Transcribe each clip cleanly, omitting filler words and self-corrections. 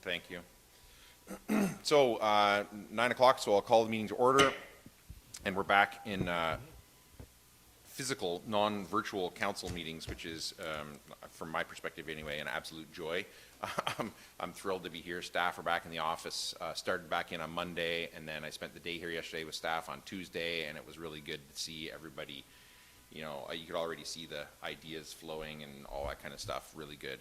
Thank you. So 9 o'clock, so I'll call the meeting to order, and we're back in physical, non-virtual council meetings, which is, from my perspective anyway, an absolute joy. I'm thrilled to be here. Staff are back in the office, started back in on Monday, and then I spent the day here yesterday with staff on Tuesday, and it was really good to see everybody. You know, you could already see the ideas flowing and all that kind of stuff, really good.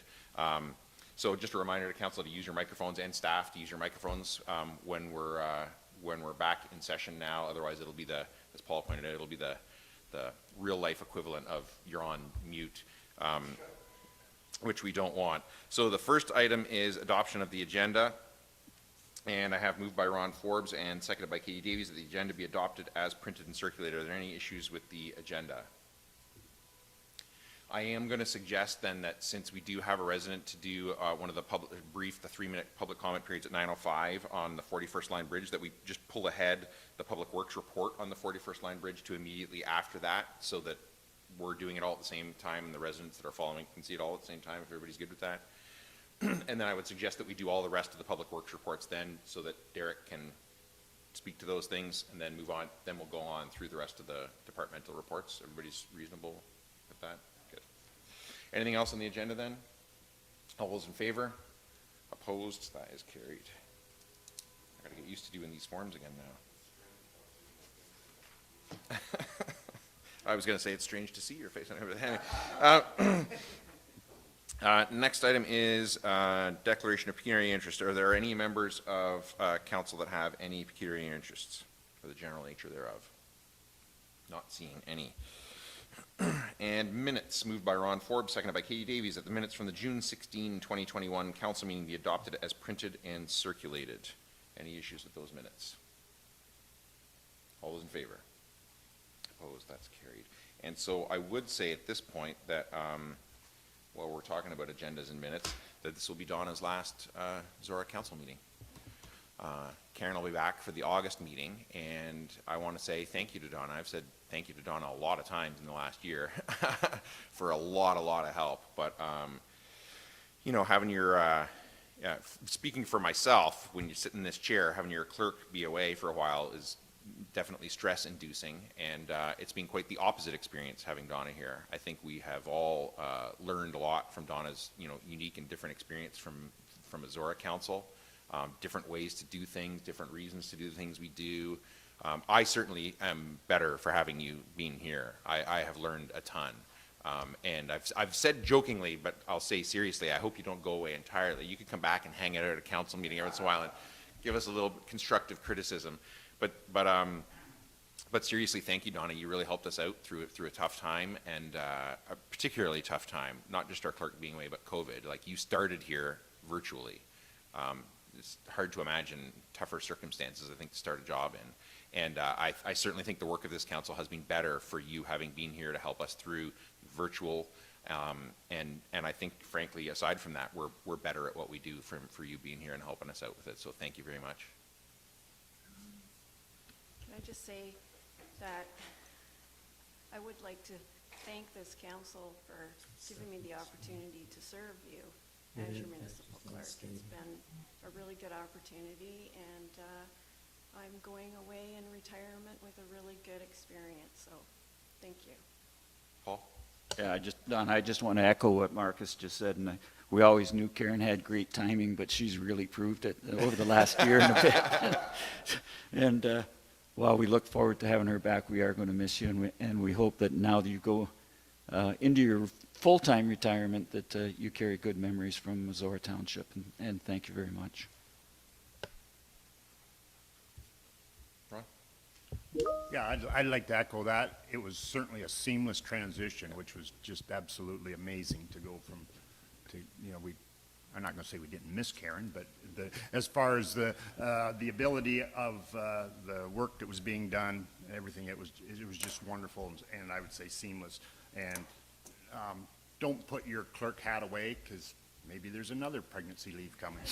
So just a reminder to council to use your microphones, and staff to use your microphones when we're back in session now. Otherwise, it'll be as Paul pointed out, it'll be the real life equivalent of you're on mute, which we don't want. So the first item is adoption of the agenda. And I have moved by Ron Forbes and seconded by Katie Davies that the agenda be adopted as printed and circulated. Are there any issues with the agenda? I am going to suggest then that since we do have a resident to do one of the brief, the 3-minute public comment periods at 9:05 on the 41st Line Bridge, that we just pull ahead the Public Works report on the 41st Line Bridge to immediately after that, so that we're doing it all at the same time and the residents that are following can see it all at the same time, if everybody's good with that. And then I would suggest that we do all the rest of the Public Works reports then, so that Derek can speak to those things and then move on. Then we'll go on through the rest of the departmental reports. Everybody's reasonable with that? Good. Anything else on the agenda then? All those in favor? Opposed? That is carried. I gotta get used to doing these forms again now. I was gonna say it's strange to see your face on everything. Next item is declaration of pecuniary interest. Are there any members of council that have any pecuniary interests for the general nature thereof? Not seeing any. And minutes, moved by Ron Forbes, seconded by Katie Davies, that the minutes from the June 16, 2021 council meeting be adopted as printed and circulated. Any issues with those minutes? All those in favor? Opposed? That's carried. And so I would say at this point that while we're talking about agendas and minutes, that this will be Donna's last Zorra Council meeting. Karen will be back for the August meeting, and I want to say thank you to Donna. I've said thank you to Donna a lot of times in the last year for a lot of help. But, you know, having your, speaking for myself, when you sit in this chair, having your clerk be away for a while is definitely stress-inducing, and it's been quite the opposite experience having Donna here. I think we have all learned a lot from Donna's, you know, unique and different experience from a Zorra Council, different ways to do things, different reasons to do the things we do. I certainly am better for having you being here. I have learned a ton, and I've said jokingly, but I'll say seriously, I hope you don't go away entirely. You could come back and hang out at a council meeting every once in a while and give us a little constructive criticism. But seriously, thank you, Donna. You really helped us out through a tough time, and a particularly tough time. Not just our clerk being away, but COVID. Like, you started here virtually. It's hard to imagine tougher circumstances, I think, to start a job in. And I certainly think the work of this council has been better for you having been here to help us through virtual. And I think, frankly, aside from that, we're better at what we do for you being here and helping us out with it. So thank you very much. I just say that I would like to thank this council for giving me the opportunity to serve you as your municipal clerk. It's been a really good opportunity, and I'm going away in retirement with a really good experience, so thank you. Paul? Yeah, Don, I just want to echo what Marcus just said, and we always knew Karen had great timing, but she's really proved it over the last year and a bit. And while we look forward to having her back, we are going to miss you, and we hope that now that you go into your full-time retirement, that you carry good memories from Zorra Township, and thank you very much. Ron? Yeah, I'd like to echo that. It was certainly a seamless transition, which was just absolutely amazing to go to, you know, I'm not going to say we didn't miss Karen, but as far as the ability of the work that was being done, everything, it was just wonderful, and I would say seamless. And don't put your clerk hat away, because maybe there's another pregnancy leave coming.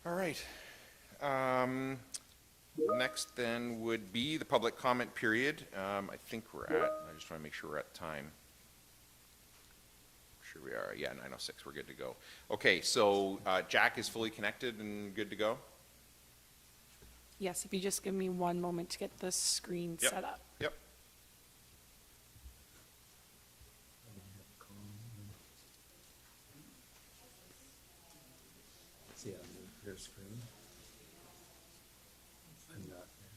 All right. Next then would be the public comment period. I think we're at, I just want to make sure we're at time. sure we are. Yeah, 9:06, we're good to go. Okay, so Jack is fully connected and good to go? Yes, if you just give me one moment to get the screen Yep. set up. Yep. See on their screen. I'm not there.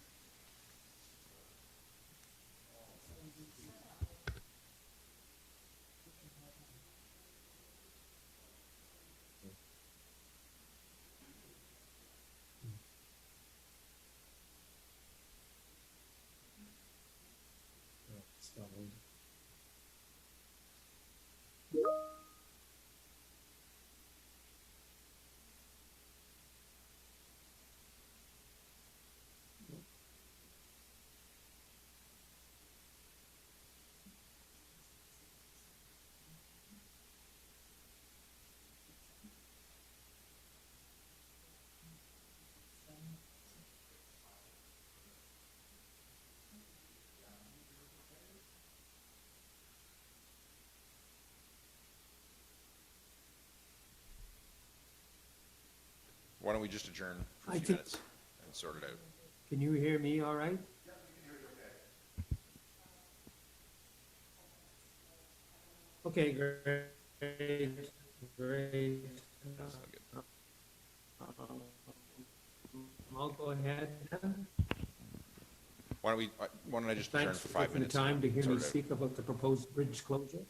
Oh, it's not loading. Why don't we just adjourn for a I few think- minutes and sort it out? Can you hear me all right? Okay, great, great. That's not good. I'll go ahead. Why don't I just adjourn Thanks for for 5 taking the minutes? and time to hear sort me it out? speak about the proposed bridge closure.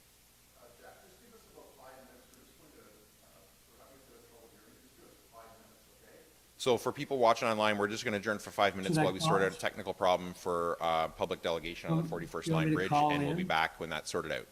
So for people watching online, we're just going to adjourn for 5 minutes Should I while we sort out a pause? technical problem for public delegation on the 41st you want Line me to Bridge, call and we'll be in? back when that's sorted out.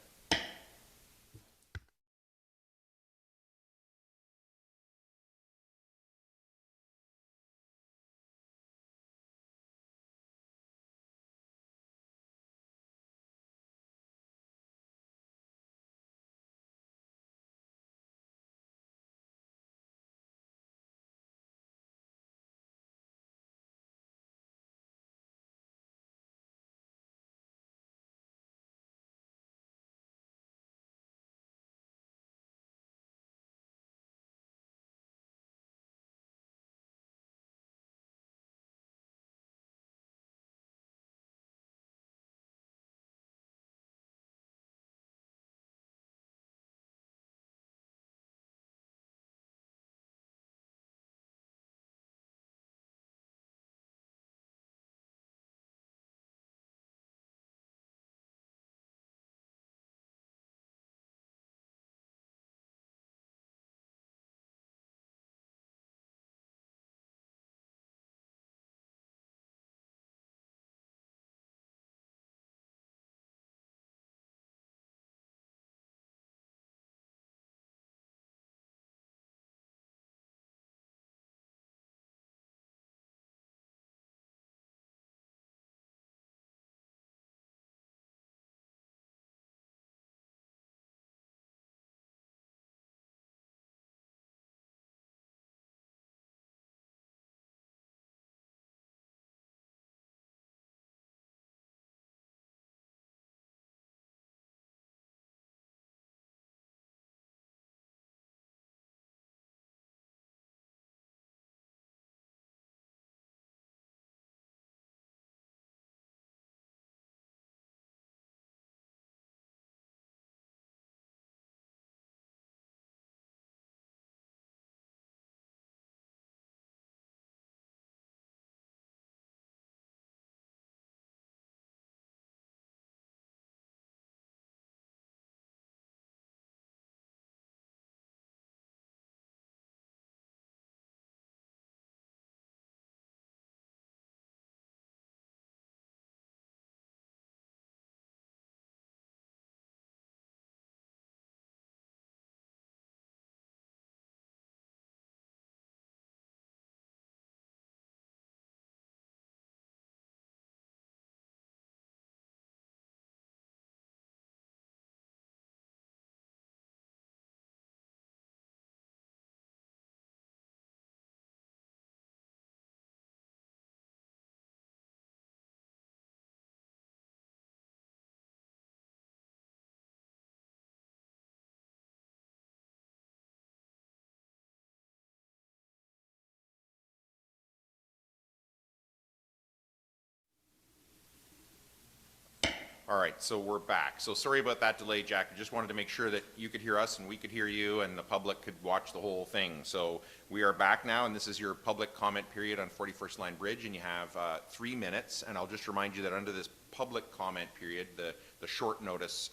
All right, so we're back. So sorry about that delay, Jack. I just wanted to make sure that you could hear us and we could hear you and the public could watch the whole thing. So we are back now, and this is your public comment period on 41st Line Bridge, and you have 3 minutes. And I'll just remind you that under this public comment period, the short notice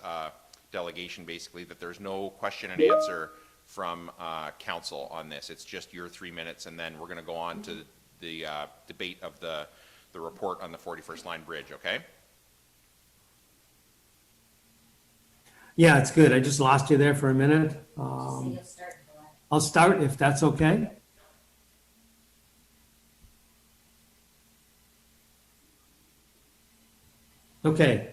delegation, basically, that there's no question and answer from council on this. It's just your 3 minutes, and then we're going to go on to the debate of the report on the 41st Line Bridge, okay? Yeah, it's good. I just lost you there for a minute. I'll start if that's okay. Okay.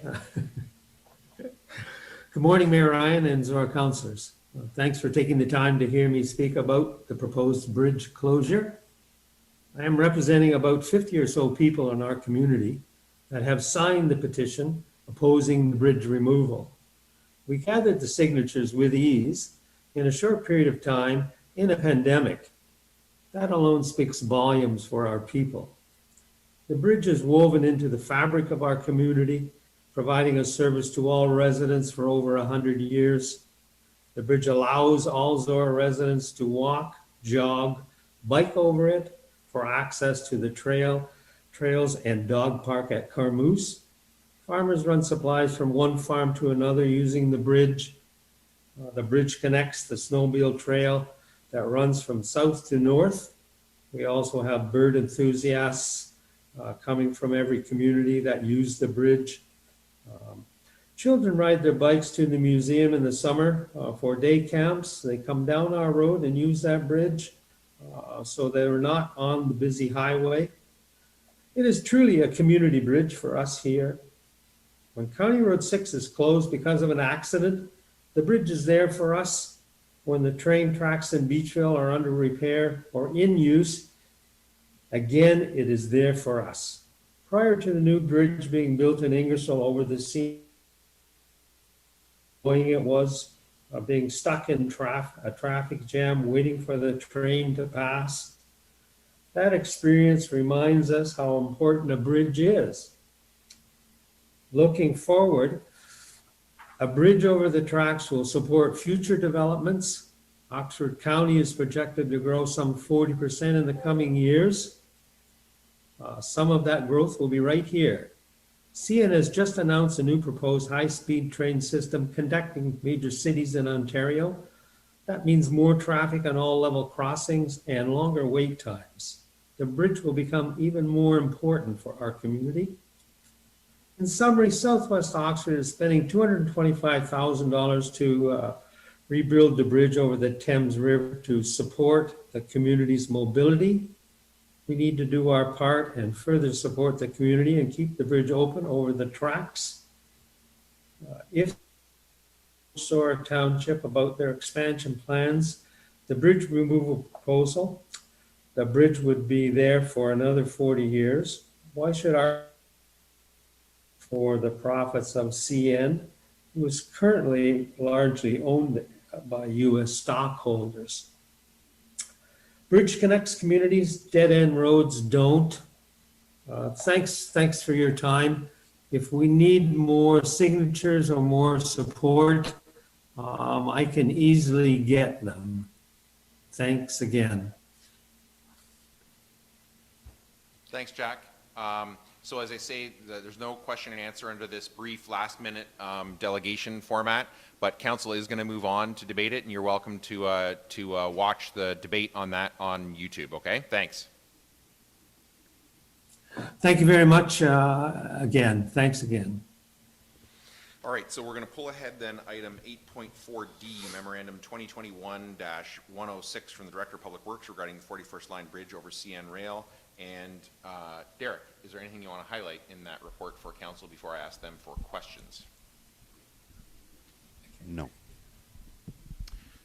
Good morning, Mayor Ryan and Zorra councilors. Thanks for taking the time to hear me speak about the proposed bridge closure. I am representing about 50 or so people in our community that have signed the petition opposing the bridge removal. We gathered the signatures with ease in a short period of time in a pandemic. That alone speaks volumes for our people. The bridge is woven into the fabric of our community, providing a service to all residents for over 100 years. The bridge allows all Zorra residents to walk, jog, bike over it for access to the trails and dog park at Carmoose. Farmers run supplies from one farm to another using the bridge. The bridge connects the snowmobile trail that runs from south to north. We also have bird enthusiasts coming from every community that use the bridge. Children ride their bikes to the museum in the summer for day camps. They come down our road and use that bridge, so they're not on the busy highway. It is truly a community bridge for us here. When County Road 6 is closed because of an accident, the bridge is there for us. When the train tracks in Beachville are under repair or in use, again, it is there for us. Prior to the new bridge being built in Ingersoll over the sea, it was being stuck in a traffic jam waiting for the train to pass. That experience reminds us how important a bridge is. Looking forward, a bridge over the tracks will support future developments. Oxford County is projected to grow some 40% in the coming years. Some of that growth will be right here. CN has just announced a new proposed high-speed train system connecting major cities in Ontario. That means more traffic on all level crossings and longer wait times. The bridge will become even more important for our community. In summary, Southwest Oxford is spending $225,000 to rebuild the bridge over the Thames River to support the community's mobility. We need to do our part and further support the community and keep the bridge open over the tracks. If Zorra Township about their expansion plans, the bridge removal proposal, the bridge would be there for another 40 years. Why should our for the profits of CN, who is currently largely owned by U.S. stockholders? Bridge connects communities, dead-end roads don't. Thanks for your time. If we need more signatures or more support, I can easily get them. Thanks again. Thanks, Jack. So as I say, there's no question and answer under this brief last-minute delegation format, but council is going to move on to debate it, and you're welcome to watch the debate on that on YouTube, okay? Thanks. Thank you very much again. Thanks again. All right, so we're going to pull ahead then item 8.4D, Memorandum 2021-106 from the Director of Public Works regarding the 41st Line Bridge over CN Rail. And Derek, is there anything you want to highlight in that report for council before I ask them for questions? No.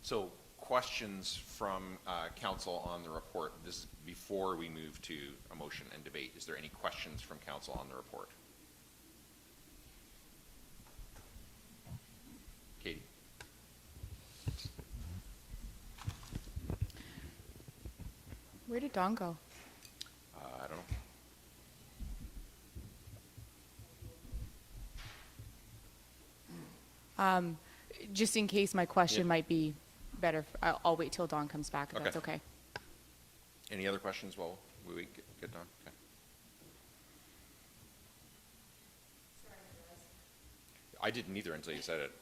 So questions from council on the report. This is before we move to a motion and debate. Is there any questions from council on the report? Katie. Where did Dawn go? I don't know. Just in case my question Yeah. might be better, I'll wait till Dawn comes back, if that's Okay. okay. Any other questions while we get done? Okay. I didn't either until you said it.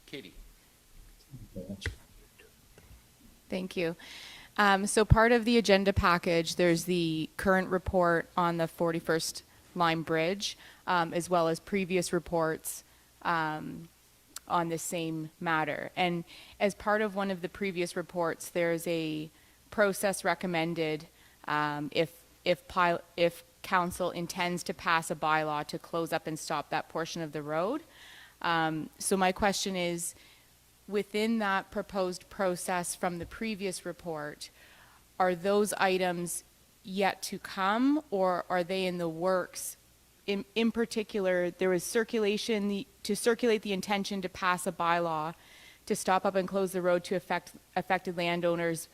Katie? Thank you. So part of the agenda package, there's the current report on the 41st Line Bridge, as well as previous reports on the same matter. And as part of one of the previous reports, there's a process recommended if council intends to pass a bylaw to close up and stop that portion of the road. So my question is, within that proposed process from the previous report, are those items yet to come, or are they in the works? In particular, there was to circulate the intention to pass a bylaw to stop up and close the road to affected landowners,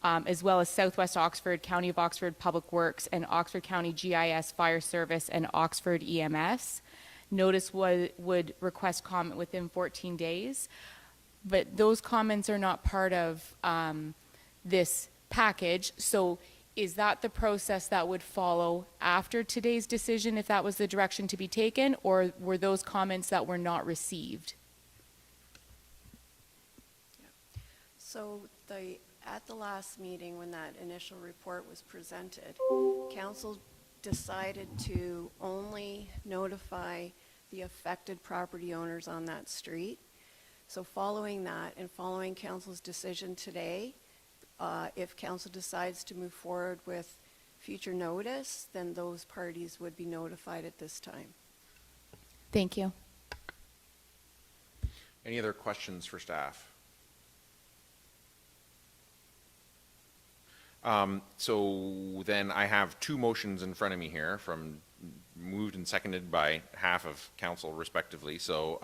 as well as Southwest Oxford, County of Oxford Public Works, and Oxford County GIS Fire Service and Oxford EMS. Notice would request comment within 14 days. But those comments are not part of this package. So is that the process that would follow after today's decision, if that was the direction to be taken, or were those comments that were not received? So at the last meeting, when that initial report was presented, council decided to only notify the affected property owners on that street. So following that and following council's decision today, if council decides to move forward with future notice, then those parties would be notified at this time. Thank you. Any other questions for staff? So then I have two motions in front of me here, from moved and seconded by half of council respectively. So,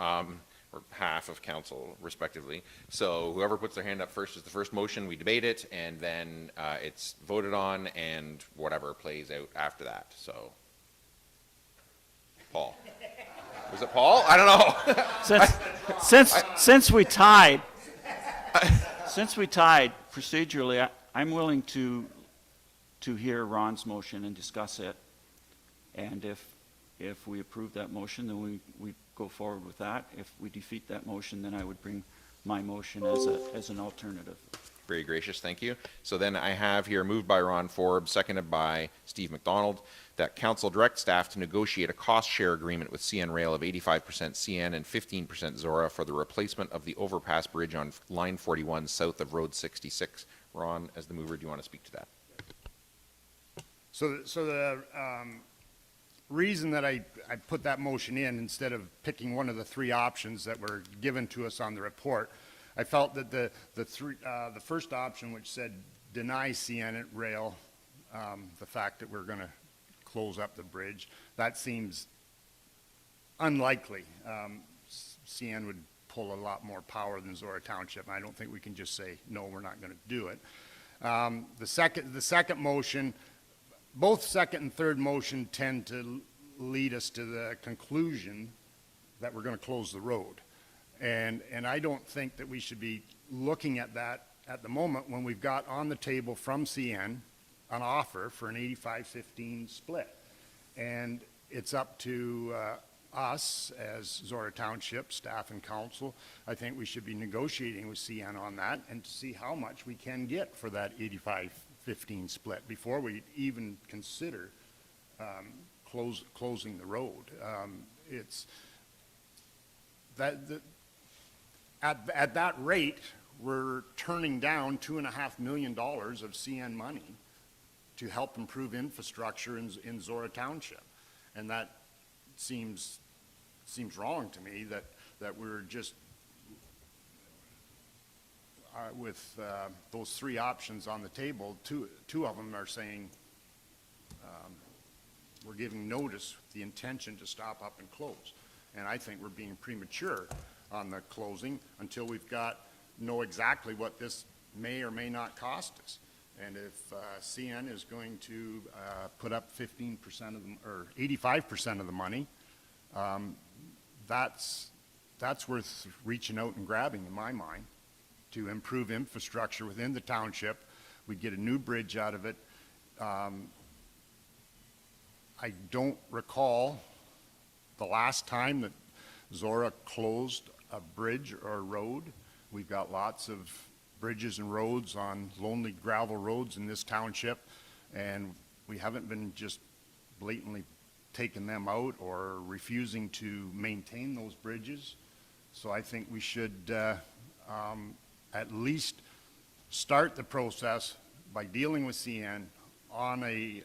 or half of council respectively. So whoever puts their hand up first is the first motion. We debate it, and then it's voted on, and whatever plays out after that. So, Paul. Was it Paul? I don't know. Since we tied procedurally, I'm willing to hear Ron's motion and discuss it. And if we approve that motion, then we go forward with that. If we defeat that motion, then I would bring my motion as an alternative. Very gracious, thank you. So then I have here, moved by Ron Forbes, seconded by Steve McDonald, that council direct staff to negotiate a cost share agreement with CN Rail of 85% CN and 15% Zorra for the replacement of the overpass bridge on line 41 south of Road 66. Ron, as the mover, do you want to speak to that? So the reason that I put that motion in instead of picking one of the three options that were given to us on the report, I felt that the first option, which said deny CN Rail the fact that we're going to close up the bridge, that seems unlikely. CN would pull a lot more power than Zorra Township. I don't think we can just say, no, we're not going to do it. The second motion, both second and third motion tend to lead us to the conclusion that we're going to close the road. And I don't think that we should be looking at that at the moment when we've got on the table from CN an offer for an 85-15 split. And it's up to us as Zorra Township staff and council. I think we should be negotiating with CN on that and to see how much we can get for that 85-15 split before we even consider closing the road. It's that at that rate, we're turning down $2.5 million of CN money to help improve infrastructure in Zorra Township, and that seems wrong to me. That we're just with those three options on the table, two of them are saying we're giving notice, the intention to stop up and close. And I think we're being premature on the closing until we've know exactly what this may or may not cost us. And if CN is going to put up 15% of them, or 85% of the money, that's worth reaching out and grabbing, in my mind, to improve infrastructure within the township. We get a new bridge out of it. I don't recall the last time that Zorra closed a bridge or a road. We've got lots of bridges and roads on lonely gravel roads in this township, and we haven't been just blatantly taking them out or refusing to maintain those bridges. So I think we should at least start the process by dealing with CN on a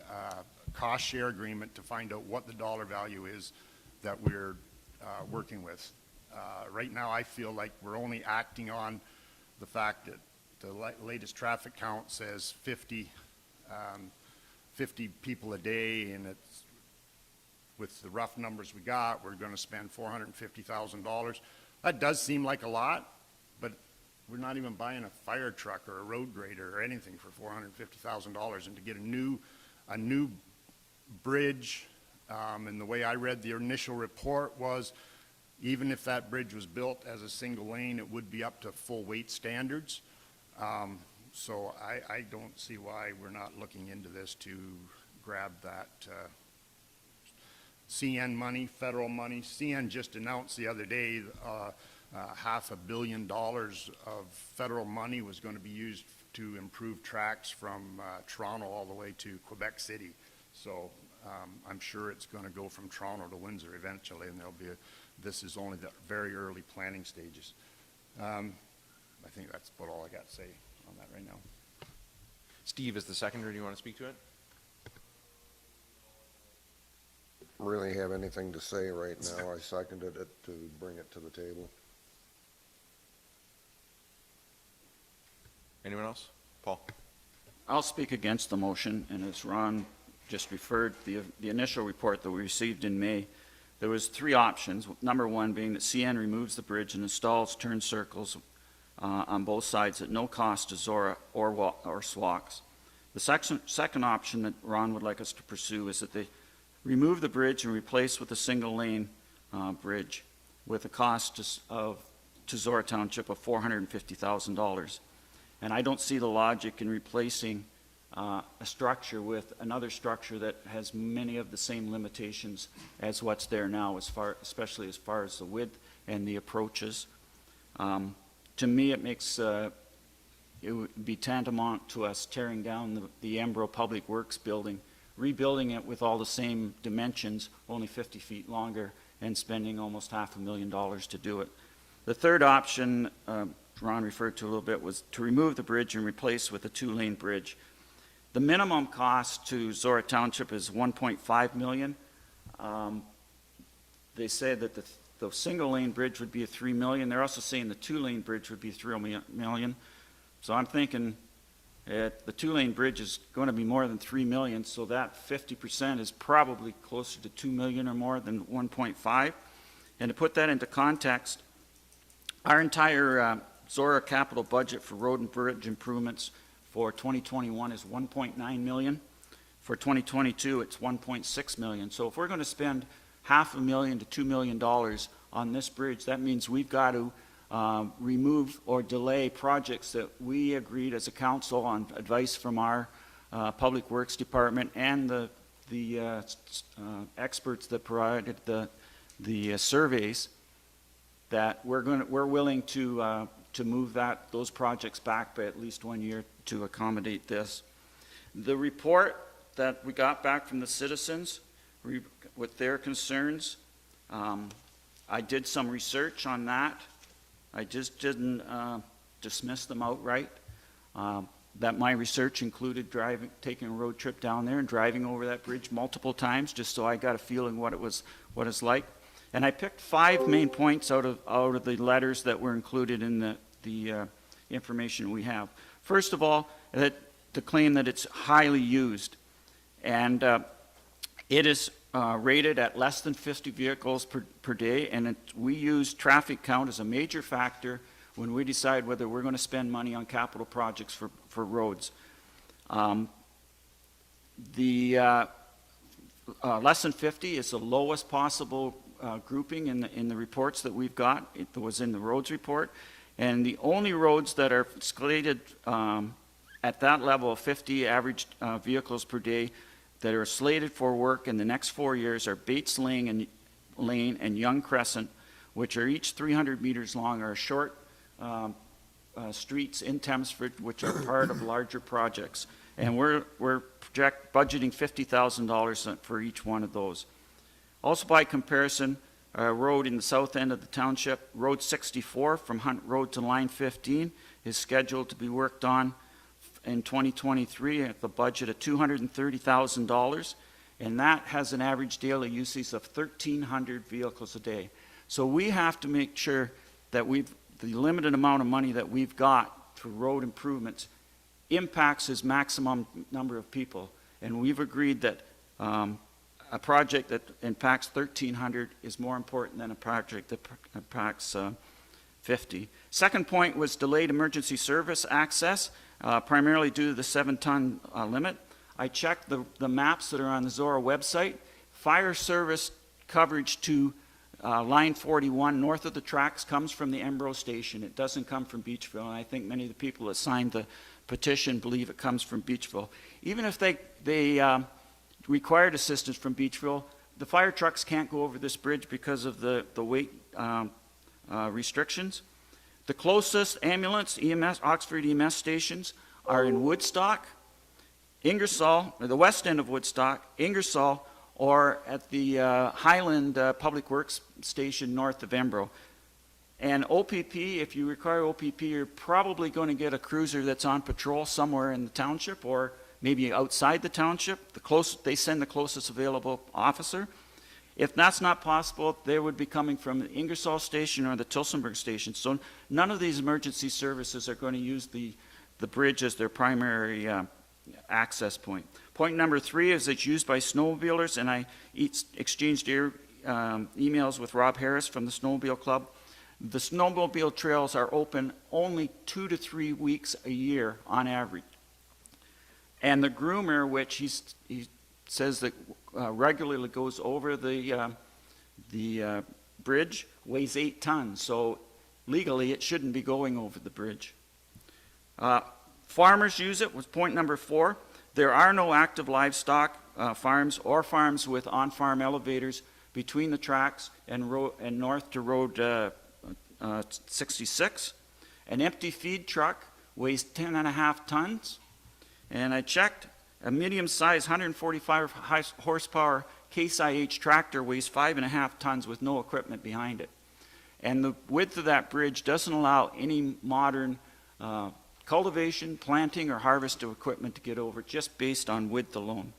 cost share agreement to find out what the dollar value is that we're working with. Right now, I feel like we're only acting on the fact that the latest traffic count says 50 people a day, and it's, with the rough numbers we got, we're going to spend $450,000. That does seem like a lot, but we're not even buying a fire truck or a road grader or anything for $450,000. And to get a new bridge, and the way I read the initial report was, even if that bridge was built as a single lane, it would be up to full weight standards. So I don't see why we're not looking into this to grab that CN money, federal money. CN just announced the other day $500 million of federal money was going to be used to improve tracks from Toronto all the way to Quebec City. So I'm sure it's going to go from Toronto to Windsor eventually, and this is only the very early planning stages. I think that's about all I got to say on that right now. Steve is the seconder. Do you want to speak to it? Really have anything to say right now. I seconded it to bring it to the table. Anyone else? Paul? I'll speak against the motion, and as Ron just referred, the initial report that we received in May, there was three options. Number one being that CN removes the bridge and installs turn circles on both sides at no cost to Zorra or SWACs. The second option that Ron would like us to pursue is that they remove the bridge and replace with a single lane bridge with a cost to Zorra Township of $450,000. And I don't see the logic in replacing a structure with another structure that has many of the same limitations as what's there now, especially as far as the width and the approaches. To me, it would be tantamount to us tearing down the Embro Public Works building, rebuilding it with all the same dimensions, only 50 feet longer, and spending almost $500,000 to do it. The third option, Ron referred to a little bit, was to remove the bridge and replace with a two-lane bridge. The minimum cost to Zorra Township is $1.5 million. They say that the single-lane bridge would be $3 million. They're also saying the two-lane bridge would be $3 million. So I'm thinking the two-lane bridge is going to be more than $3 million, so that 50% is probably closer to $2 million or more than 1.5. And to put that into context, our entire Zorra capital budget for road and bridge improvements for 2021 is $1.9 million. For 2022, it's $1.6 million. So if we're going to spend $500,000 to $2 million on this bridge, that means we've got to remove or delay projects that we agreed as a council on advice from our Public Works Department and the experts that provided the surveys, that we're willing to move those projects back by at least 1 year to accommodate this. The report that we got back from the citizens with their concerns, I did some research on that. I just didn't dismiss them outright. That my research included taking a road trip down there and driving over that bridge multiple times, just so I got a feeling what it's like. And I picked 5 main points out of the letters that were included in the information we have. First of all, to claim that it's highly used. And it is rated at less than 50 vehicles per day, and we use traffic count as a major factor when we decide whether we're going to spend money on capital projects for roads. Less than 50 is the lowest possible grouping in the reports that we've got. It was in the roads report. And the only roads that are slated at that level of 50 average vehicles per day that are slated for work in the next 4 years are Bates Lane and Young Crescent, which are each 300 meters long, are short streets in Thamesford, which are part of larger projects. And we're budgeting $50,000 for each one of those. Also, by comparison, a road in the south end of the township, Road 64 from Hunt Road to Line 15, is scheduled to be worked on in 2023 at the budget of $230,000, and that has an average daily usage of 1,300 vehicles a day. So we have to make sure that the limited amount of money that we've got for road improvements impacts his maximum number of people. And we've agreed that a project that impacts 1,300 is more important than a project that impacts 50. Second point was delayed emergency service access, primarily due to the 7-ton limit. I checked the maps that are on the Zorra website. Fire service coverage to line 41 north of the tracks comes from the Embro station. It doesn't come from Beachville, and I think many of the people that signed the petition believe it comes from Beachville. Even if they required assistance from Beachville, the fire trucks can't go over this bridge because of the weight restrictions. The closest ambulance, EMS, Oxford EMS stations are in Woodstock, Ingersoll, or the west end of Woodstock, Ingersoll, or at the Highland Public Works Station north of Embro. And OPP, if you require OPP, you're probably going to get a cruiser that's on patrol somewhere in the township or maybe outside the township. They send the closest available officer. If that's not possible, they would be coming from the Ingersoll station or the Tilsonburg station. So none of these emergency services are going to use the bridge as their primary access point. Point number 3 is it's used by snowmobilers, and I exchanged emails with Rob Harris from the Snowmobile Club. The snowmobile trails are open only 2 to 3 weeks a year on average. And the groomer, which he says that regularly goes over the bridge, weighs 8 tons. So legally, it shouldn't be going over the bridge. Farmers use it, was point number 4. There are no active livestock farms or farms with on-farm elevators between the tracks and north to Road 66. An empty feed truck weighs 10.5 tons. And I checked, a medium-sized 145 horsepower Case IH tractor weighs 5.5 tons with no equipment behind it. And the width of that bridge doesn't allow any modern cultivation, planting, or harvest of equipment to get over, just based on width alone.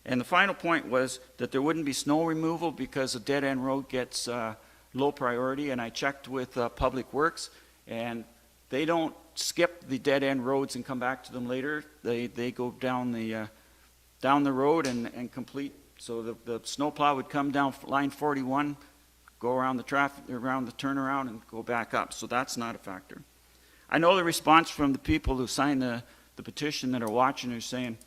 And the final point was that there wouldn't be snow removal because a dead-end road gets low priority, and I checked with Public Works, and they don't skip the dead-end roads and come back to them later. They go down the road and complete. So the snowplow would come down line 41, go around the turnaround, and go back up. So that's not a factor. I know the response from the people who signed the petition that are watching are saying,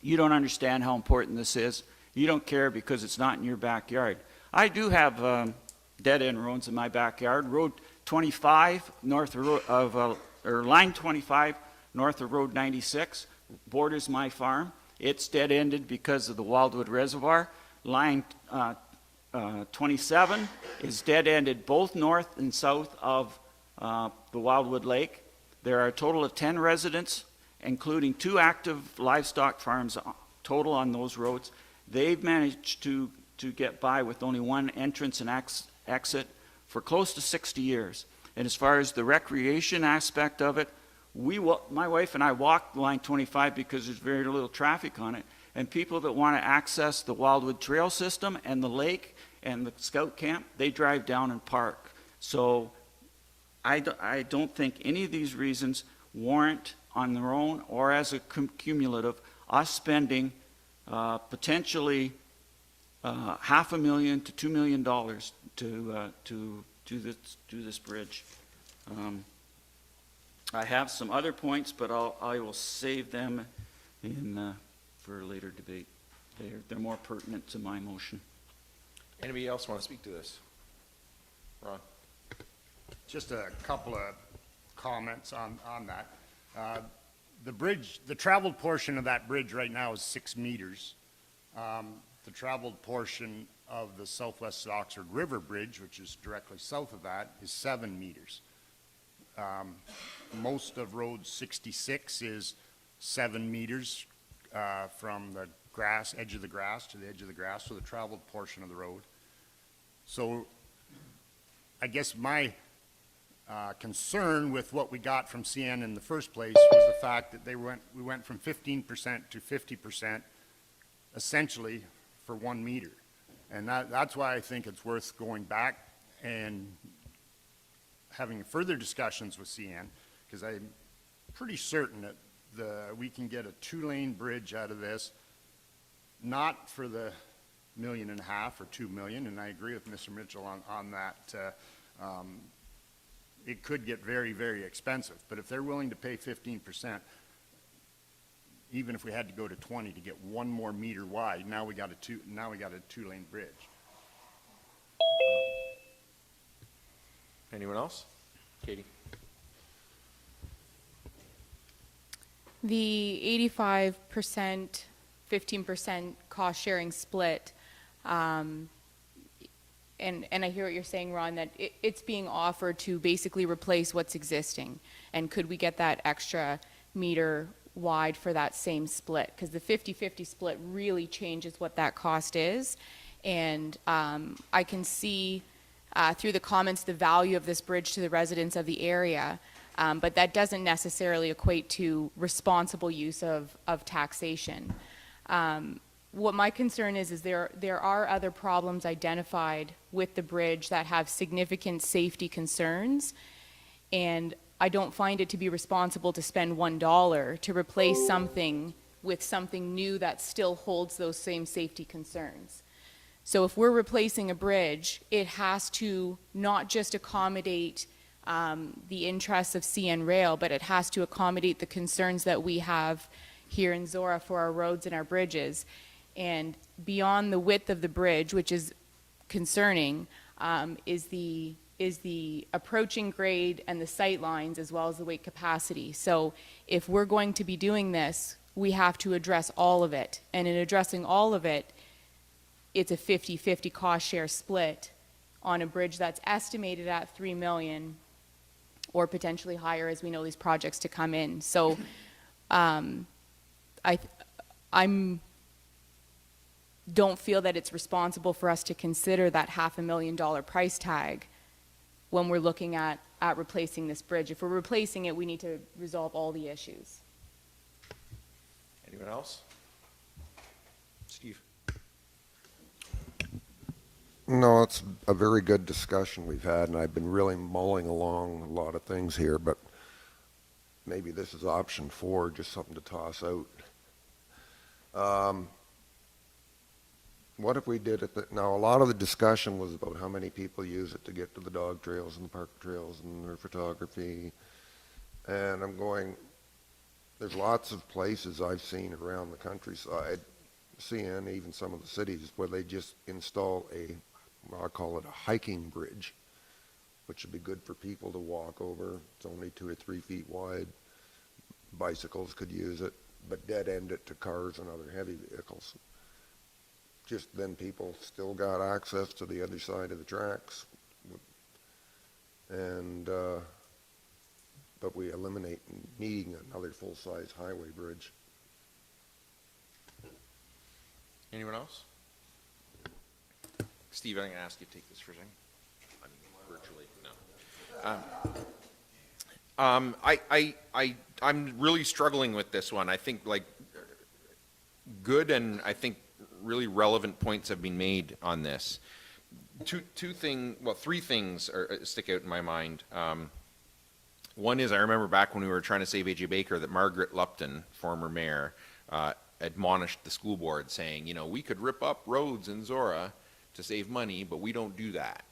you don't understand how important this is. You don't care because it's not in your backyard. I do have dead-end roads in my backyard. Road 25 north of line 25 north of Road 96 borders my farm. It's dead-ended because of the Wildwood Reservoir. Line 27 is dead-ended both north and south of the Wildwood Lake. There are a total of 10 residents, including 2 active livestock farms total on those roads. They've managed to get by with only one entrance and exit for close to 60 years. And as far as the recreation aspect of it, my wife and I walk line 25 because there's very little traffic on it. And people that want to access the Wildwood Trail system and the lake and the scout camp, they drive down and park. So I don't think any of these reasons warrant on their own or as a cumulative us spending potentially $500,000 to $2 million to do this bridge. I have some other points, but I will save them for a later debate. They're more pertinent to my motion. Anybody else want to speak to this? Ron? Just a couple of comments on that. The bridge, the traveled portion of that bridge right now is 6 meters. The traveled portion of the Southwest Oxford River Bridge, which is directly south of that, is 7 meters. Most of Road 66 is 7 meters from the edge of the grass to the edge of the grass, so the traveled portion of the road. So I guess my concern with what we got from CN in the first place was the fact that we went from 15% to 50% essentially for 1 meter. And that's why I think it's worth going back and having further discussions with CN, because I'm pretty certain that we can get a 2-lane bridge out of this, not for the $1.5 million or $2 million, and I agree with Mr. Mitchell on that. It could get very, very expensive, but if they're willing to pay 15%, even if we had to go to 20 to get 1 more meter wide, now we got a 2-lane bridge. Anyone else? Katie? The 85%, 15% cost sharing split, and I hear what you're saying, Ron, that it's being offered to basically replace what's existing. And could we get that extra meter wide for that same split? Because the 50-50 split really changes what that cost is. And I can see through the comments the value of this bridge to the residents of the area, but that doesn't necessarily equate to responsible use of taxation. What my concern is there are other problems identified with the bridge that have significant safety concerns, and I don't find it to be responsible to spend $1 to replace something with something new that still holds those same safety concerns. So if we're replacing a bridge, it has to not just accommodate the interests of CN Rail, but it has to accommodate the concerns that we have here in Zorra for our roads and our bridges. And beyond the width of the bridge, which is concerning, is the approaching grade and the sight lines, as well as the weight capacity. So if we're going to be doing this, we have to address all of it. And in addressing all of it, it's a 50-50 cost share split on a bridge that's estimated at $3 million or potentially higher as we know these projects to come in. So I'm don't feel that it's responsible for us to consider that $500,000 price tag when we're looking at replacing this bridge. If we're replacing it, we need to resolve all the issues. Anyone else? Steve? No, it's a very good discussion we've had, and I've been really mulling along a lot of things here, but maybe this is option 4, just something to toss out. What if we did it, now a lot of the discussion was about how many people use it to get to the dog trails and the park trails and their photography, and I'm going, there's lots of places I've seen around the countryside, CN, even some of the cities, where they just install I call it a hiking bridge, which would be good for people to walk over. It's only 2 or 3 feet wide. Bicycles could use it, but dead end it to cars and other heavy vehicles. Just then people still got access to the other side of the tracks, and but we eliminate needing another full-size highway bridge. Anyone else? Steve, I'm going to ask you to take this for a second. I'm virtually, no. I'm really struggling with this one. I think good and I think really relevant points have been made on this. Three things stick out in my mind. One is, I remember back when we were trying to save A.J. Baker, that Margaret Lupton, former mayor, admonished the school board saying, you know, we could rip up roads in Zorra to save money, but we don't do that.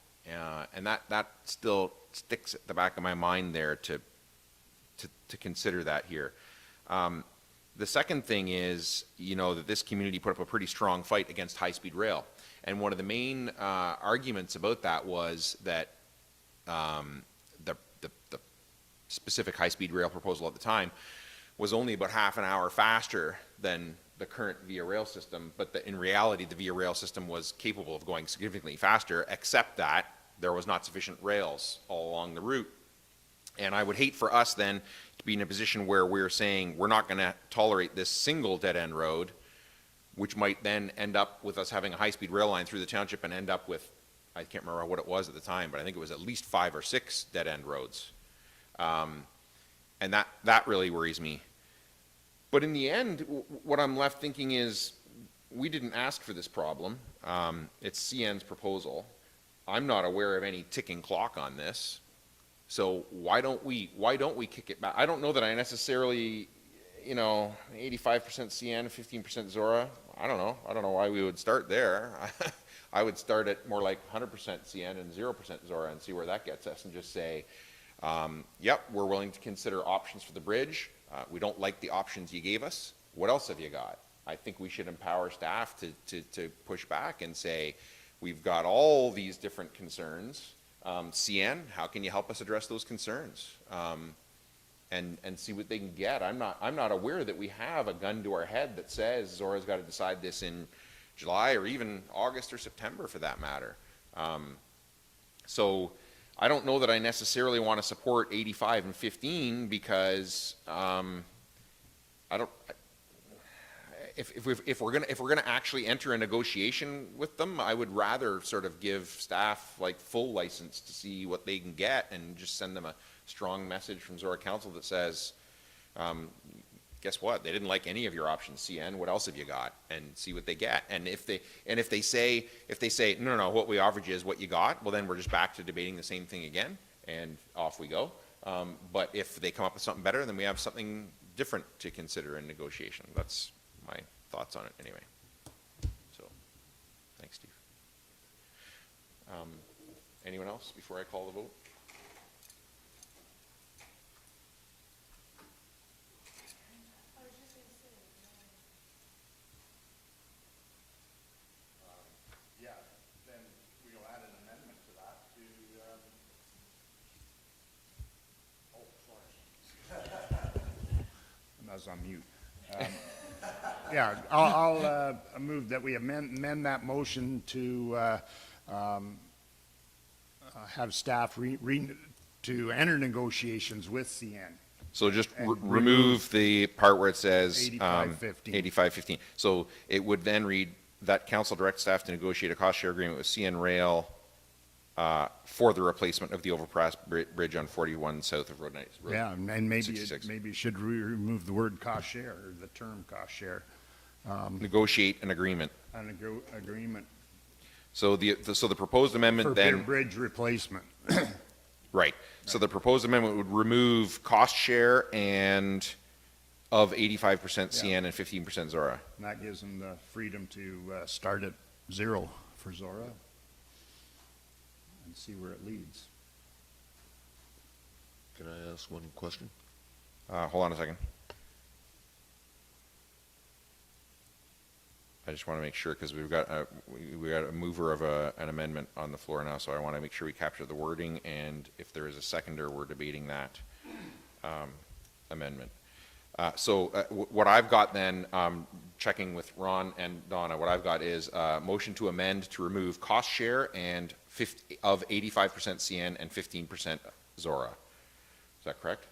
And that still sticks at the back of my mind there to consider that here. The second thing is, you know, that this community put up a pretty strong fight against high-speed rail. And one of the main arguments about that was that the specific high-speed rail proposal at the time was only about half an hour faster than the current Via Rail system, but in reality, the Via Rail system was capable of going significantly faster, except that there was not sufficient rails all along the route. And I would hate for us then to be in a position where we're saying we're not going to tolerate this single dead-end road, which might then end up with us having a high-speed rail line through the township and end up with, I can't remember what it was at the time, but I think it was at least 5 or 6 dead-end roads. And that really worries me. But in the end, what I'm left thinking is, we didn't ask for this problem. It's CN's proposal. I'm not aware of any ticking clock on this. So why don't we kick it back? I don't know that I necessarily, you know, 85% CN, 15% Zorra. I don't know why we would start there. I would start at more like 100% CN and 0% Zorra and see where that gets us, and just say, yep, we're willing to consider options for the bridge. We don't like the options you gave us. What else have you got? I think we should empower staff to push back and say, we've got all these different concerns. CN, how can you help us address those concerns? And see what they can get. I'm not aware that we have a gun to our head that says Zorra's got to decide this in July or even August or September for that matter. So I don't know that I necessarily want to support 85 and 15 because if we're gonna actually enter a negotiation with them, I would rather sort of give staff like full license to see what they can get and just send them a strong message from Zorra Council that says, guess what? They didn't like any of your options, CN. What else have you got? And see what they get. And if they say no, what we offered you is what you got, well then we're just back to debating the same thing again, and off we go. But if they come up with something better, then we have something different to consider in negotiation. That's my thoughts on it anyway. So, thanks, Steve. Anyone else before I call the vote? Yeah, then we'll add an amendment to that to, I was on mute. Yeah, I'll move that we amend that motion to have staff to enter negotiations with CN. So just And remove the part where it says 8515. 8515. So it would then read that council directs staff to negotiate a cost share agreement with CN Rail for the replacement of the overpass bridge on 41 south of Road 90. Yeah, and maybe 66. maybe you should remove the word cost share, or the term cost share. Negotiate an agreement. An agreement So the proposed amendment for then, bridge replacement. right. So the proposed amendment would remove cost share and of 85% CN and 15% Zorra. And that gives them the freedom to start at 0 for Zorra and see where it leads. Can I ask one question? Hold on a second. I just want to make sure, because we've got a mover of an amendment on the floor now, so I want to make sure we capture the wording, and if there is a seconder, we're debating that amendment. What I've got then, checking with Ron and Donna, what I've got is a motion to amend to remove cost share and of 85% CN and 15% Zorra. Is that correct?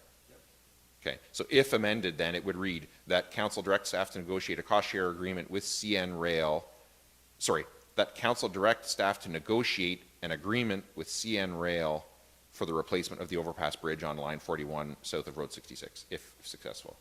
Okay, so if amended, then it would read that council directs staff to negotiate a cost share agreement with CN Rail, that council directs staff to negotiate an agreement with CN Rail for the replacement of the overpass bridge on line 41 south of Road 66, if successful.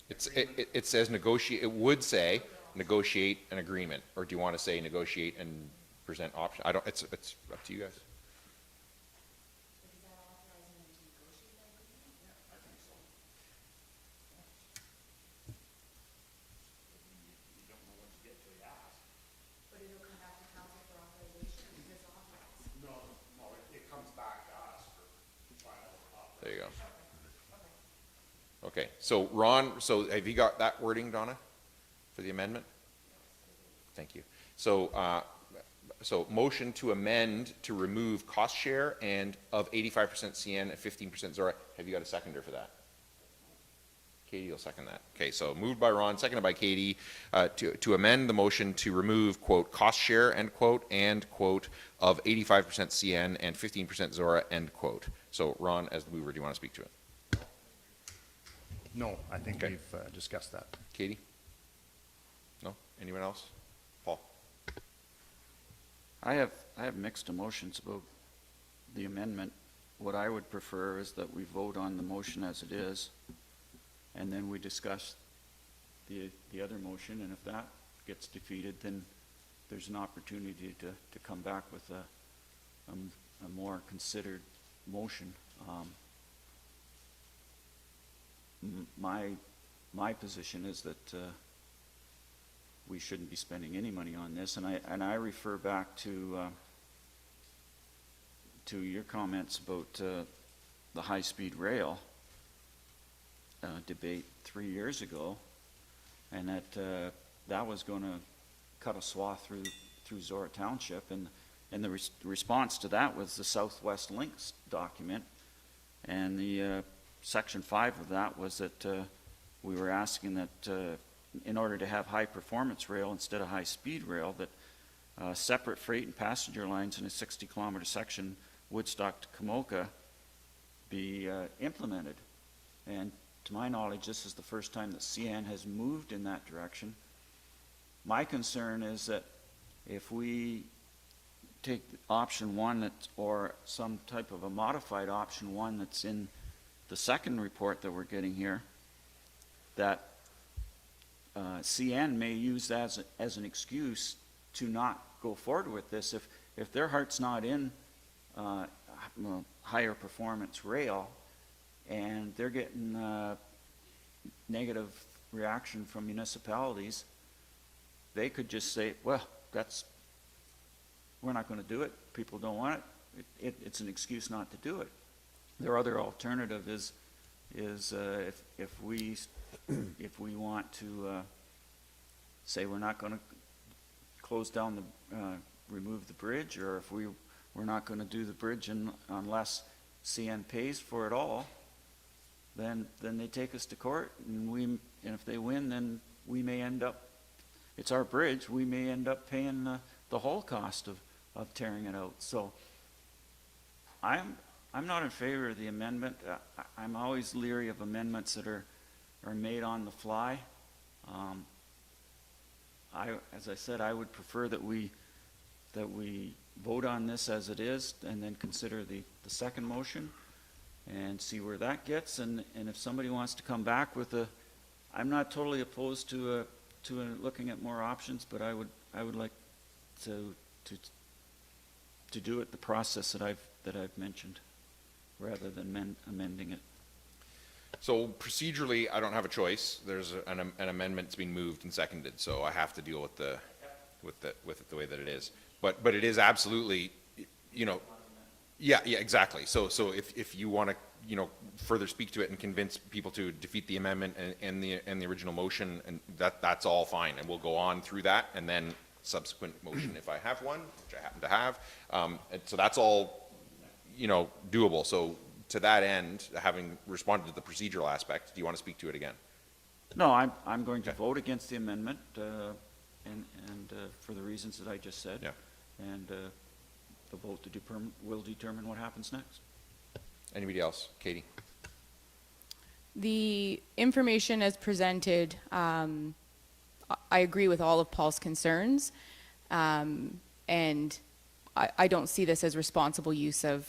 It says negotiate, it would say negotiate an agreement, or do you want to say negotiate and present option? I don't, it's up to you guys. It comes back to us for final. There you go. Okay, so Ron, so have you got that wording, Donna, for the amendment? Thank you. So, so motion to amend to remove cost share and of 85% CN and 15% Zorra. Have you got a seconder for that? Katie will second that. Okay, so moved by Ron, seconded by Katie, to amend the motion to remove, quote, cost share, end quote, and, quote, of 85% CN and 15% Zorra, end quote. So Ron, as the mover, do you want to speak to it? No, I think Okay. we've discussed that. Katie? No? Anyone else? Paul? I have mixed emotions about the amendment. What I would prefer is that we vote on the motion as it is, and then we discuss the other motion, and if that gets defeated, then there's an opportunity to come back with a more considered motion. My position is that we shouldn't be spending any money on this, and I refer back to your comments about the high-speed rail debate 3 years ago, and that was going to cut a swath through Zorra Township, and the response to that was the Southwest Links document, and the Section 5 of that was that we were asking that in order to have high-performance rail instead of high-speed rail, that separate freight and passenger lines in a 60-kilometer section, Woodstock to Kamoka, be implemented. And to my knowledge, this is the first time that CN has moved in that direction. My concern is that if we take option one or some type of a modified option one that's in the second report that we're getting here, that CN may use that as an excuse to not go forward with this. If their heart's not in higher performance rail, and they're getting negative reaction from municipalities, they could just say, well, we're not going to do it. People don't want it. It's an excuse not to do it. Their other alternative is if we want to say we're not going to close down remove the bridge, or if we're not going to do the bridge unless CN pays for it all, then they take us to court, and if they win, then we may end up, it's our bridge, we may end up paying the whole cost of tearing it out. So I'm not in favor of the amendment. I'm always leery of amendments that are made on the fly. As I said, I would prefer that we vote on this as it is, and then consider the second motion and see where that gets. And if somebody wants to come back with I'm not totally opposed to looking at more options, but I would like to do it the process that I've mentioned, rather than amending it. So procedurally, I don't have a choice. There's an amendment that's been moved and seconded, so I have to deal with it the way that it is. But it is absolutely, yeah, exactly. So if you want to, further speak to it and convince people to defeat the amendment and the original motion, and that's all fine, and we'll go on through that, and then subsequent motion if I have one, which I happen to have. And so that's all, doable. So to that end, having responded to the procedural aspect, do you want to speak to it again? No, I'm going to vote against the amendment, and for the reasons that I just said. Yeah. And the vote will determine what happens next. Anybody else? Katie? The information as presented, I agree with all of Paul's concerns, and I don't see this as responsible use of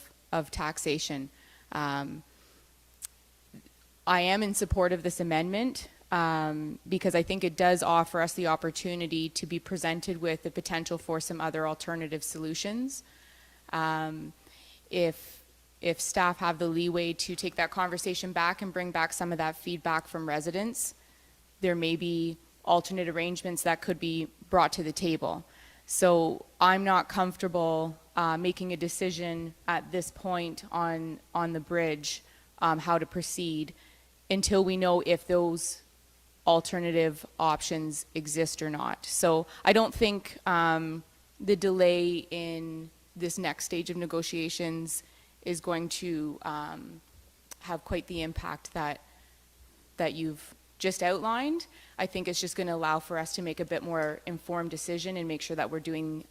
taxation. I am in support of this amendment. because I think it does offer us the opportunity to be presented with the potential for some other alternative solutions. If staff have the leeway to take that conversation back and bring back some of that feedback from residents, there may be alternate arrangements that could be brought to the table. So I'm not comfortable making a decision at this point on the bridge, how to proceed, until we know if those alternative options exist or not. So I don't think the delay in this next stage of negotiations is going to have quite the impact that you've just outlined. I think it's just going to allow for us to make a bit more informed decision and make sure that we're doing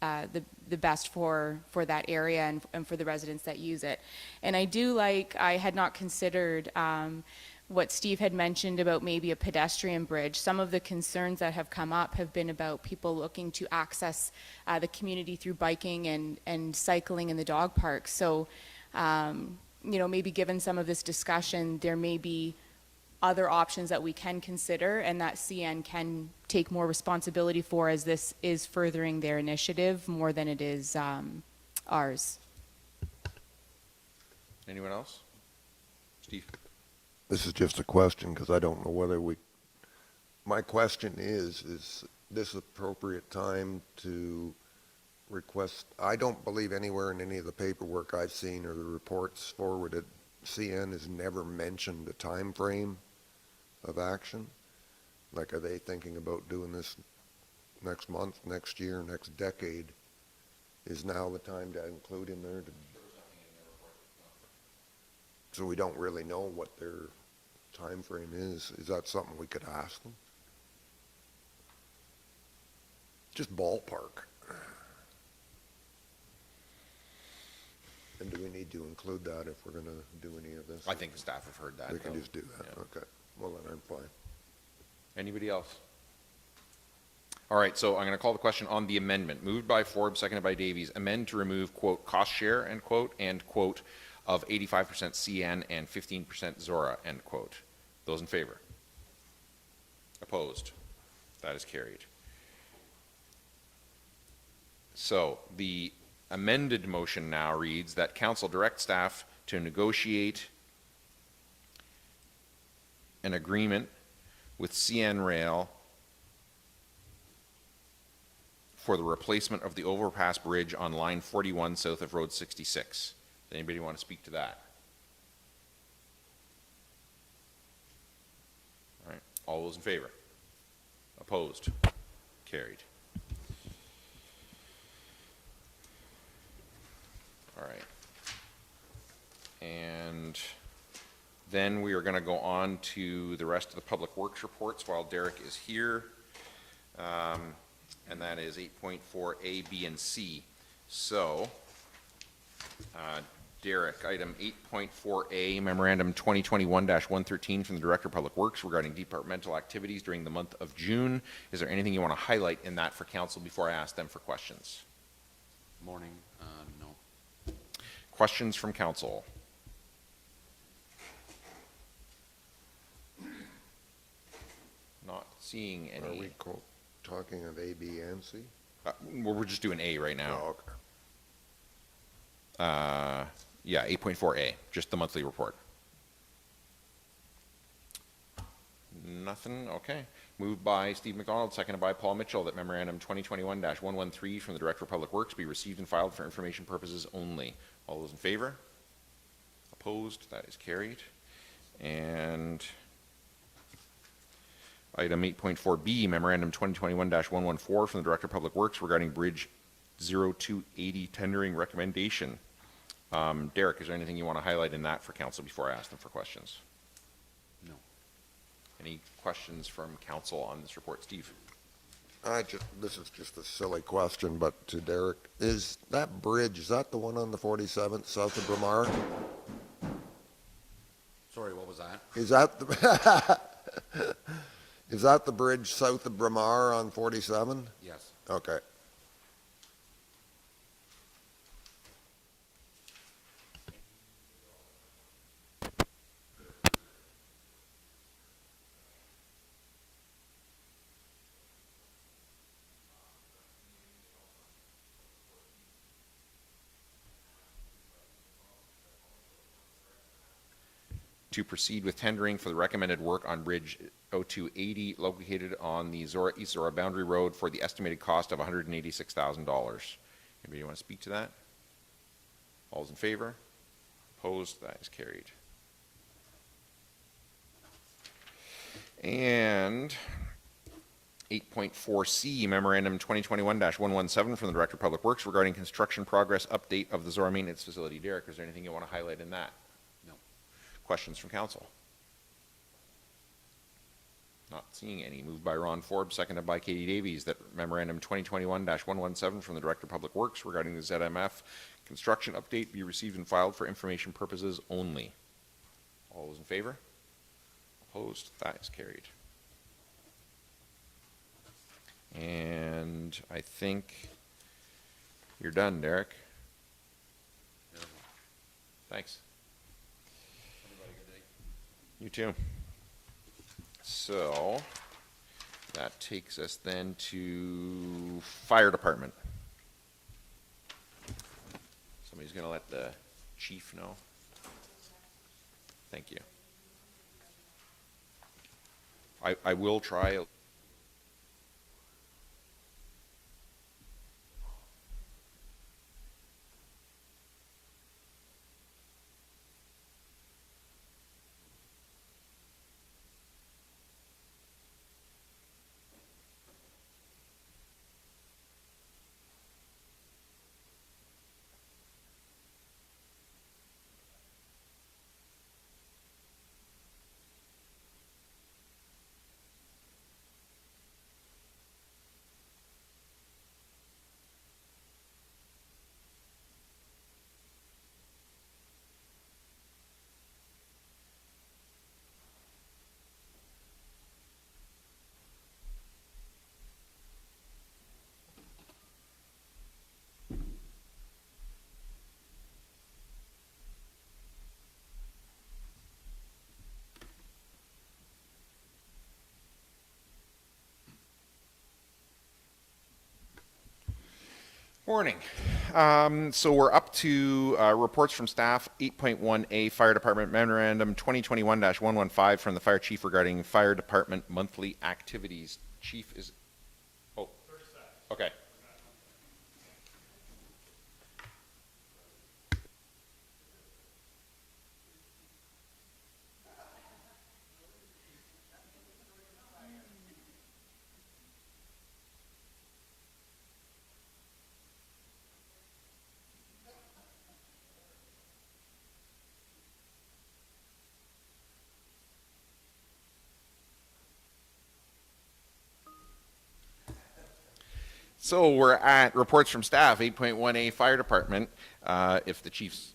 the best for that area and for the residents that use it. And I had not considered what Steve had mentioned about maybe a pedestrian bridge. Some of the concerns that have come up have been about people looking to access the community through biking and cycling in the dog park. So, maybe given some of this discussion, there may be other options that we can consider and that CN can take more responsibility for, as this is furthering their initiative more than it is ours. Anyone else? Steve? This is just a question because I don't know whether my question is this appropriate time to request? I don't believe anywhere in any of the paperwork I've seen or the reports forwarded, CN has never mentioned a time frame of action. Like, are they thinking about doing this next month, next year, next decade? Is now the time to include in there? So we don't really know what their time frame is. Is that something we could ask them? Just ballpark. And do we need to include that if we're going to do any of this? I think the staff have heard that. We can though. just do that. Yeah. Okay. Well, then I'm fine. Anybody else? All right, so I'm going to call the question on the amendment. Moved by Forbes, seconded by Davies. Amend to remove, quote, cost share, end quote, and, quote, of 85% CN and 15% Zorra, end quote. Those in favor? Opposed? That is carried. So the amended motion now reads that council direct staff to negotiate an agreement with CN Rail for the replacement of the overpass bridge on line 41 south of Road 66. Does anybody want to speak to that? All right, all those in favor? Opposed? Carried. All right. And then we are going to go on to the rest of the Public Works reports while Derek is here. And that is 8.4A, B, and C. So, Derek, item 8.4A, Memorandum 2021-113 from the Director of Public Works regarding departmental activities during the month of June. Is there anything you want to highlight in that for council before I ask them for questions? Morning. No. Questions from council? Not seeing any. Are we talking of A, B, and C? We're just doing A right now. Oh, okay. Yeah, 8.4A, just the monthly report. Nothing, okay. Moved by Steve McDonald, seconded by Paul Mitchell, that memorandum 2021-113 from the Director of Public Works be received and filed for information purposes only. All those in favor? Opposed? That is carried. And item 8.4B, memorandum 2021-114 from the Director of Public Works regarding Bridge 0280 tendering recommendation. Derek, is there anything you want to highlight in that for council before I ask them for questions? No. Any questions from council on this report? Steve? This is just a silly question, but to Derek, is that bridge, is that the one on the 47th south of Bromar? Sorry, what was that? Is that the, is that the bridge south of Bromar on 47? Yes. Okay. to proceed with tendering for the recommended work on Bridge 0280 located on the Zorra, East Zorra Boundary Road for the estimated cost of $186,000. Anybody want to speak to that? All's in favor? Opposed? That is carried. And 8.4C, Memorandum 2021-117 from the Director of Public Works regarding construction progress update of the Zorra Maintenance Facility. Derek, is there anything you want to highlight in that? No. Questions from council? Not seeing any. Moved by Ron Forbes, seconded by Katie Davies, that Memorandum 2021-117 from the Director of Public Works regarding the ZMF construction update be received and filed for information purposes only. All those in favor? Opposed? That is carried. And I think you're done, Derek. Thanks. You too. So that takes us then to fire department. Somebody's going to let the chief know. Thank you. I will try. Morning. So we're up to reports from staff. 8.1A Fire Department Memorandum 2021-115 from the Fire Chief regarding Fire Department monthly activities. Chief is, oh, okay. So we're at reports from staff, 8.1A Fire Department. If the chief's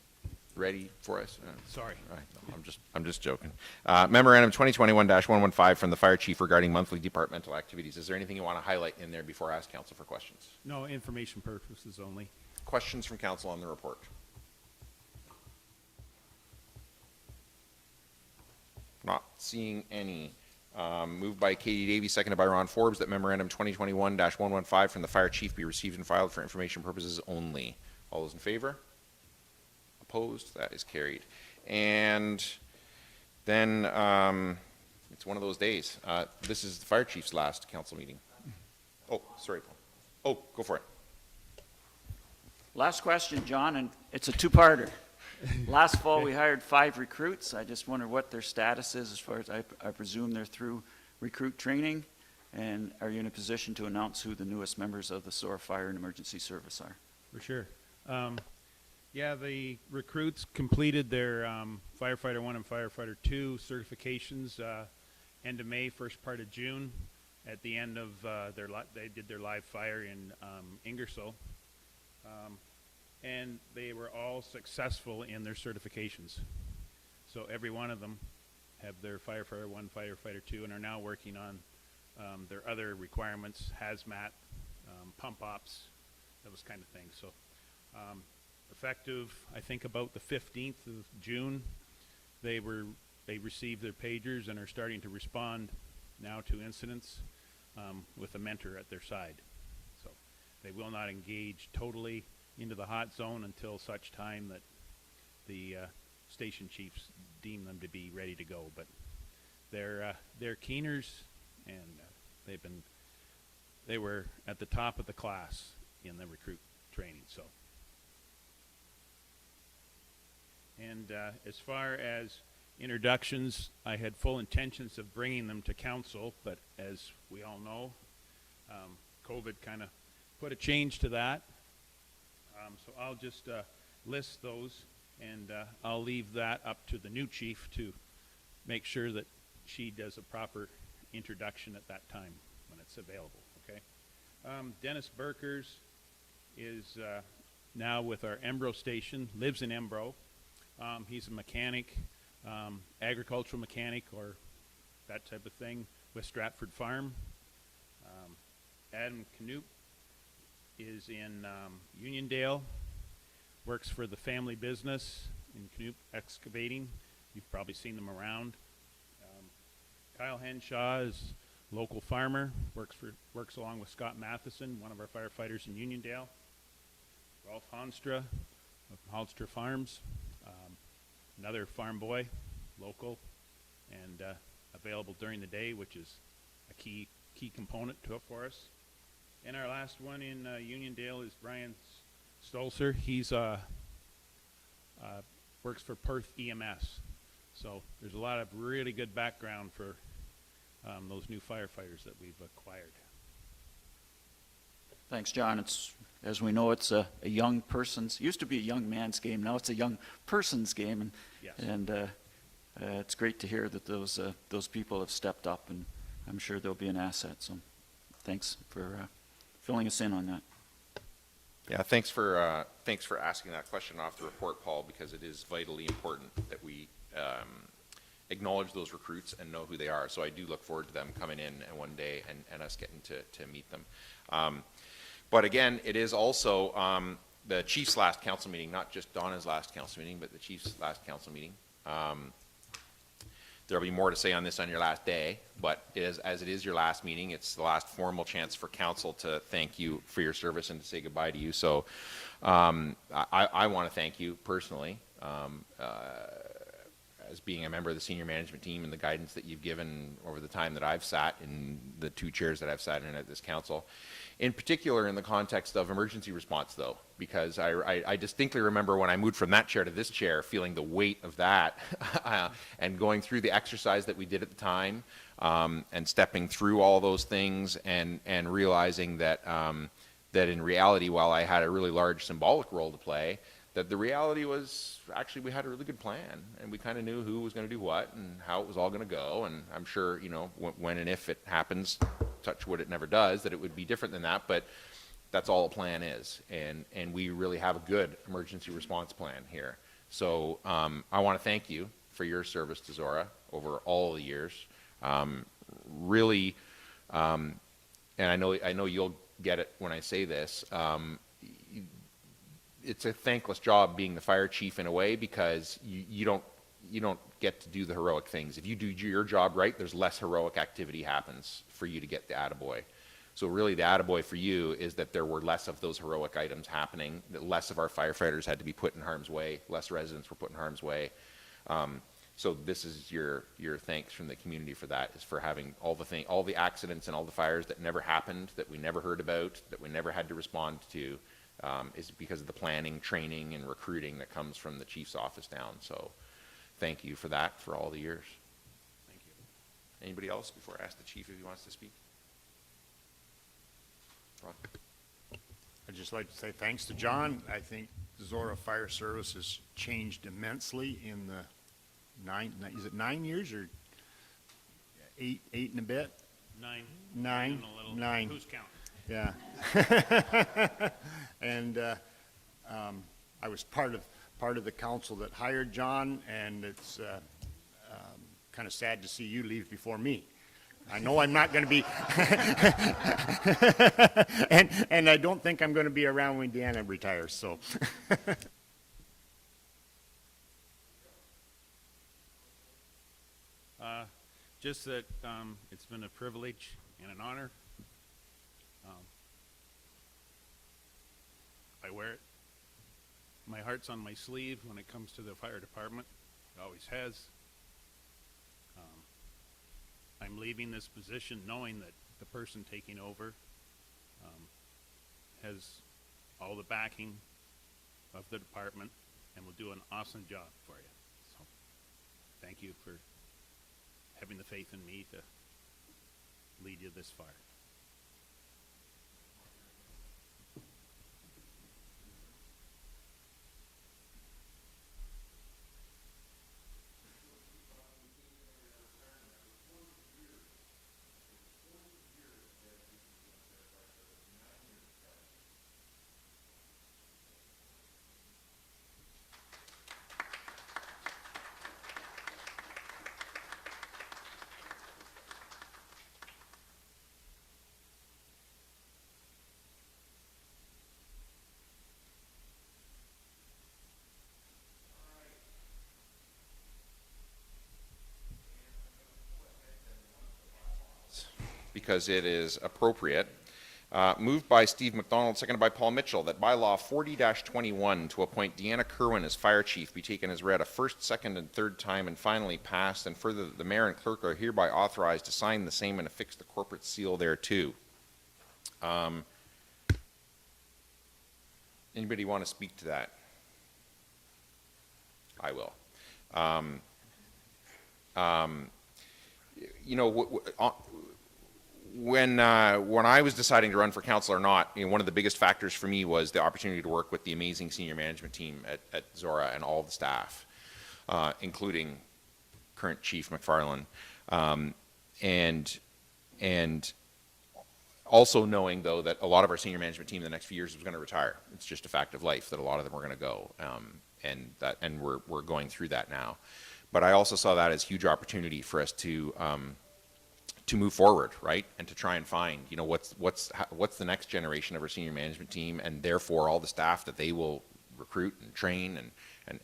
ready for us. Sorry. All right, no, I'm just joking. Memorandum 2021-115 from the Fire Chief regarding monthly departmental activities. Is there anything you want to highlight in there before I ask council for questions? No, information purposes only. Questions from council on the report? Not seeing any. Moved by Katie Davies, seconded by Ron Forbes, that Memorandum 2021-115 from the Fire Chief be received and filed for information purposes only. All those in favor? Opposed? That is carried. And then it's one of those days. This is the Fire Chief's last council meeting. Oh, sorry, Paul. Oh, go for it. Last question, John, and it's a two-parter. Last fall, we hired 5 recruits. I just wonder what their status is as far as I presume they're through recruit training. And are you in a position to announce who the newest members of the Zorra Fire and Emergency Service are? For sure. Yeah, the recruits completed their Firefighter 1 and Firefighter 2 certifications end of May, first part of June. At the end of they did their live fire in Ingersoll. And they were all successful in their certifications. So every one of them have their Firefighter 1, Firefighter 2, and are now working on their other requirements, hazmat, pump ops, those kind of things. So effective, I think about the 15th of June, they received their pagers and are starting to respond now to incidents with a mentor at their side. So they will not engage totally into the hot zone until such time that the station chiefs deem them to be ready to go. But they're keeners, and they were at the top of the class in the recruit training. So, and as far as introductions, I had full intentions of bringing them to council, but as we all know, COVID kind of put a change to that. So I'll just list those, and I'll leave that up to the new chief to make sure that she does a proper introduction at that time when it's available, okay? Dennis Burkers is now with our Embro station, lives in Embro. He's a mechanic, agricultural mechanic or that type of thing with Stratford Farm. Adam Knoop is in Uniondale, works for the family business in Knoop Excavating. You've probably seen them around. Kyle Henshaw is local farmer, works along with Scott Matheson, one of our firefighters in Uniondale. Rolf Honstra of Honstra Farms, another farm boy, local, and available during the day, which is a key component to it for us. And our last one in Uniondale is Brian Stolzer. He's works for Perth EMS. So there's a lot of really good background for those new firefighters that we've acquired. Thanks, John. It's, as we know, it's a young person's, used to be a young man's game, now it's a young person's game, and Yes. and it's great to hear that those people have stepped up, and I'm sure they'll be an asset. So, thanks for filling us in on that. Yeah, thanks for asking that question off the report, Paul, because it is vitally important that we acknowledge those recruits and know who they are. So I do look forward to them coming in and one day and us getting to meet them. But again, it is also the chief's last council meeting, not just Donna's last council meeting, but the chief's last council meeting. There'll be more to say on this on your last day, but as it is your last meeting, it's the last formal chance for council to thank you for your service and to say goodbye to you. So I want to thank you personally as being a member of the senior management team and the guidance that you've given over the time that I've sat in the 2 chairs that I've sat in at this council. In particular, in the context of emergency response, though, because I distinctly remember when I moved from that chair to this chair, feeling the weight of that and going through the exercise that we did at the time and stepping through all those things and realizing that, that in reality, while I had a really large symbolic role to play, that the reality was actually we had a really good plan and we kind of knew who was going to do what and how it was all going to go. And I'm sure, you know, when and if it happens, touch wood, it never does, that it would be different than that. But that's all a plan is. And we really have a good emergency response plan here. So I want to thank you for your service to Zorra over all the years. Really, and I know you'll get it when I say this, it's a thankless job being the fire chief in a way, because you don't get to do the heroic things. If you do your job right, there's less heroic activity happens for you to get the attaboy. So really the attaboy for you is that there were less of those heroic items happening, that less of our firefighters had to be put in harm's way, less residents were put in harm's way. So this is your thanks from the community for that, is for having all the accidents and all the fires that never happened, that we never heard about, that we never had to respond to, is because of the planning, training, and recruiting that comes from the chief's office down. So thank you for that for all the years. Thank you. Anybody else before I ask the chief if he wants to speak? Ron? I'd just like to say thanks to John. I think the Zorra Fire Service has changed immensely in the 9 years or eight and a bit? 9. Nine. And a little. 9. Who's counting? Yeah. And I was part of the council that hired John, and it's kind of sad to see you leave before me. I know I'm not going to be, and I don't think I'm going to be around when Deanna retires, so. Just that it's been a privilege and an honor. I wear it. My heart's on my sleeve when it comes to the fire department. always has. I'm leaving this position knowing that the person taking over has all the backing of the department and will do an awesome job for you. So, thank you for having the faith in me to lead you this far. Because it is appropriate. Moved by Steve McDonald, seconded by Paul Mitchell, that bylaw 40-21 to appoint Deanna Kerwin as fire chief be taken as read a first, second, and third time and finally passed, and further that the mayor and clerk are hereby authorized to sign the same and affix the corporate seal thereto. Anybody want to speak to that? I will. You know, when I was deciding to run for council or not, you know, one of the biggest factors for me was the opportunity to work with the amazing senior management team at Zorra and all of the staff, including current Chief McFarland, and also knowing though that a lot of our senior management team in the next few years was going to retire. It's just a fact of life that a lot of them were going to go, and we're going through that now. But I also saw that as huge opportunity for us to move forward, right, and to try and find, you know, what's the next generation of our senior management team, and therefore all the staff that they will recruit and train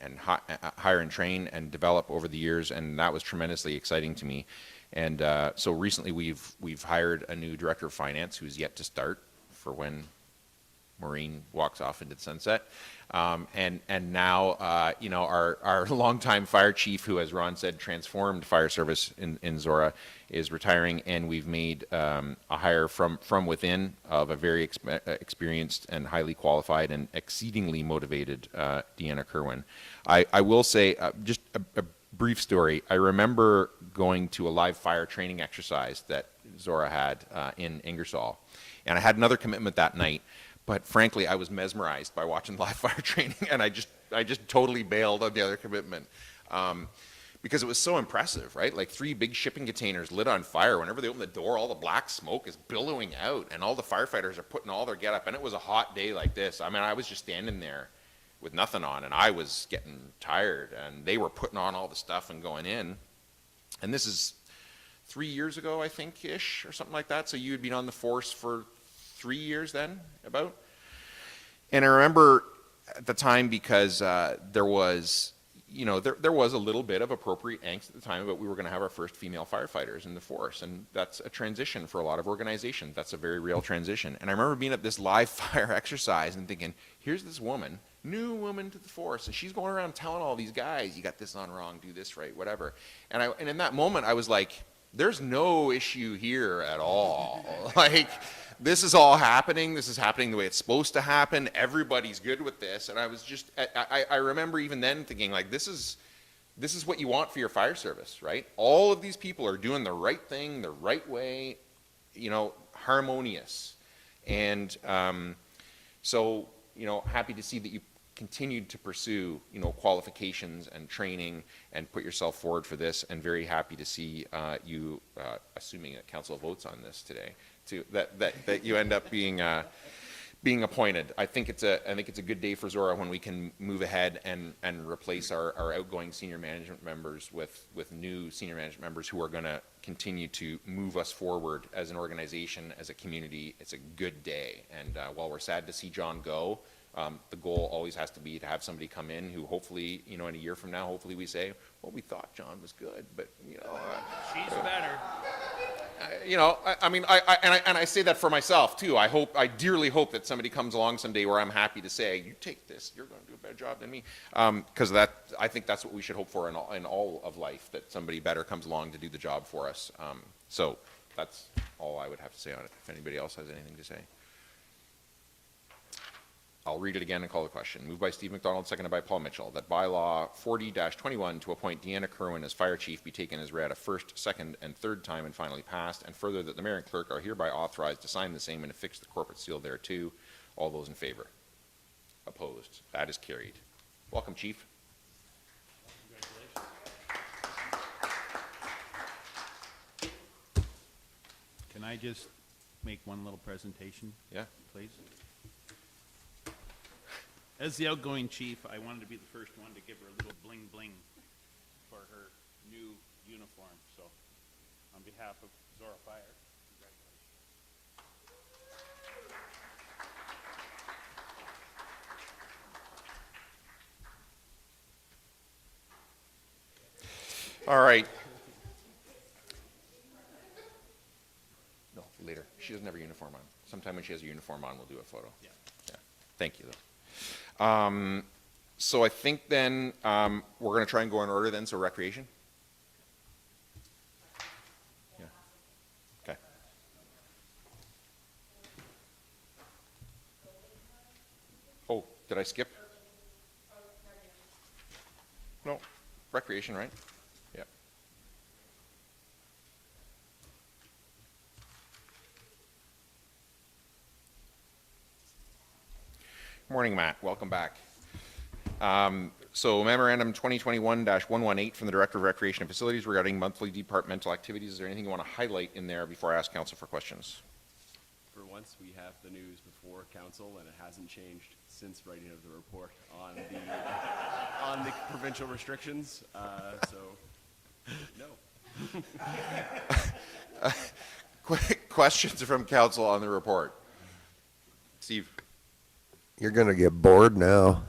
and hire and train and develop over the years, and that was tremendously exciting to me. And so recently we've hired a new director of finance who's yet to start for when Maureen walks off into the sunset. And now, you know, our longtime fire chief, who, as Ron said, transformed fire service in Zorra, is retiring, and we've made a hire from within of a very experienced and highly qualified and exceedingly motivated Deanna Kerwin. I will say, just a brief story. I remember going to a live fire training exercise that Zorra had in Ingersoll, and I had another commitment that night. But frankly, I was mesmerized by watching live fire training, and I just totally bailed on the other commitment because it was so impressive, right? Like 3 big shipping containers lit on fire. Whenever they open the door, all the black smoke is billowing out, and all the firefighters are putting all their getup. And it was a hot day like this. I mean, I was just standing there with nothing on, and I was getting tired, and they were putting on all the stuff and going in. And this is 3 years ago, I think, ish, or something like that. So you had been on the force for 3 years then, about. And I remember at the time, because there was, you know, there was a little bit of appropriate angst at the time about we were going to have our first female firefighters in the force, and that's a transition for a lot of organizations. That's a very real transition. And I remember being at this live fire exercise and thinking, here's this woman, new woman to the force, and she's going around telling all these guys, you got this on wrong, do this right, whatever. And in that moment, I was like, there's no issue here at all. Like, this is all happening. This is happening the way it's supposed to happen. Everybody's good with this. And I was just, I remember even then thinking, like, this is what you want for your fire service, right? All of these people are doing the right thing, the right way, you know, harmonious. And so, you know, happy to see that you continued to pursue, you know, qualifications and training and put yourself forward for this, and very happy to see you, assuming that council votes on this today, that you end up being appointed. I think it's a good day for Zorra when we can move ahead and replace our outgoing senior management members with new senior management members who are going to continue to move us forward as an organization, as a community. It's a good day, and while we're sad to see John go, The goal always has to be to have somebody come in who hopefully, in a year from now, hopefully we say, well, we thought John was good, but, She's better. I say that for myself too. I dearly hope that somebody comes along someday where I'm happy to say, you take this, you're going to do a better job than me. Because I think that's what we should hope for in all of life, that somebody better comes along to do the job for us. So that's all I would have to say on it. If anybody else has anything to say. I'll read it again and call the question. Moved by Steve McDonald, seconded by Paul Mitchell, that bylaw 40-21 to appoint Deanna Kerwin as fire chief be taken as read a first, second, and third time and finally passed, and further that the mayor and clerk are hereby authorized to sign the same and affix the corporate seal thereto. All those in favor? Opposed? That is carried. Welcome, chief. Can I just make one little presentation? Yeah. Please? As the outgoing chief, I wanted to be the first one to give her a little bling bling for her new uniform. So, on behalf of Zorra Fire, congratulations. All right. No, later. She doesn't have a uniform on. Sometime when she has a uniform on, we'll do a photo. Yeah. Thank you, though. So I think then we're going to try and go in order then. So recreation. Yeah. Okay. Oh, did I skip? No, recreation, right? Yeah. Morning, Matt. Welcome back. So memorandum 2021-118 from the Director of Recreation and Facilities regarding monthly departmental activities. Is there anything you want to highlight in there before I ask council for questions? For once, we have the news before council, and it hasn't changed since writing of the report on the provincial restrictions. So, no. Questions from council on the report? Steve? You're going to get bored now.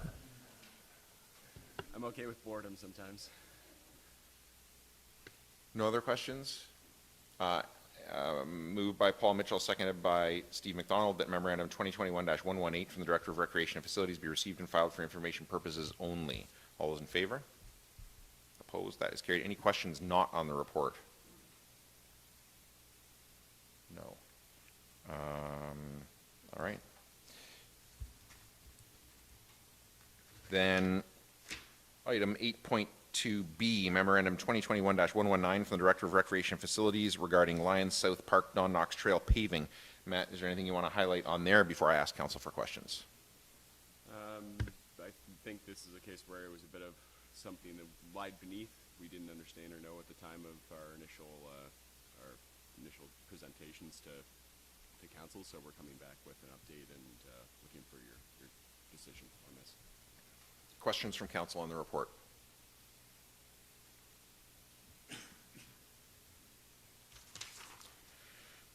I'm okay with boredom sometimes. No other questions? Moved by Paul Mitchell, seconded by Steve McDonald, that memorandum 2021-118 from the Director of Recreation and Facilities be received and filed for information purposes only. All those in favor? Opposed? That is carried. Any questions not on the report? No. All right. Then item 8.2B, memorandum 2021-119 from the Director of Recreation and Facilities regarding Lions South Park Don Knox Trail paving. Matt, is there anything you want to highlight on there before I ask council for questions? I think this is a case where it was a bit of something that lied beneath. We didn't understand or know at the time of our initial presentations to council, so we're coming back with an update and looking for your decision on this. Questions from council on the report?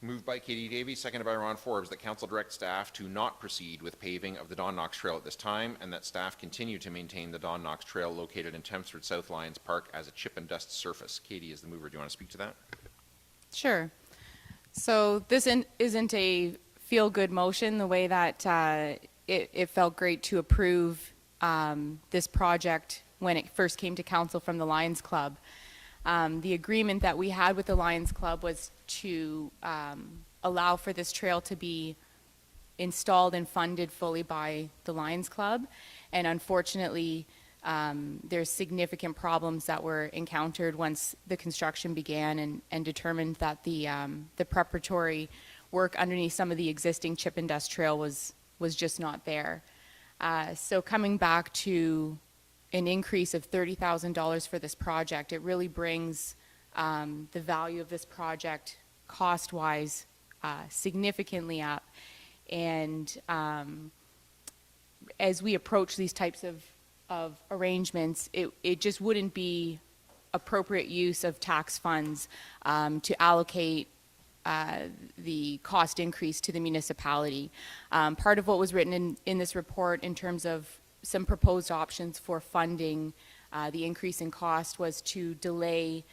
Moved by Katie Davies, seconded by Ron Forbes, that council direct staff to not proceed with paving of the Don Knox Trail at this time, and that staff continue to maintain the Don Knox Trail located in Tempsford South Lions Park as a chip and dust surface. Katie is the mover. Do you want to speak to that? Sure. So this isn't a feel-good motion, the way that it felt great to approve this project when it first came to council from the Lions Club. The agreement that we had with the Lions Club was to allow for this trail to be installed and funded fully by the Lions Club. And unfortunately, there's significant problems that were encountered once the construction began, and determined that the preparatory work underneath some of the existing chip and dust trail was just not there. So coming back to an increase of $30,000 for this project, it really brings the value of this project cost-wise significantly up. And as we approach these types of arrangements, it just wouldn't be appropriate use of tax funds to allocate the cost increase to the municipality. Part of what was written in this report in terms of some proposed options for funding the increase in cost was to delay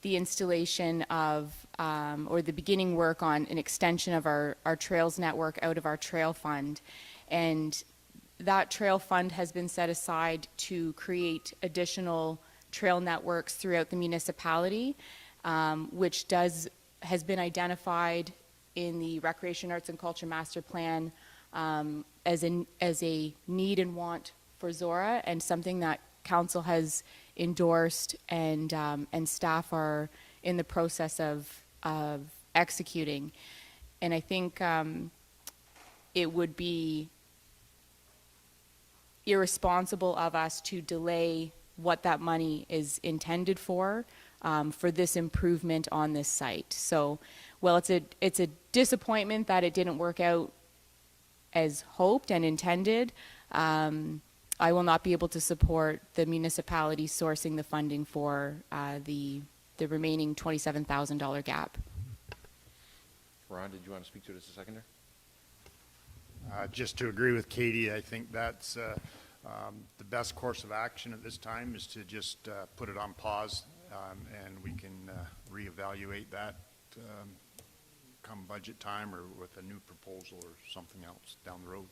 the installation of, or the beginning work on an extension of our trails network out of our trail fund. And that trail fund has been set aside to create additional trail networks throughout the municipality, which has been identified in the Recreation, Arts and Culture Master Plan as a need and want for Zorra, and something that council has endorsed, and staff are in the process of executing. And I think it would be irresponsible of us to delay what that money is intended for this improvement on this site. So, well, it's a disappointment that it didn't work out as hoped and intended. I will not be able to support the municipality sourcing the funding for the remaining $27,000 gap. Ron, did you want to speak to it as a seconder? Just to agree with Katie, I think that's the best course of action at this time is to just put it on pause, and we can reevaluate that come budget time or with a new proposal or something else down the road.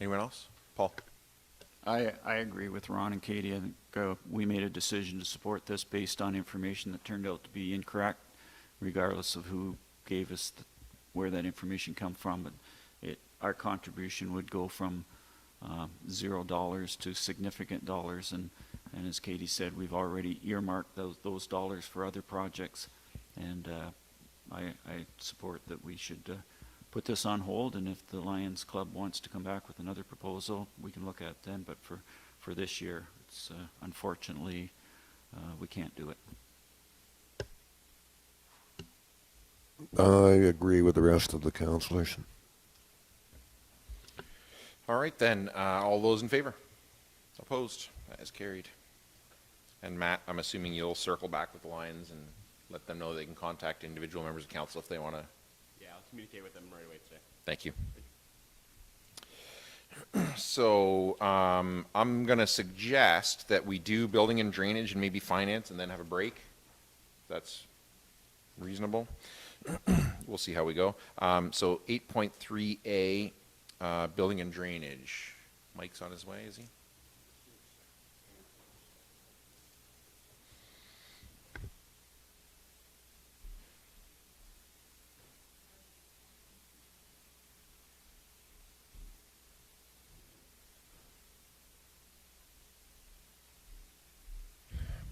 Anyone else? Paul? I agree with Ron and Katie. I think we made a decision to support this based on information that turned out to be incorrect, regardless of who gave us where that information come from. But our contribution would go from $0 to significant dollars, and as Katie said, we've already earmarked those dollars for other projects, and I support that we should put this on hold, and if the Lions Club wants to come back with another proposal, we can look at it then, but for this year, it's unfortunately we can't do it. I agree with the rest of the councilors. All right, then, all those in favor? Opposed? That is carried. And Matt, I'm assuming you'll circle back with the Lions and let them know they can contact individual members of council if they want to. Yeah, I'll communicate with them right away today. Thank you. So I'm going to suggest that we do building and drainage and maybe finance and then have a break. That's reasonable. We'll see how we go. So 8.3A, building and drainage. Mike's on his way, is he?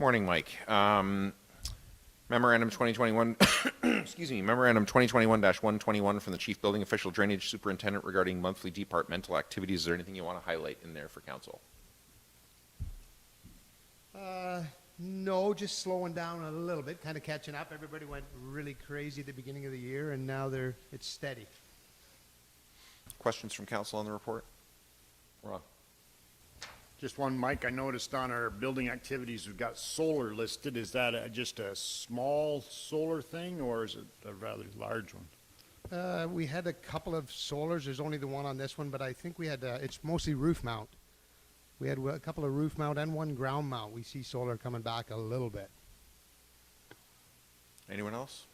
Morning, Mike. Memorandum 2021, excuse me, Memorandum 2021-121 from the Chief Building Official Drainage Superintendent regarding monthly departmental activities. Is there anything you want to highlight in there for council? No, just slowing down a little bit, kind of catching up. Everybody went really crazy at the beginning of the year, and now it's steady. Questions from council on the report? Ron? Just one, Mike, I noticed on our building activities, we've got solar listed. Is that just a small solar thing, or is it a rather large one? We had a couple of solars. There's only the one on this one, but I think we had, it's mostly roof mount. We had a couple of roof mount and one ground mount. We see solar coming back a little bit. Anyone else?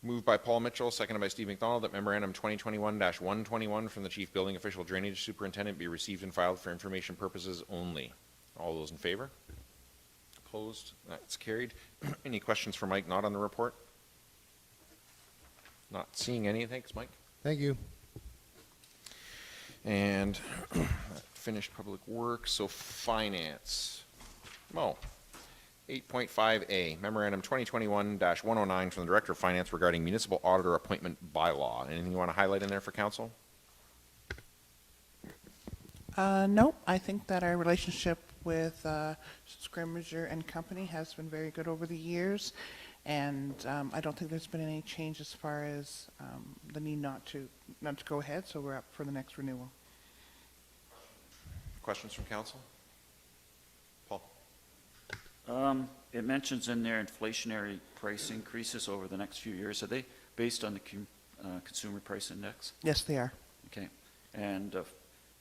Moved by Paul Mitchell, seconded by Steve McDonald, that Memorandum 2021-121 from the Chief Building Official Drainage Superintendent be received and filed for information purposes only. All those in favor? Opposed? That's carried. Any questions for Mike not on the report? Not seeing any. Thanks, Mike. Thank you. And finished public works, so finance. Mo. 8.5A, Memorandum 2021-109 from the Director of Finance regarding municipal auditor appointment bylaw. Anything you want to highlight in there for council? No, I think that our relationship with Scrimmager and Company has been very good over the years, and I don't think there's been any change as far as the need not to go ahead, so we're up for the next renewal. Questions from council? Paul? It mentions in there inflationary price increases over the next few years. Are they based on the Consumer Price Index? Yes, they are. Okay. And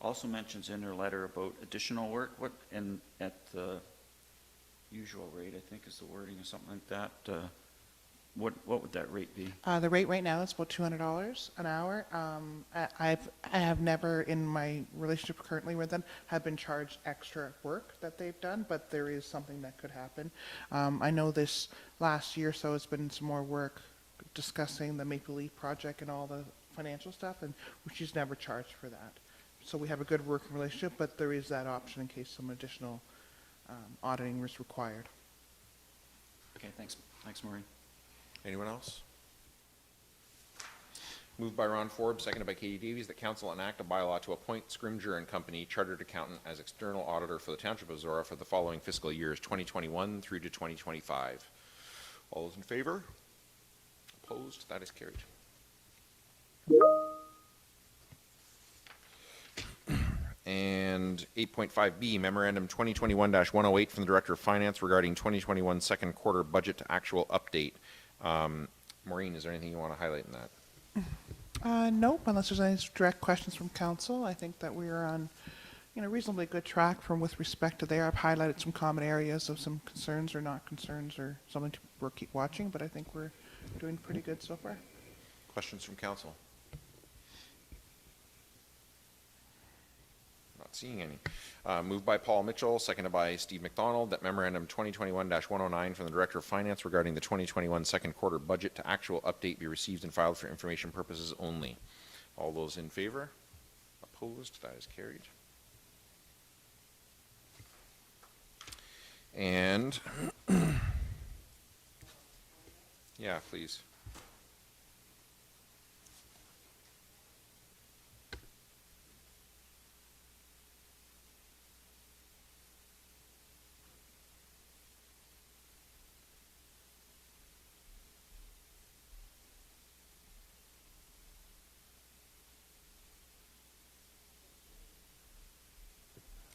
also mentions in her letter about additional work, and at the usual rate, I think is the wording or something like that. What would that rate be? The rate right now is about $200 an hour. I have never, in my relationship currently with them, have been charged extra work that they've done, but there is something that could happen. I know this last year or so has been some more work discussing the Maple Leaf project and all the financial stuff, and she's never charged for that. So we have a good working relationship, but there is that option in case some additional auditing is required. Okay, thanks. Thanks, Maureen. Anyone else? Moved by Ron Forbes, seconded by Katie Davies, that council enact a bylaw to appoint Scrimgeour and Company Chartered Accountant as external auditor for the Township of Zorra for the following fiscal years, 2021 through to 2025. All those in favor? Opposed? That is carried. And 8.5B, Memorandum 2021-108 from the Director of Finance regarding 2021 second quarter budget to actual update. Maureen, is there anything you want to highlight in that? Nope, unless there's any direct questions from council. I think that we're on, reasonably good track from with respect to there. I've highlighted some common areas of some concerns or not concerns or something to keep watching, but I think we're doing pretty good so far. Questions from council? Not seeing any. Moved by Paul Mitchell, seconded by Steve McDonald, that Memorandum 2021-109 from the Director of Finance regarding the 2021 second quarter budget to actual update be received and filed for information purposes only. All those in favor? Opposed? That is carried. And, yeah, please.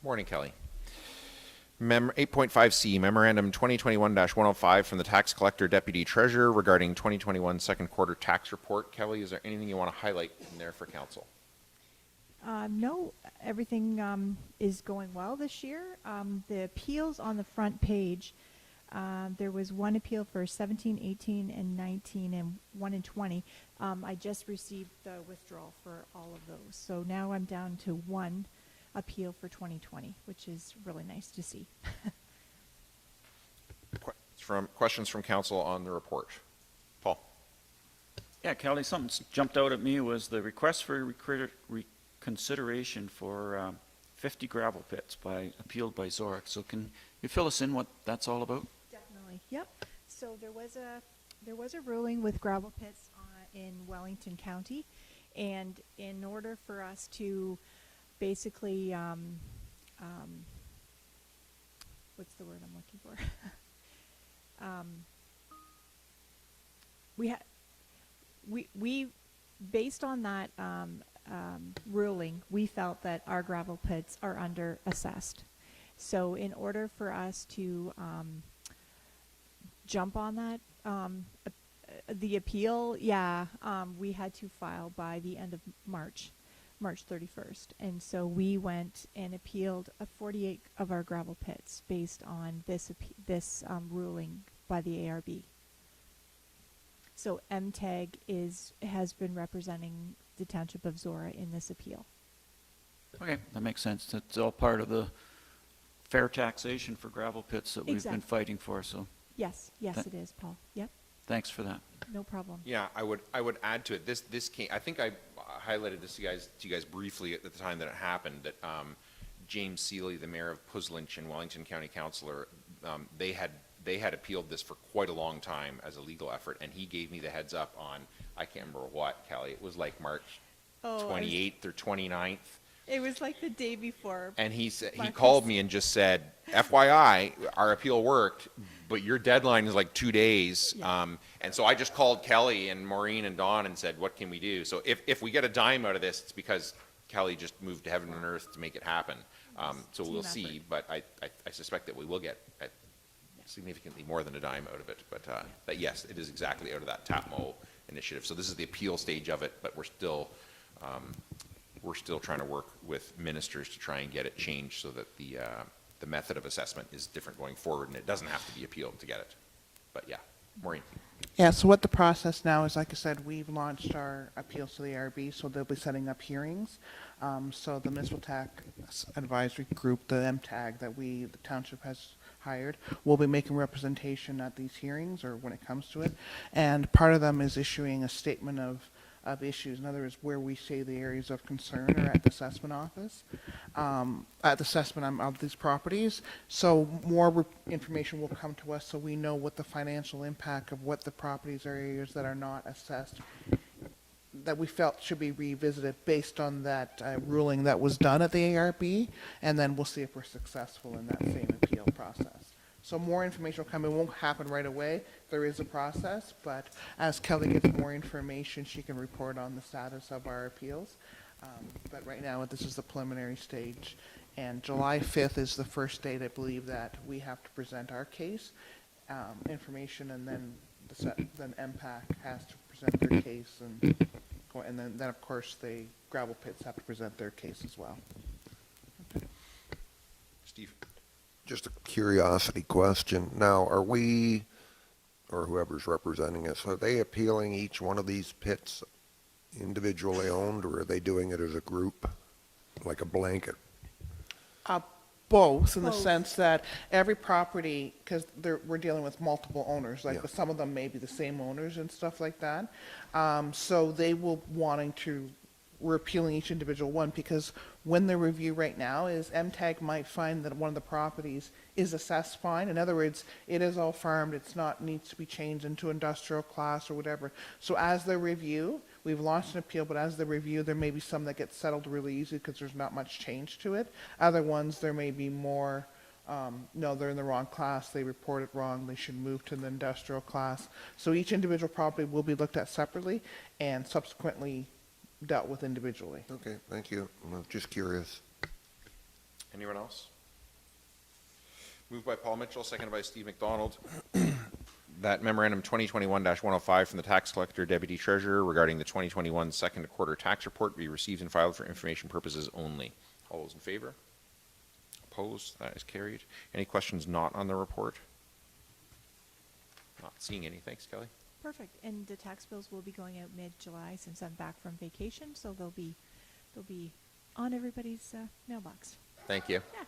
Morning, Kelly. 8.5C, Memorandum 2021-105 from the Tax Collector Deputy Treasurer regarding 2021 second quarter tax report. Kelly, is there anything you want to highlight in there for council? No, everything is going well this year. The appeals on the front page, there was one appeal for 17, 18, and 19, and 1 and 20. I just received the withdrawal for all of those. So now I'm down to one appeal for 2020, which is really nice to see. Questions from council on the report? Paul? Yeah, Kelly, something jumped out at me was the request for reconsideration for 50 gravel pits appealed by Zorra. So can you fill us in what that's all about? Definitely. Yep. So there was a ruling with gravel pits in Wellington County, and in order for us to basically, what's the word I'm looking for? We based on that ruling, we felt that our gravel pits are under assessed. So in order for us to jump on that, the appeal, we had to file by the end of March 31st. And so we went and appealed 48 of our gravel pits based on this ruling by the ARB. So MTAG has been representing the Township of Zorra in this appeal. Okay, that makes sense. It's all part of the fair taxation for gravel pits that we've been fighting for. So yes, it is, Paul. Yep. Thanks for that. No problem. Yeah, I would add to it. This came. I think I highlighted this to you guys briefly at the time that it happened. That James Seeley, the mayor of Puslinch and Wellington County Councilor, they had appealed this for quite a long time as a legal effort, and he gave me the heads up on, I can't remember what, Kelly. It was like March 28th or 29th. It was like the day before. And he called me and just said, FYI, our appeal worked, but your deadline is like 2 days. Yeah. And so I just called Kelly and Maureen and Dawn and said, what can we do? So if we get a dime out of this, it's because Kelly just moved to heaven and earth to make it happen. So we'll see, but I suspect that we will get significantly more than a dime out of it, but yes, it is exactly out of that TAPMO initiative. So this is the appeal stage of it, but we're still trying to work with ministers to try and get it changed so that the method of assessment is different going forward, and it doesn't have to be appealed to get it. But yeah, Maureen. Yeah, so what the process now is, like I said, we've launched our appeals to the ARB, so they'll be setting up hearings. So the Municipal Tax Advisory Group, the MTAG that the township has hired, will be making representation at these hearings, or when it comes to it. And part of them is issuing a statement of issues. In other words, where we say the areas of concern are at the assessment office, at the assessment of these properties. So more information will come to us so we know what the financial impact of what the properties or areas that are not assessed that we felt should be revisited based on that ruling that was done at the ARB, and then we'll see if we're successful in that same appeal process. So more information will come. It won't happen right away. There is a process, but as Kelly gets more information, she can report on the status of our appeals. But right now, this is the preliminary stage, and July 5th is the first date, I believe, that we have to present our case information, and then then MPAC has to present their case, and then of course the gravel pits have to present their case as well. Steve. Just a curiosity question. Now, are we, or whoever's representing us, are they appealing each one of these pits individually owned, or are they doing it as a group, like a blanket? Both, in the Both. sense that every property, because we're dealing with multiple owners, like Yeah. some of them may be the same owners and stuff like that. So they will we're appealing each individual one, because when the review right now is MTAG might find that one of the properties is assessed fine. In other words, it is all farmed, needs to be changed into industrial class or whatever. So as the review, we've launched an appeal, but as the review, there may be some that get settled really easy because there's not much change to it. Other ones, there may be more, no, they're in the wrong class, they reported wrong, they should move to the industrial class. So each individual property will be looked at separately and subsequently dealt with individually. Okay, thank you. I'm just curious. Anyone else? Moved by Paul Mitchell, seconded by Steve McDonald. That memorandum 2021-105 from the tax collector deputy treasurer regarding the 2021 second quarter tax report be received and filed for information purposes only. All those in favor? Opposed? That is carried. Any questions not on the report? Not seeing any. Thanks, Kelly. Perfect. And the tax bills will be going out mid-July since I'm back from vacation, so they'll be on everybody's mailbox. Thank you. Yeah.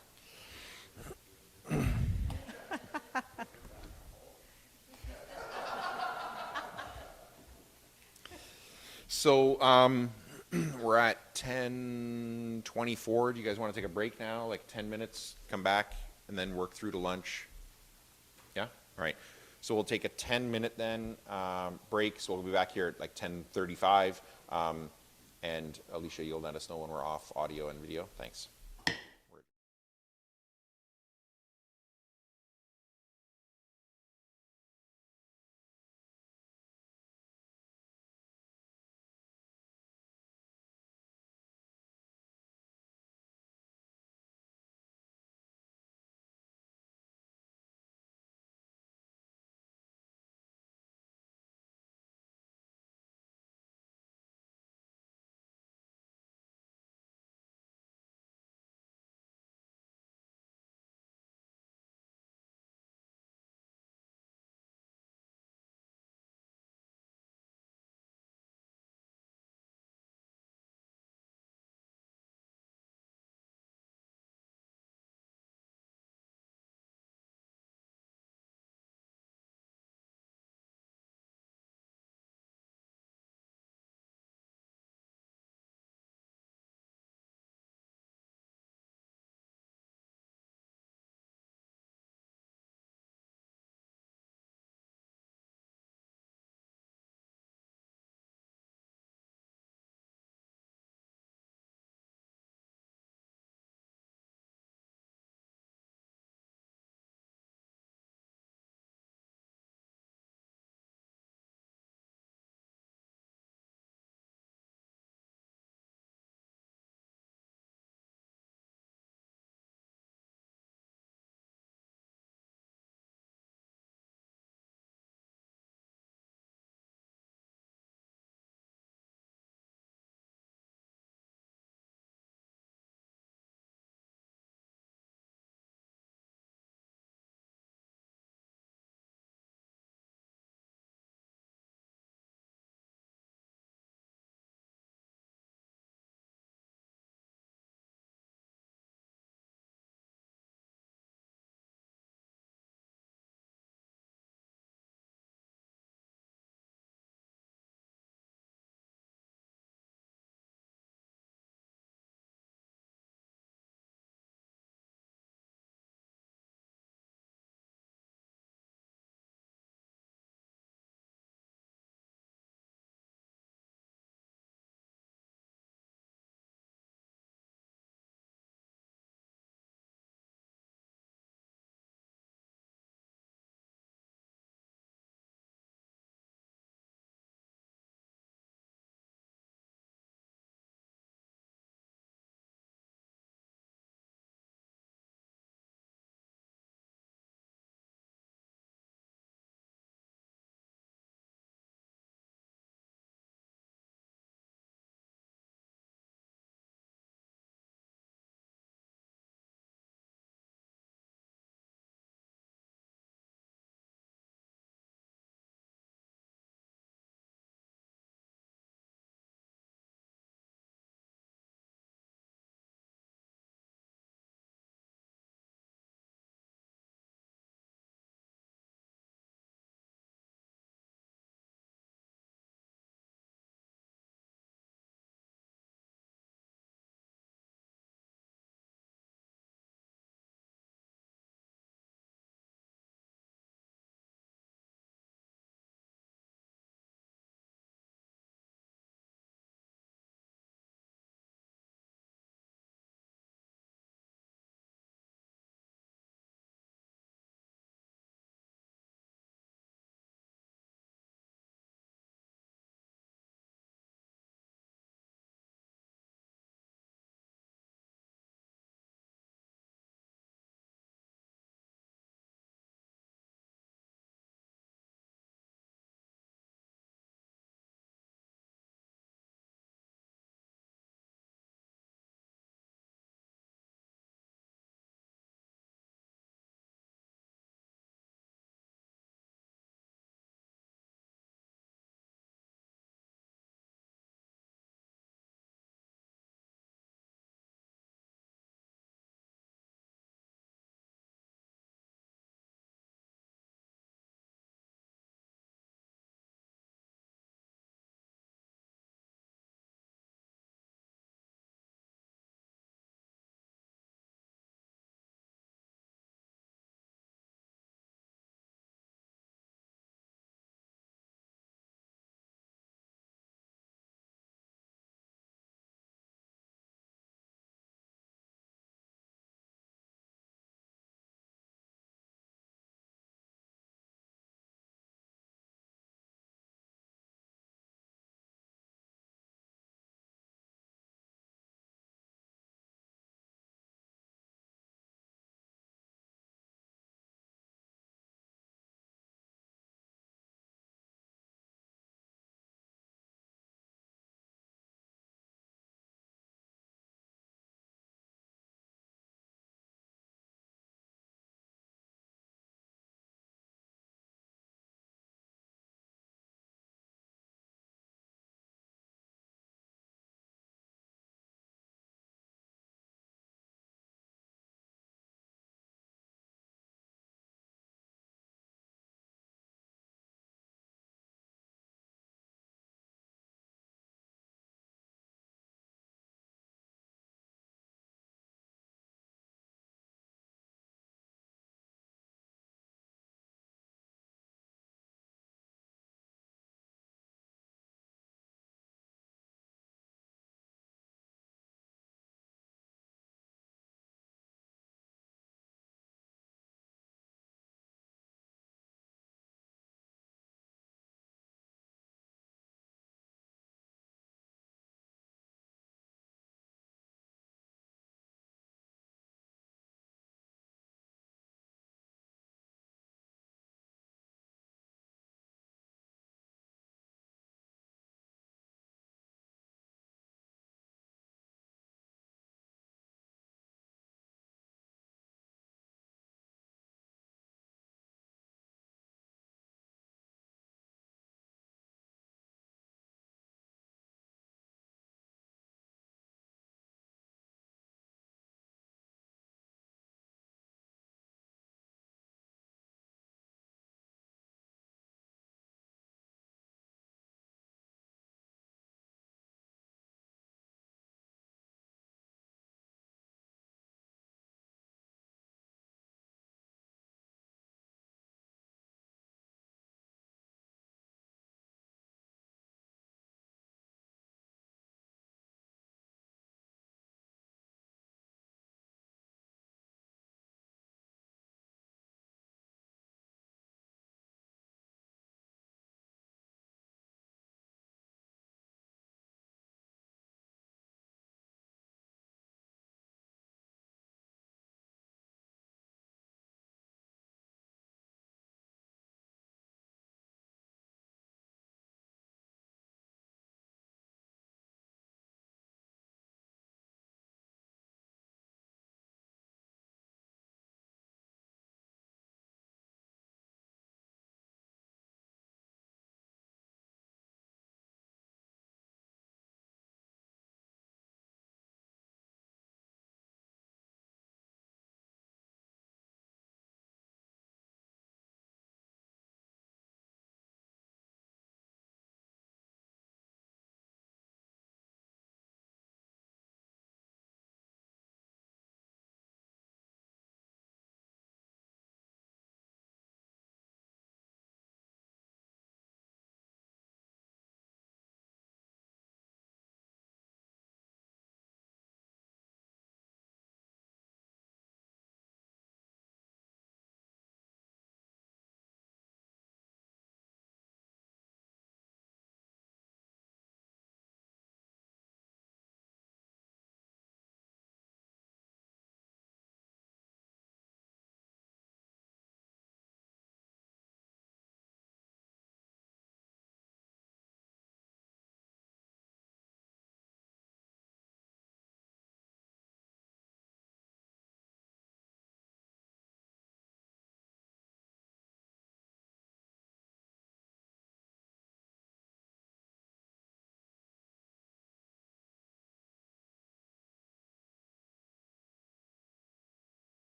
So we're at 10:24. Do you guys want to take a break now, like 10 minutes, come back, and then work through to lunch? Yeah? All right. So we'll take a 10-minute then break. So we'll be back here at like 10:35. And Alicia, you'll let us know when we're off audio and video. Thanks.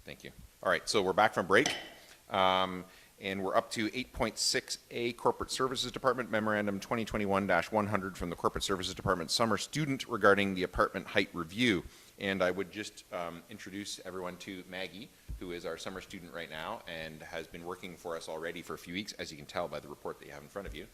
Thank you. All right, so we're back from break. And we're up to 8.6A Corporate Services Department Memorandum 2021-100 from the Corporate Services Department Summer Student regarding the apartment height review. And I would just introduce everyone to Maggie, who is our summer student right now and has been working for us already for a few weeks, as you can tell by the report that you have in front of you.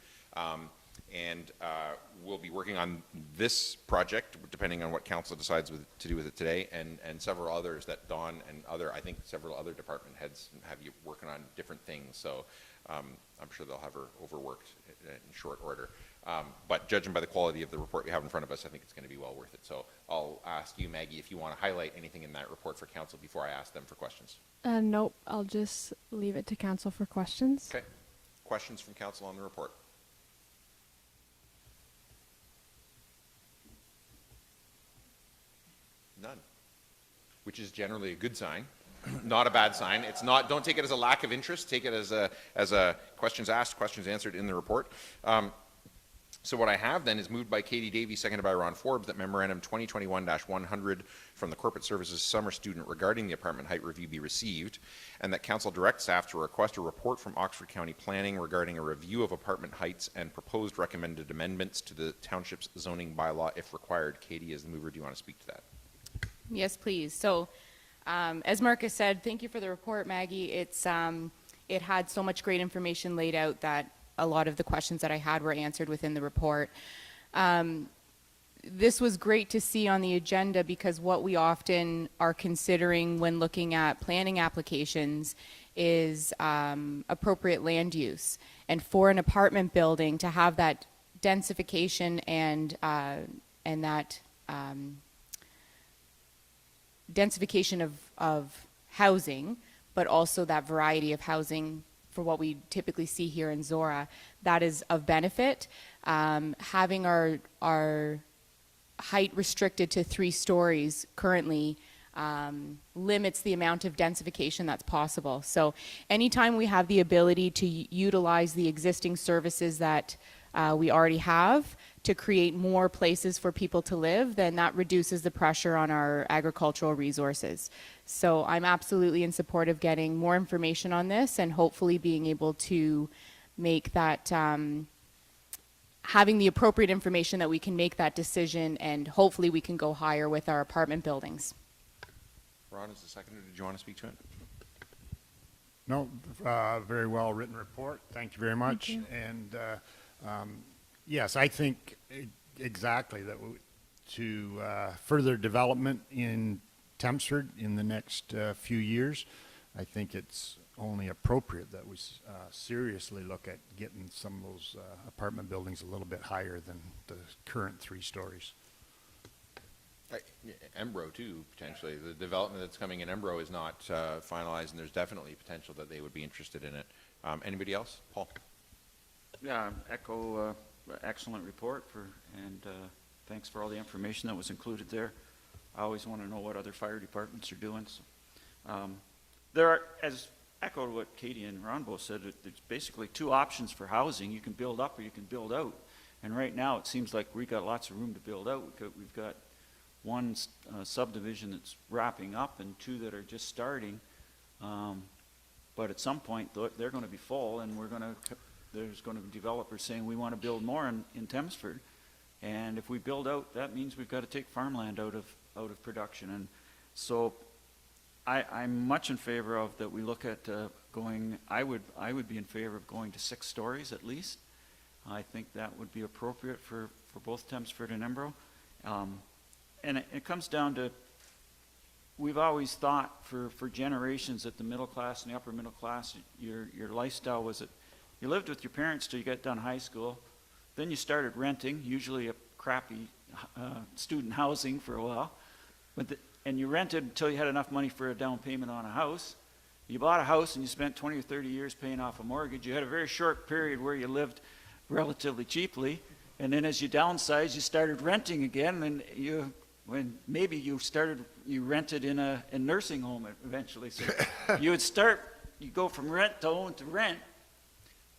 We'll be working on this project, depending on what council decides to do with it today, and several others that Dawn and I think several other department heads have you working on different things. So I'm sure they'll have her overworked in short order. But judging by the quality of the report we have in front of us, I think it's going to be well worth it. So I'll ask you, Maggie, if you want to highlight anything in that report for council before I ask them for questions. Nope, I'll just leave it to council for questions. Okay. Questions from council on the report? None, which is generally a good sign, not a bad sign. It's not. Don't take it as a lack of interest. Take it as a questions asked, questions answered in the report. So what I have then is moved by Katie Davey, seconded by Ron Forbes, that memorandum 2021-100 from the Corporate Services Summer Student regarding the apartment height review be received, and that council direct staff to request a report from Oxford County Planning regarding a review of apartment heights and proposed recommended amendments to the township's zoning bylaw if required. Katie, as the mover, do you want to speak to that? Yes, please. So, as Marcus said, thank you for the report, Maggie. It had so much great information laid out that a lot of the questions that I had were answered within the report. This was great to see on the agenda because what we often are considering when looking at planning applications is appropriate land use. And for an apartment building to have that densification and that densification of housing, but also that variety of housing for what we typically see here in Zorra, that is of benefit. Having our height restricted to 3 stories currently limits the amount of densification that's possible. So anytime we have the ability to utilize the existing services that we already have to create more places for people to live, then that reduces the pressure on our agricultural resources. So I'm absolutely in support of getting more information on this and hopefully being able to make that, having the appropriate information that we can make that decision, and hopefully we can go higher with our apartment buildings. Ron is the seconder. Did you want to speak to it? No, very well written report. Thank you very much. And yes, I think exactly that to further development in Tempsford in the next few years, I think it's only appropriate that we seriously look at getting some of those apartment buildings a little bit higher than the current 3 stories. Embro too, potentially. The development that's coming in Embro is not finalized, and there's definitely potential that they would be interested in it. Anybody else? Paul? Yeah, echo excellent report and thanks for all the information that was included there. I always want to know what other fire departments are doing. So, there are, as echoed what Katie and Ron both said, there's basically 2 options for housing. You can build up or you can build out. And right now it seems like we've got lots of room to build out. We've got 1 subdivision that's wrapping up and 2 that are just starting. But at some point they're going to be full, and there's going to be developers saying we want to build more in Tempsford. And if we build out, that means we've got to take farmland out of production. And so I'm much in favor of that we look at going, I would be in favor of going to 6 stories at least. I think that would be appropriate for both Tempsford and Embro. And it comes down to, we've always thought for generations that the middle class and the upper middle class, your lifestyle was that you lived with your parents till you got done high school. Then you started renting, usually a crappy student housing for a while. And you rented until you had enough money for a down payment on a house. You bought a house and you spent 20 or 30 years paying off a mortgage. You had a very short period where you lived relatively cheaply. And then as you downsized, you started renting again. And you rented in a nursing home eventually. So you go from rent to own to rent.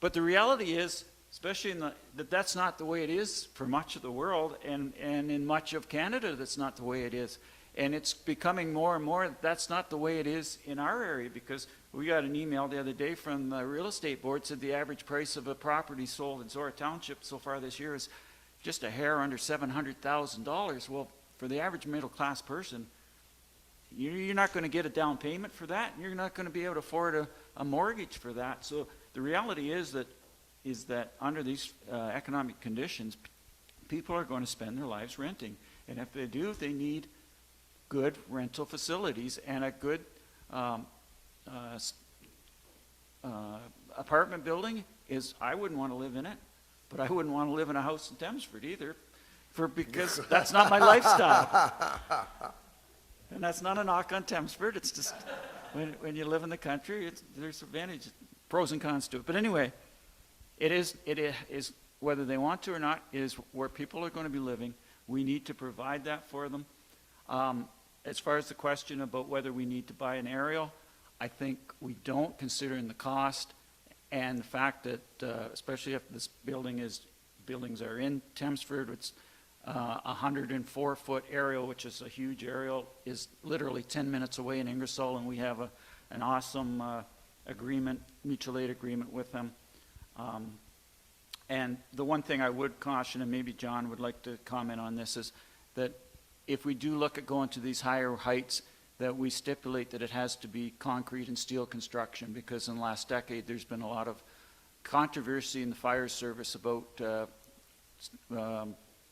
But the reality is, especially that's not the way it is for much of the world, and in much of Canada, that's not the way it is. And it's becoming more and more, that's not the way it is in our area, because we got an email the other day from the real estate board, said the average price of a property sold in Zorra Township so far this year is just a hair under $700,000. Well, for the average middle-class person, you're not going to get a down payment for that. You're not going to be able to afford a mortgage for that. So the reality is that under these economic conditions, people are going to spend their lives renting. And if they do, they need good rental facilities, and a good apartment building is, I wouldn't want to live in it, but I wouldn't want to live in a house in Thamesford either, because that's not my lifestyle. And that's not a knock on Thamesford. It's just when you live in the country, there's advantages, pros and cons to it. But anyway, it is whether they want to or not, is where people are going to be living. We need to provide that for them. As far as the question about whether we need to buy an aerial, I think we don't, considering the cost and the fact that, especially if this buildings are in Thamesford, it's 104-foot aerial, which is a huge aerial, is literally 10 minutes away in Ingersoll, and we have an awesome agreement, mutual aid agreement with them. And the one thing I would caution, and maybe John would like to comment on this, is that if we do look at going to these higher heights, that we stipulate that it has to be concrete and steel construction, because in the last decade there's been a lot of controversy in the fire service about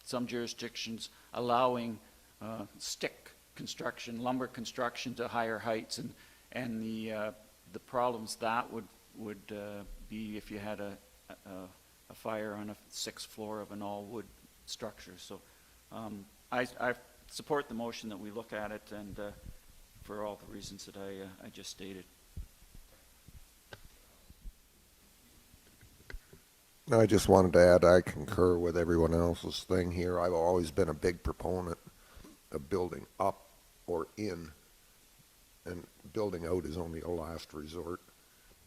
some jurisdictions allowing stick construction, lumber construction to higher heights, and the problems that would be if you had a fire on a 6th floor of an all-wood structure. So I support the motion that we look at it, and for all the reasons that I just stated. I just wanted to add, I concur with everyone else's thing here. I've always been a big proponent of building up or in, and building out is only a last resort.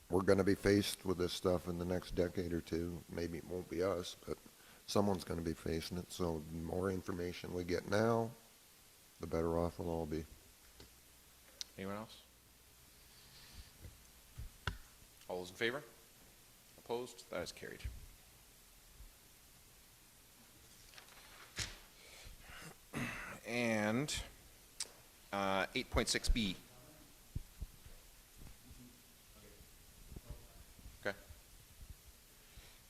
We're going to be faced with this stuff in the next decade or two. Maybe it won't be us, but someone's going to be facing it. So the more information we get now, the better off we'll all be. Anyone else? All those in favor? Opposed? That is carried. And 8.6B. Okay.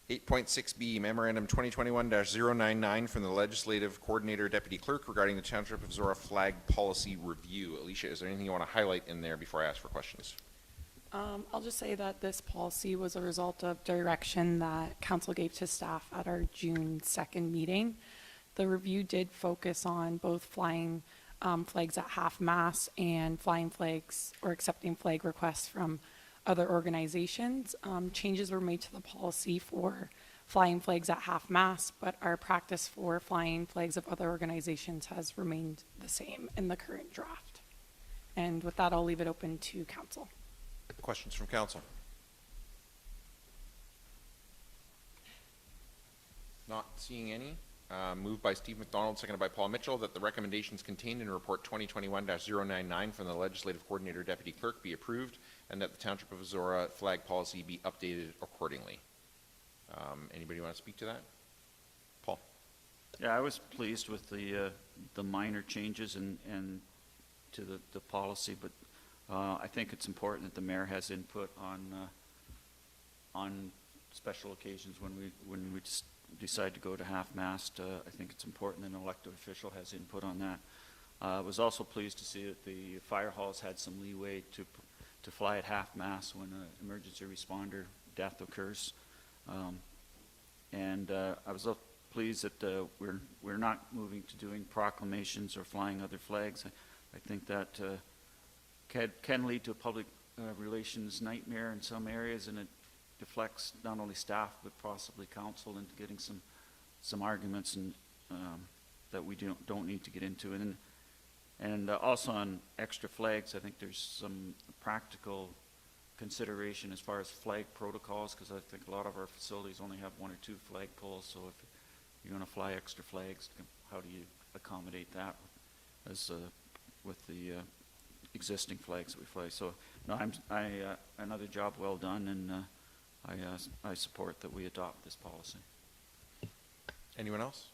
8.6B, Memorandum 2021-099 from the Legislative Coordinator Deputy Clerk regarding the Township of Zorra Flag Policy Review. Alicia, is there anything you want to highlight in there before I ask for questions? I'll just say that this policy was a result of direction that council gave to staff at our June 2nd meeting. The review did focus on both flying flags at half-mast and flying flags or accepting flag requests from other organizations. Changes were made to the policy for flying flags at half-mast, but our practice for flying flags of other organizations has remained the same in the current draft. And with that, I'll leave it open to council. Questions from council? Not seeing any. Moved by Steve McDonald, seconded by Paul Mitchell, that the recommendations contained in Report 2021-099 from the Legislative Coordinator Deputy Clerk be approved, and that the Township of Zorra flag policy be updated accordingly. Anybody want to speak to that? Paul? Yeah, I was pleased with the minor changes and to the policy, but I think it's important that the mayor has input on special occasions when we decide to go to half-mast. I think it's important that an elected official has input on that. I was also pleased to see that the fire halls had some leeway to fly at half-mast when an emergency responder death occurs. And I was also pleased that we're not moving to doing proclamations or flying other flags. I think that can lead to a public relations nightmare in some areas, and it deflects not only staff but possibly council into getting some arguments and that we don't need to get into. And also on extra flags, I think there's some practical consideration as far as flag protocols, because I think a lot of our facilities only have 1 or 2 flag poles. So if you're going to fly extra flags, how do you accommodate that as with the existing flags that we fly. So, no, another job well done, and I support that we adopt this policy. Anyone else?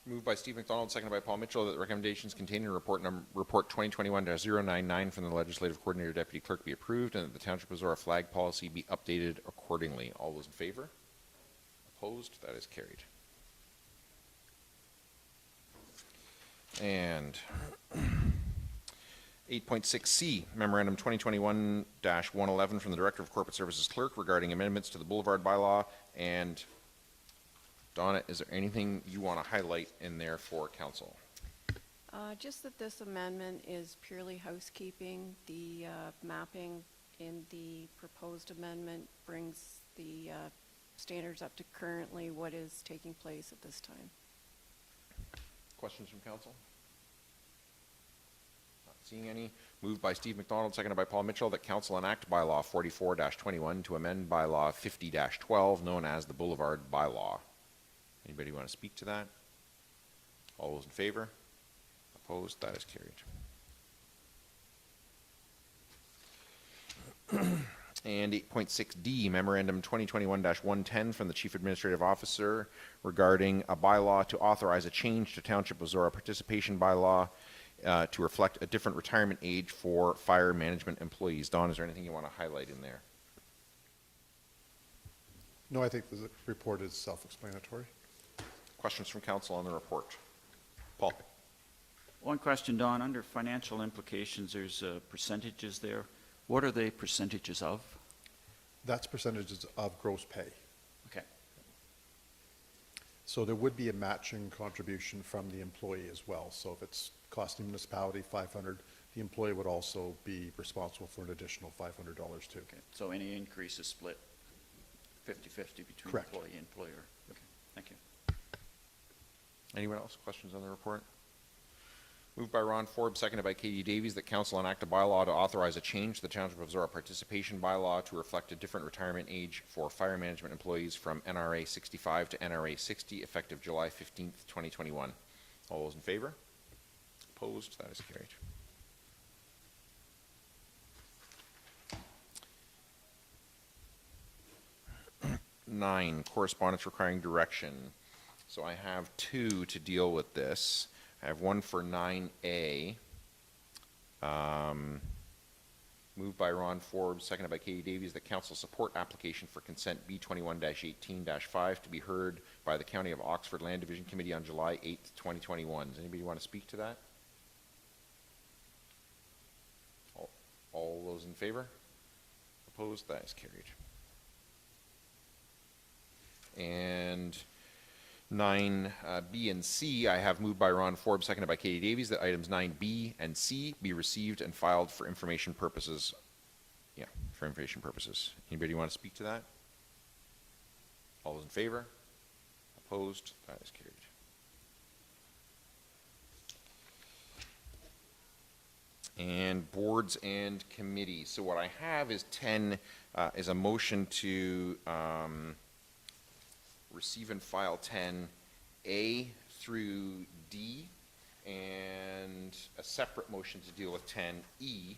Moved by Steve McDonald, seconded by Paul Mitchell, that the recommendations contained in report 2021-099 from the Legislative Coordinator Deputy Clerk be approved, and that the Township of Zorra flag policy be updated accordingly. All those in favor? Opposed? That is carried. And 8.6C, Memorandum 2021-111 from the Director of Corporate Services Clerk regarding amendments to the Boulevard bylaw. And Donna, is there anything you want to highlight in there for council? Just that this amendment is purely housekeeping. The mapping in the proposed amendment brings the standards up to currently what is taking place at this time. Questions from council? Not seeing any. Moved by Steve McDonald, seconded by Paul Mitchell, that council enact bylaw 44-21 to amend bylaw 50-12, known as the Boulevard bylaw. Anybody want to speak to that? All those in favor? Opposed? That is carried. And 8.6D, Memorandum 2021-110 from the Chief Administrative Officer regarding a bylaw to authorize a change to Township of Zorra participation bylaw to reflect a different retirement age for fire management employees. Don, is there anything you want to highlight in there? No, I think the report is self-explanatory. Questions from council on the report? Paul? One question, Don. Under financial implications, there's percentages there. What are they percentages of? That's percentages of gross pay. Okay. So there would be a matching contribution from the employee as well. So if it's costing the municipality $500, the employee would also be responsible for an additional $500 too. Okay. So any increase is split 50-50 between Correct. employee and employer. Okay. Thank you. Anyone else? Questions on the report? Moved by Ron Forbes, seconded by Katie Davies, that council enact a bylaw to authorize a change to the Township of Zorra participation bylaw to reflect a different retirement age for fire management employees from NRA 65 to NRA 60, effective July 15th, 2021. All those in favor? Opposed? That is carried. 9, correspondence requiring direction. So I have 2 to deal with this. I have one for 9A, moved by Ron Forbes, seconded by Katie Davies, that council support application for consent B21-18-5 to be heard by the County of Oxford Land Division Committee on July 8th, 2021. Does anybody want to speak to that? All those in favor? Opposed? That is carried. And 9B and C, I have moved by Ron Forbes, seconded by Katie Davies, that items 9B and C be received and filed for information purposes. Yeah, for information purposes. Anybody want to speak to that? All those in favor? Opposed? That is carried. And boards and committees. So what I have is 10, is a motion to receive and file 10A through D, and a separate motion to deal with 10E.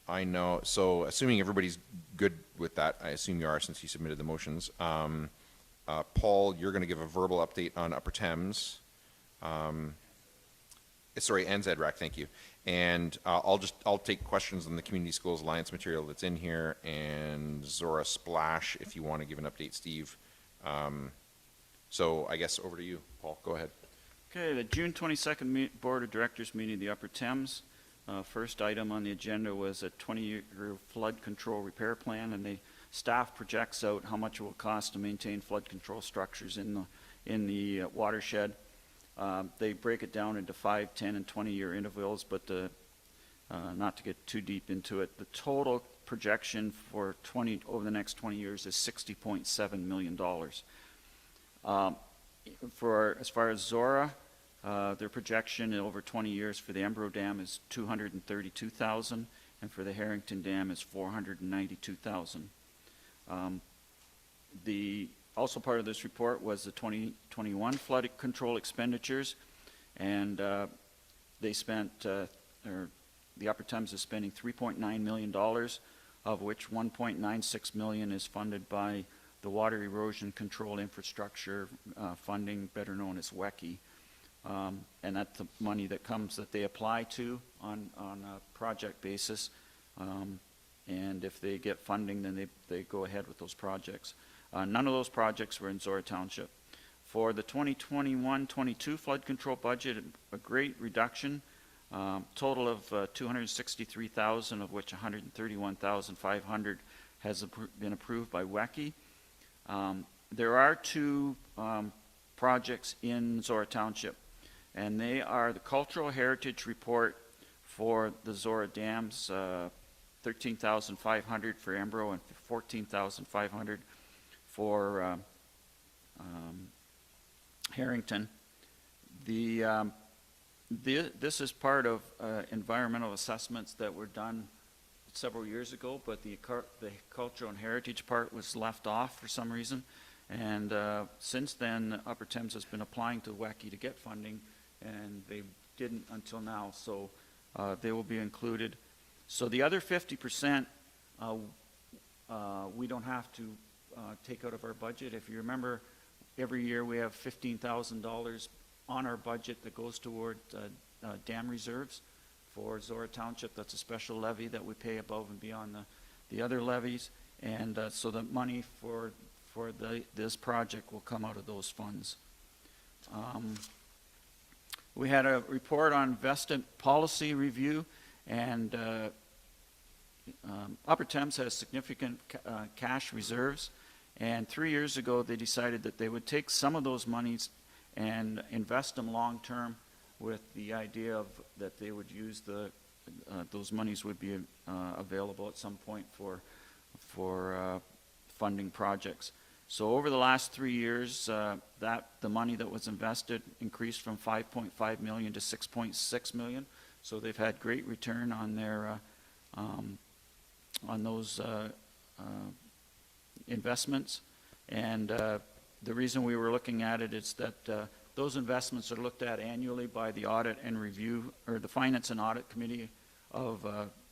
I know, so assuming everybody's good with that, I assume you are since you submitted the motions. Paul, you're going to give a verbal update on Upper Thames. Sorry, and ZRAC, thank you. And I'll take questions on the Community Schools Alliance material that's in here, and Zorra Splash, if you want to give an update, Steve. So I guess over to you, Paul. Go ahead. Okay, the June 22nd Board of Directors meeting of the Upper Thames. First item on the agenda was a 20-year flood control repair plan, and the staff projects out how much it will cost to maintain flood control structures in the watershed. They break it down into 5, 10, and 20-year intervals, but not to get too deep into it, the total projection for over the next 20 years is $60.7 million. As far as Zorra, their projection over 20 years for the Embro Dam is $232,000, and for the Harrington Dam is $492,000. Also part of this report was the 2021 flood control expenditures, and they spent, or the Upper Thames is spending $3.9 million, of which $1.96 million is funded by the Water Erosion Control Infrastructure funding, better known as WECI. And that's the money that comes that they apply to on a project basis. And if they get funding, then they go ahead with those projects. None of those projects were in Zorra Township. For the 2021-22 flood control budget, a great reduction, total of $263,000, of which $131,500 has been approved by WECI. There are two projects in Zorra Township, and they are the Cultural Heritage Report for the Zorra Dams, $13,500 for Embro and $14,500 for Harrington. This is part of environmental assessments that were done several years ago, but the cultural and heritage part was left off for some reason. And since then, Upper Thames has been applying to WECI to get funding, and they didn't until now, so they will be included. So the other 50%, we don't have to take out of our budget. If you remember, every year we have $15,000 on our budget that goes toward dam reserves for Zorra Township. That's a special levy that we pay above and beyond the other levies. And so the money for this project will come out of those funds. We had a report on investment policy review, and Upper Thames has significant cash reserves, and 3 years ago they decided that they would take some of those monies and invest them long term, with the idea of that they would use those monies would be available at some point for funding projects. So over the last 3 years, the money that was invested increased from $5.5 million to $6.6 million. So they've had great return on their on those investments. And the reason we were looking at it is that those investments are looked at annually by the audit and review, or the Finance and Audit Committee of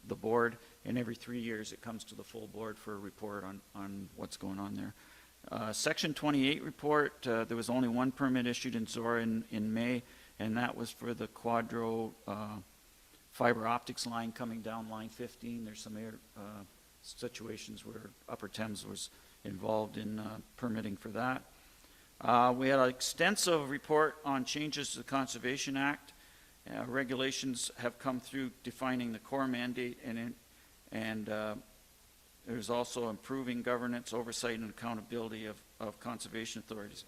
the board, and every 3 years it comes to the full board for a report on what's going on there. Section 28 report, there was only one permit issued in Zorra in May, and that was for the Quadro fiber optics line coming down line 15. There's some situations where Upper Thames was involved in permitting for that. We had an extensive report on changes to the Conservation Act. Regulations have come through defining the core mandate, and there's also improving governance, oversight, and accountability of conservation authorities.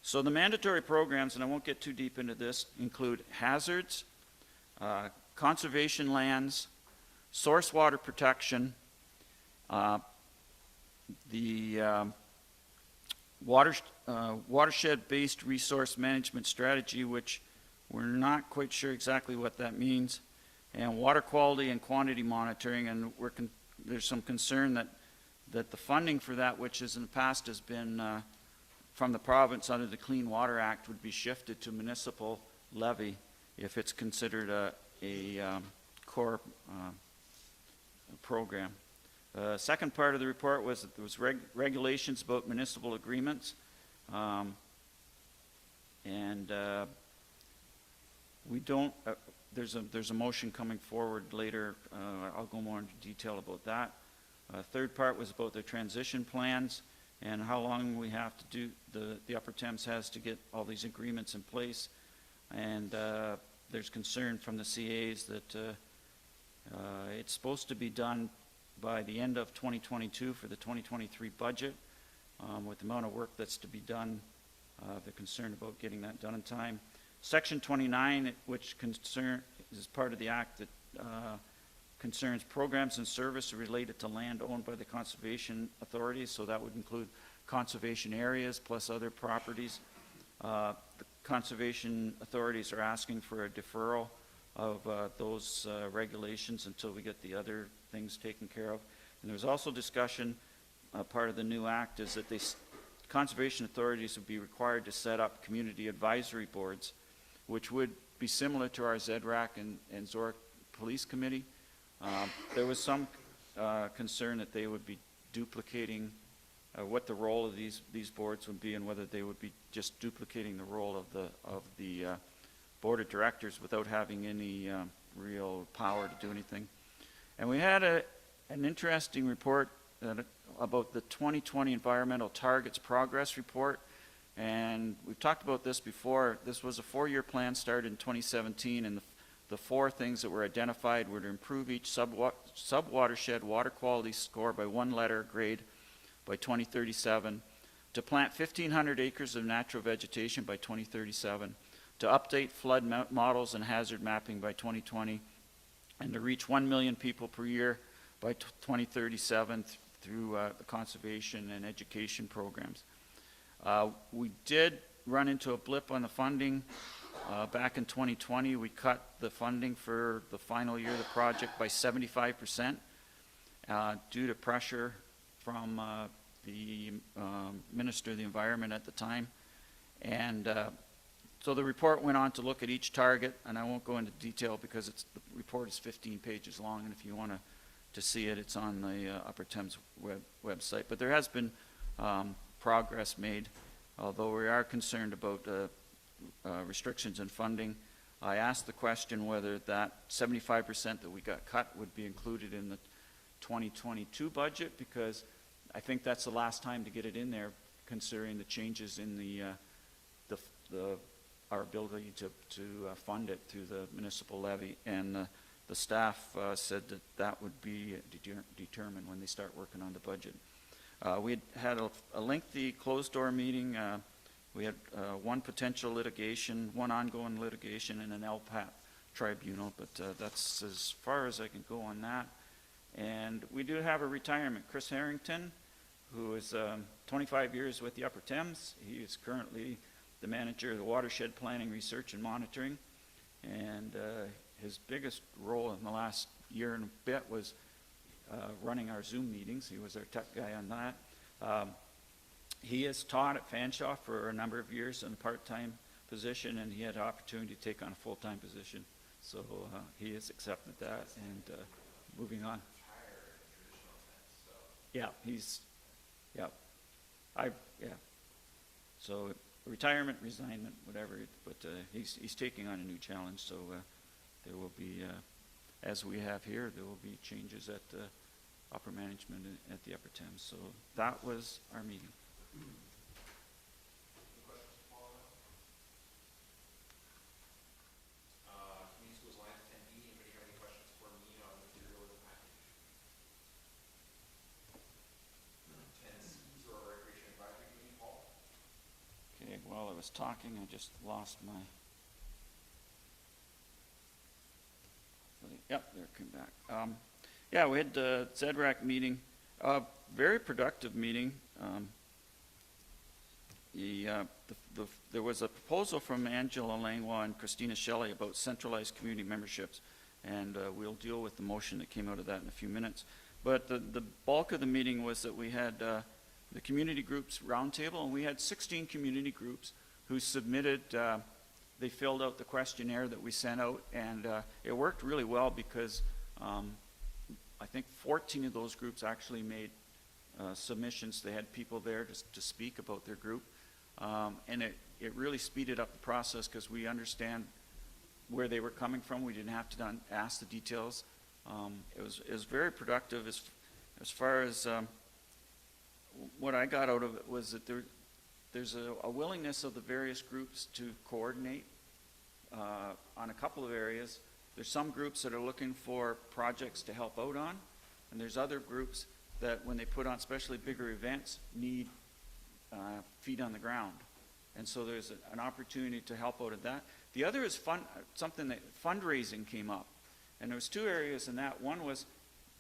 So the mandatory programs, and I won't get too deep into this, include hazards, conservation lands, source water protection, the watershed-based resource management strategy, which we're not quite sure exactly what that means, and water quality and quantity monitoring, and there's some concern that the funding for that, which is in the past has been from the province under the Clean Water Act, would be shifted to municipal levy if it's considered a core program. Second part of the report was that there was regulations about municipal agreements, and we don't. There's a motion coming forward later. I'll go more into detail about that. Third part was about the transition plans and how long we have to do. The Upper Thames has to get all these agreements in place, and there's concern from the CAs that it's supposed to be done by the end of 2022 for the 2023 budget. With the amount of work that's to be done, they're concerned about getting that done in time. Section 29, which is part of the act that concerns programs and services related to land owned by the conservation authorities, so that would include conservation areas plus other properties. The conservation authorities are asking for a deferral of those regulations until we get the other things taken care of. And there's also discussion part of the new act is that conservation authorities would be required to set up community advisory boards, which would be similar to our ZRAC and Zorra Police Committee. There was some concern that they would be duplicating what the role of these boards would be, and whether they would be just duplicating the role of the board of directors without having any real power to do anything. And we had an interesting report about the 2020 Environmental Targets Progress Report. And we've talked about this before. This was a 4-year plan started in 2017, and the 4 things that were identified were to improve each sub-watershed water quality score by 1 letter grade by 2037, to plant 1,500 acres of natural vegetation by 2037, to update flood models and hazard mapping by 2020, and to reach 1 million people per year by 2037 through the conservation and education programs. We did run into a blip on the funding. Back in 2020, we cut the funding for the final year of the project by 75% due to pressure from the Minister of the Environment at the time. And so the report went on to look at each target, and I won't go into detail because the report is 15 pages long, and if you want to see it, it's on the Upper Thames website. But there has been progress made, although we are concerned about restrictions in funding. I asked the question whether that 75% that we got cut would be included in the 2022 budget, because I think that's the last time to get it in there, considering the changes in our ability to fund it through the municipal levy. And the staff said that would be determined when they start working on the budget. We had a lengthy closed-door meeting. We had 1 potential litigation, 1 ongoing litigation, and an LPAT tribunal, but that's as far as I can go on that. And we do have a retirement. Chris Harrington, who is 25 years with the Upper Thames. He is currently the manager of the Watershed Planning, Research, and Monitoring. And his biggest role in the last year and a bit was running our Zoom meetings. He was our tech guy on that. He has taught at Fanshawe for a number of years in a part-time position, and he had an opportunity to take on a full-time position. So he has accepted that, and moving on. Yeah, so retirement, resignment, whatever, but he's taking on a new challenge, so there will be, as we have here, there will be changes at upper management at the Upper Thames. So that was our meeting. Community Schools Alliance attendee, anybody have any questions for me on the material of the package? 10C, Zorra Recreation Advisory Committee, Paul? Okay, while I was talking, I just lost my... Yep, there it came back. Yeah, we had the ZRAC meeting, very productive meeting. There was a proposal from Angela Langlois and Christina Shelley about centralized community memberships, and we'll deal with the motion that came out of that in a few minutes. But the bulk of the meeting was that we had the community groups roundtable, and we had 16 community groups who submitted. They filled out the questionnaire that we sent out, and it worked really well because I think 14 of those groups actually made submissions. They had people there to speak about their group, and it really speeded up the process because we understand where they were coming from. We didn't have to ask the details. It was very productive. As far as what I got out of it was that there's a willingness of the various groups to coordinate on a couple of areas. There's some groups that are looking for projects to help out on, and there's other groups that when they put on especially bigger events need feet on the ground. And so there's an opportunity to help out at that. The other is something that fundraising came up. And there was 2 areas in that. One was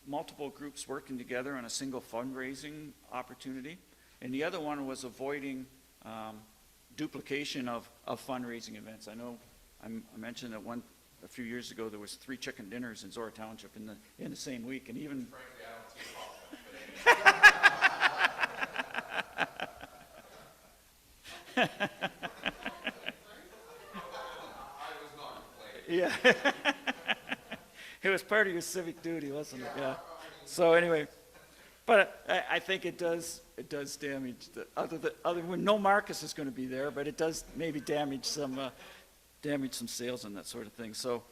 multiple groups working together on a single fundraising opportunity. And the other one was avoiding duplication of fundraising events. I know I mentioned that a few years ago there was 3 chicken dinners in Zorra Township in the same week, and even Yeah. It was part of your civic duty, wasn't it? Yeah. So anyway, but I think it does damage the other when no Marcus is going to be there, but it does maybe damage some sales and that sort of thing. So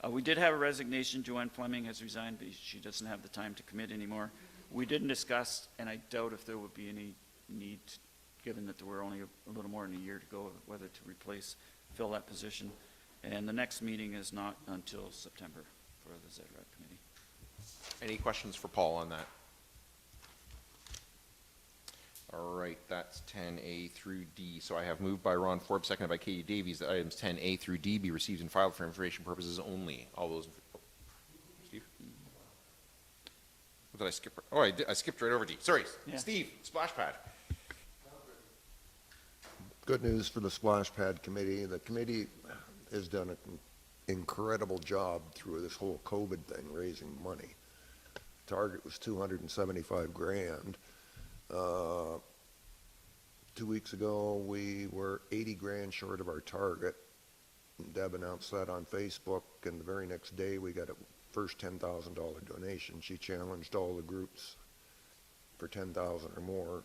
we did have a resignation. Joanne Fleming has resigned because she doesn't have the time to commit anymore. We didn't discuss, and I doubt if there would be any need, given that there were only a little more than a year to go, whether to fill that position. And the next meeting is not until September for the ZRAC committee. Any questions for Paul on that? All right, that's 10A through D. So I have moved by Ron Forbes, seconded by Katie Davies, that items 10A through D be received and filed for information purposes only. All those, Steve? What did I skip? Oh, I skipped right over D. Sorry, Yeah. Steve, splash pad. Good news for the Splash Pad Committee. The committee has done an incredible job through this whole COVID thing, raising money. Target was 275 grand. 2 weeks ago, we were 80 grand short of our target. Deb announced that on Facebook, and the very next day, we got a first $10,000 donation. She challenged all the groups for 10,000 or more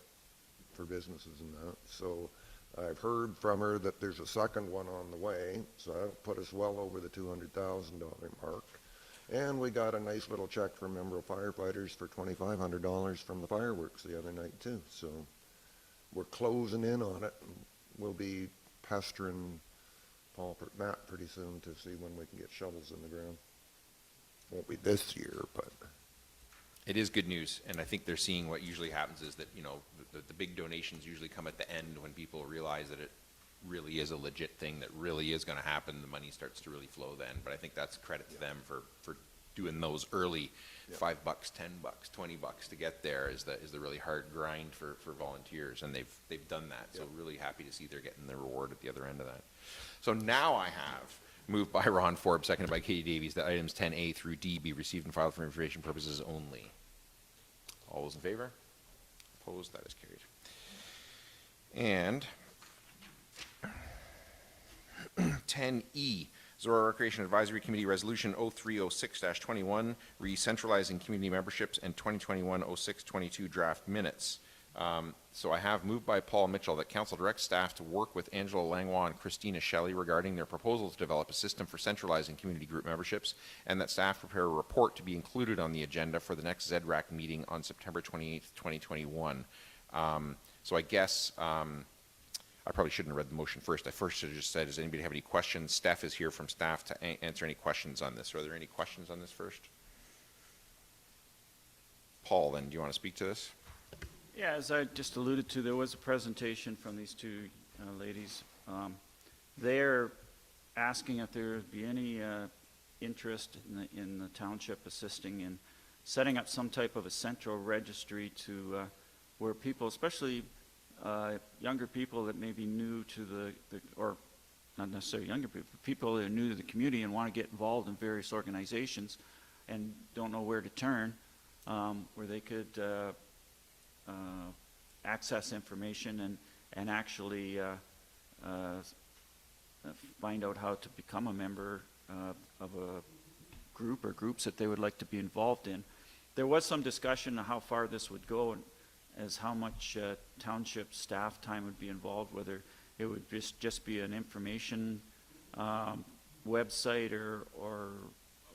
for businesses and that. So I've heard from her that there's a second one on the way, so that'll put us well over the $200,000 mark. And we got a nice little check from a member of firefighters for $2,500 from the fireworks the other night too. So we're closing in on it. We'll be pestering Matt pretty soon to see when we can get shovels in the ground. Won't be this year, but It is good news, and I think they're seeing what usually happens is that, you know, the big donations usually come at the end when people realize that it really is a legit thing that really is going to happen. The money starts to really flow then, but I think that's credit to them for doing those early $5, $10, $20 to get there is the really hard grind for volunteers, and they've done that. So really happy to see they're getting the reward at the other end of that. So now I have moved by Ron Forbes, seconded by Katie Davies, that items 10A through D be received and filed for information purposes only. All those in favor? Opposed? That is carried. And 10E, Zorra Recreation Advisory Committee Resolution 0306-21, re-centralizing community memberships and 2021-06-22 draft minutes. So I have moved by Paul Mitchell that council directs staff to work with Angela Langlois and Christina Shelley regarding their proposal to develop a system for centralizing community group memberships, and that staff prepare a report to be included on the agenda for the next ZRAC meeting on September 28th, 2021. So I guess I probably shouldn't have read the motion first. I first should have just said, does anybody have any questions? Steph is here from staff to answer any questions on this. Are there any questions on this first? Paul, then, do you want to speak to this? Yeah, as I just alluded to, there was a presentation from these two ladies. They're asking if there would be any interest in the township assisting in setting up some type of a central registry to where people, especially younger people that may be new to or not necessarily younger people, people that are new to the community and want to get involved in various organizations and don't know where to turn, where they could access information and actually find out how to become a member of a group or groups that they would like to be involved in. There was some discussion of how far this would go and as how much township staff time would be involved, whether it would just be an information website or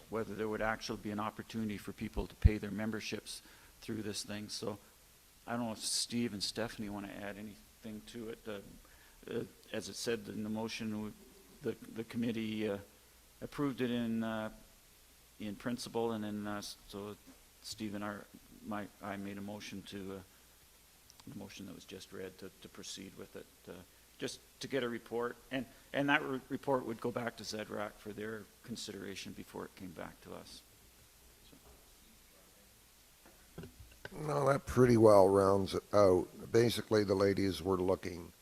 whether there would actually be an opportunity for people to pay their memberships through this thing. So I don't know if Steve and Stephanie want to add anything to it. As it said in the motion, the committee approved it in principle, and then so Steve and I made a motion the motion that was just read to proceed with it, just to get a report, and that report would go back to ZRAC for their consideration before it came back to us. no, that pretty well rounds it out. Basically, the ladies were looking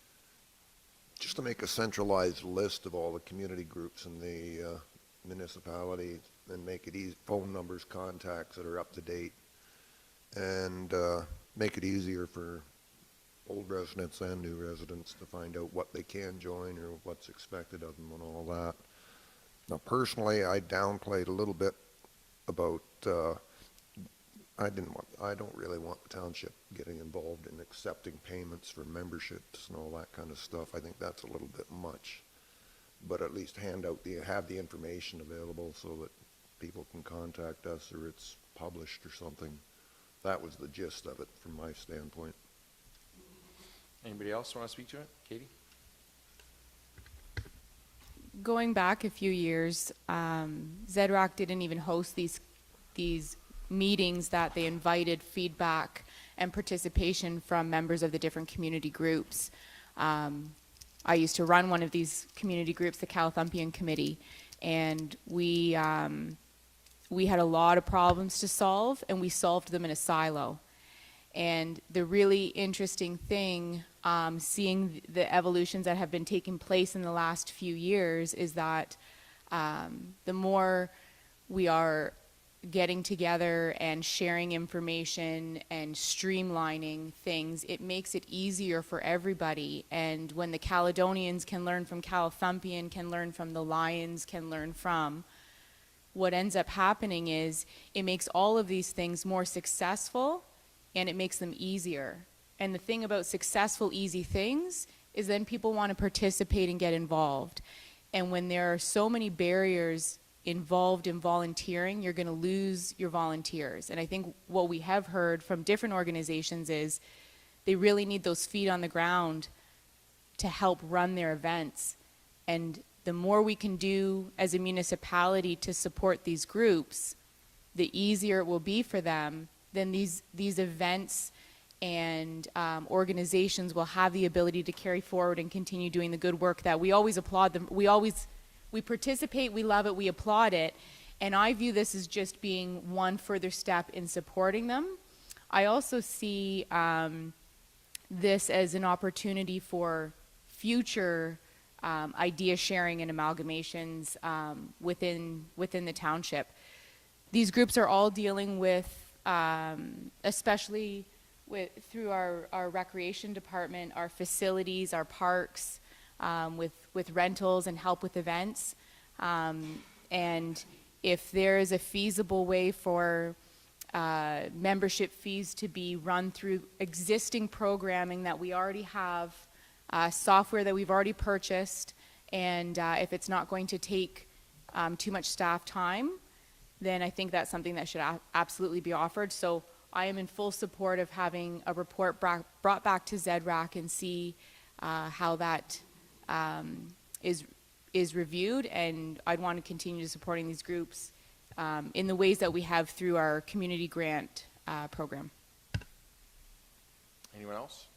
just to make a centralized list of all the community groups in the municipality and make it easy, phone numbers, contacts that are up to date, and make it easier for old residents and new residents to find out what they can join or what's expected of them and all that. Now, personally, I downplayed a little bit about, I don't really want the township getting involved in accepting payments for memberships and all that kind of stuff. I think that's a little bit much. But at least have the information available so that people can contact us or it's published or something. That was the gist of it from my standpoint. Anybody else want to speak to it? Katie? Going back a few years, ZRAC didn't even host these meetings that they invited feedback and participation from members of the different community groups. I used to run one of these community groups, the Calathumpian Committee, and we had a lot of problems to solve, and we solved them in a silo. And the really interesting thing, seeing the evolutions that have been taking place in the last few years, is that the more we are getting together and sharing information and streamlining things, it makes it easier for everybody. And when the Caledonians can learn from Calathumpian, can learn from the Lions, can learn from, what ends up happening is it makes all of these things more successful and it makes them easier. And the thing about successful, easy things is then people want to participate and get involved. And when there are so many barriers involved in volunteering, you're going to lose your volunteers. And I think what we have heard from different organizations is they really need those feet on the ground to help run their events. And the more we can do as a municipality to support these groups, the easier it will be for them. Then these events and organizations will have the ability to carry forward and continue doing the good work that we always applaud them. We participate, we love it, we applaud it, and I view this as just being one further step in supporting them. I also see this as an opportunity for future idea sharing and amalgamations within the township. These groups are all dealing with, especially through our recreation department, our facilities, our parks, with rentals and help with events. And if there is a feasible way for membership fees to be run through existing programming that we already have, software that we've already purchased, and if it's not going to take too much staff time, then I think that's something that should absolutely be offered. So I am in full support of having a report brought back to ZRAC and see how that is reviewed, and I'd want to continue supporting these groups in the ways that we have through our community grant program. Anyone else?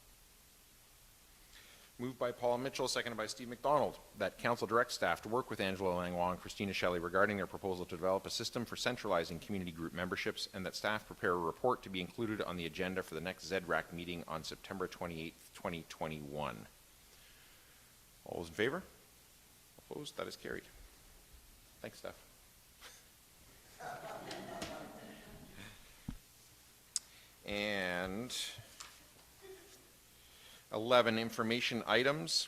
Moved by Paul Mitchell, seconded by Steve McDonald, that council direct staff to work with Angela Langlois and Christina Shelley regarding their proposal to develop a system for centralizing community group memberships, and that staff prepare a report to be included on the agenda for the next ZRAC meeting on September 28th, 2021. All those in favor? Opposed? That is carried. Thanks, Steph. And 11, information items.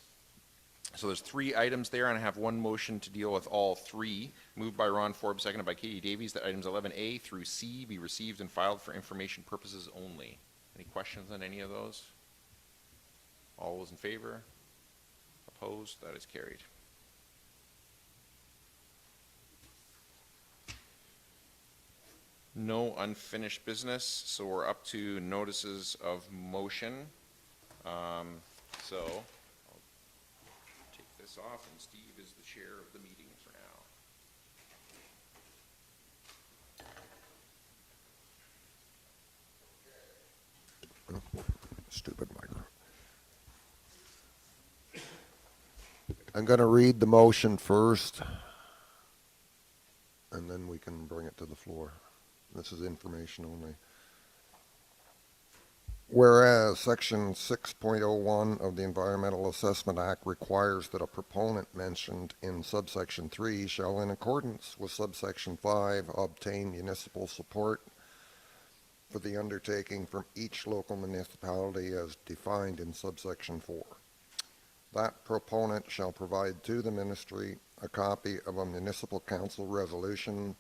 So there's 3 items there, and I have one motion to deal with all 3. Moved by Ron Forbes, seconded by Katie Davies, that items 11A through C be received and filed for information purposes only. Any questions on any of those? All those in favor? Opposed? That is carried. No unfinished business, so we're up to notices of motion. So I'll take this off, and Steve is the chair of the meeting for now. Stupid micro. I'm going to read the motion first, and then we can bring it to the floor. This is information only. Whereas Section 6.01 of the Environmental Assessment Act requires that a proponent mentioned in subsection 3 shall, in accordance with subsection 5, obtain municipal support for the undertaking from each local municipality as defined in subsection 4. That proponent shall provide to the ministry a copy of a municipal council resolution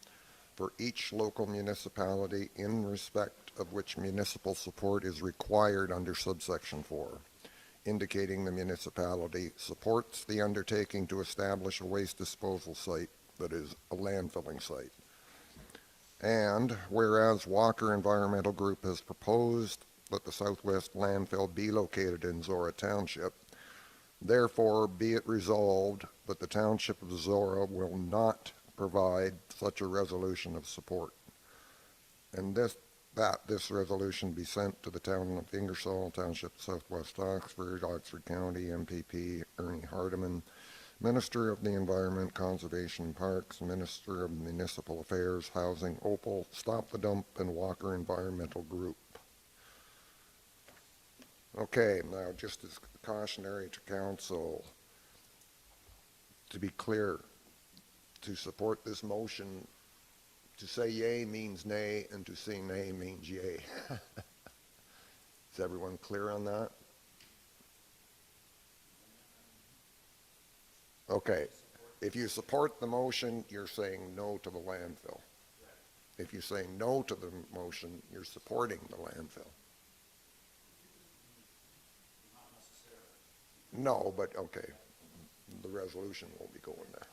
for each local municipality in respect of which municipal support is required under subsection 4, indicating the municipality supports the undertaking to establish a waste disposal site that is a landfilling site. And whereas Walker Environmental Group has proposed that the Southwest landfill be located in Zorra Township, therefore be it resolved that the Township of Zorra will not provide such a resolution of support. And this resolution be sent to the town of Ingersoll, Township, Southwest Oxford, Oxford County, MPP Ernie Hardeman, Minister of the Environment, Conservation Parks, Minister of Municipal Affairs, Housing, Opal, Stop the Dump, and Walker Environmental Group. Okay, now just as cautionary to council, to be clear, to support this motion, to say yay means nay, and to say nay means yay. Is everyone clear on that? Okay. If you support the motion, you're saying no to the landfill. If you say no to the motion, you're supporting the landfill. No, but okay. The resolution will be going there.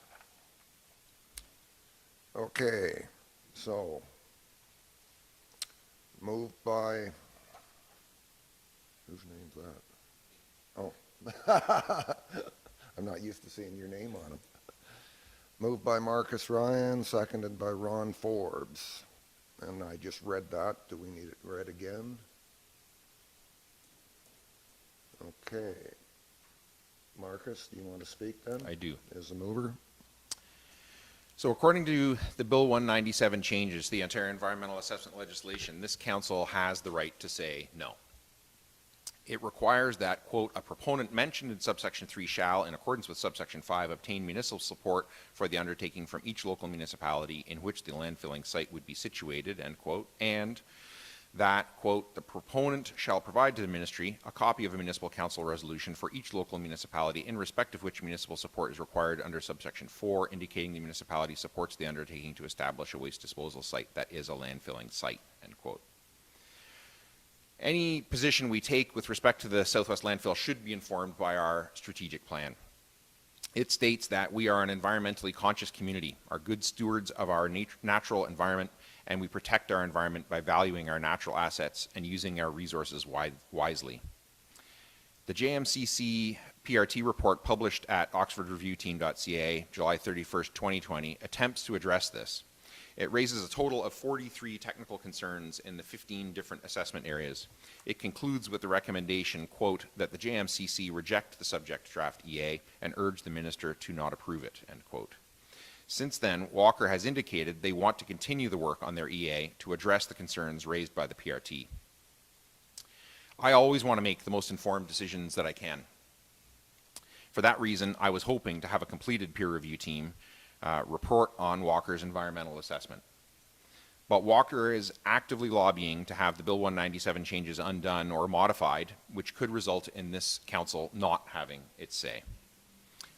Okay. So, moved by, whose name's that? Oh, I'm not used to seeing your name on them. Moved by Marcus Ryan, seconded by Ron Forbes. And I just read that. Do we need it read again? Okay. Marcus, do you want to speak then? I do. As a mover? So according to the Bill 197 changes, the Ontario Environmental Assessment legislation, this council has the right to say no. It requires that, quote, a proponent mentioned in subsection 3 shall, in accordance with subsection 5, obtain municipal support for the undertaking from each local municipality in which the landfilling site would be situated, end quote, and that, quote, the proponent shall provide to the ministry a copy of a municipal council resolution for each local municipality in respect of which municipal support is required under subsection 4, indicating the municipality supports the undertaking to establish a waste disposal site that is a landfilling site, end quote. Any position we take with respect to the Southwest landfill should be informed by our strategic plan. It states that we are an environmentally conscious community, are good stewards of our natural environment, and we protect our environment by valuing our natural assets and using our resources wisely. The JMCC PRT report published at oxfordreviewteam.ca, July 31st, 2020, attempts to address this. It raises a total of 43 technical concerns in the 15 different assessment areas. It concludes with the recommendation, quote, that the JMCC reject the subject draft EA and urge the minister to not approve it, end quote. Since then, Walker has indicated they want to continue the work on their EA to address the concerns raised by the PRT. I always want to make the most informed decisions that I can. For that reason, I was hoping to have a completed peer review team report on Walker's environmental assessment. But Walker is actively lobbying to have the Bill 197 changes undone or modified, which could result in this council not having its say.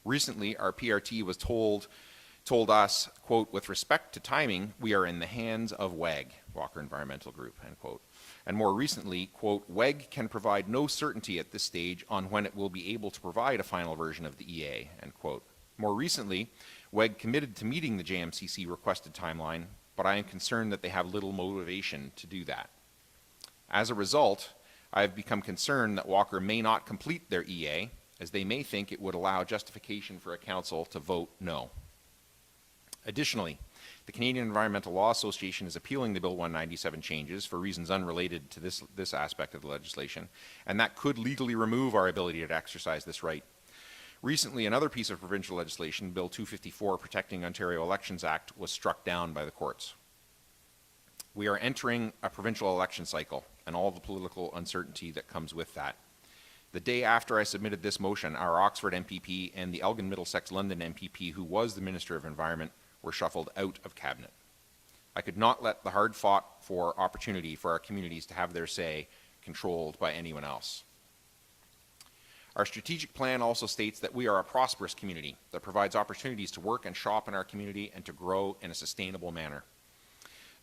Recently, our PRT was told us, quote, with respect to timing, we are in the hands of WEG, Walker Environmental Group, end quote. And more recently, quote, WEG can provide no certainty at this stage on when it will be able to provide a final version of the EA, end quote. More recently, WEG committed to meeting the JMCC requested timeline, but I am concerned that they have little motivation to do that. As a result, I have become concerned that Walker may not complete their EA, as they may think it would allow justification for a council to vote no. Additionally, the Canadian Environmental Law Association is appealing the Bill 197 changes for reasons unrelated to this aspect of the legislation, and that could legally remove our ability to exercise this right. Recently, another piece of provincial legislation, Bill 254, Protecting Ontario Elections Act, was struck down by the courts. We are entering a provincial election cycle and all the political uncertainty that comes with that. The day after I submitted this motion, our Oxford MPP and the Elgin Middlesex London MPP, who was the Minister of Environment, were shuffled out of cabinet. I could not let the hard-fought for opportunity for our communities to have their say controlled by anyone else. Our strategic plan also states that we are a prosperous community that provides opportunities to work and shop in our community and to grow in a sustainable manner.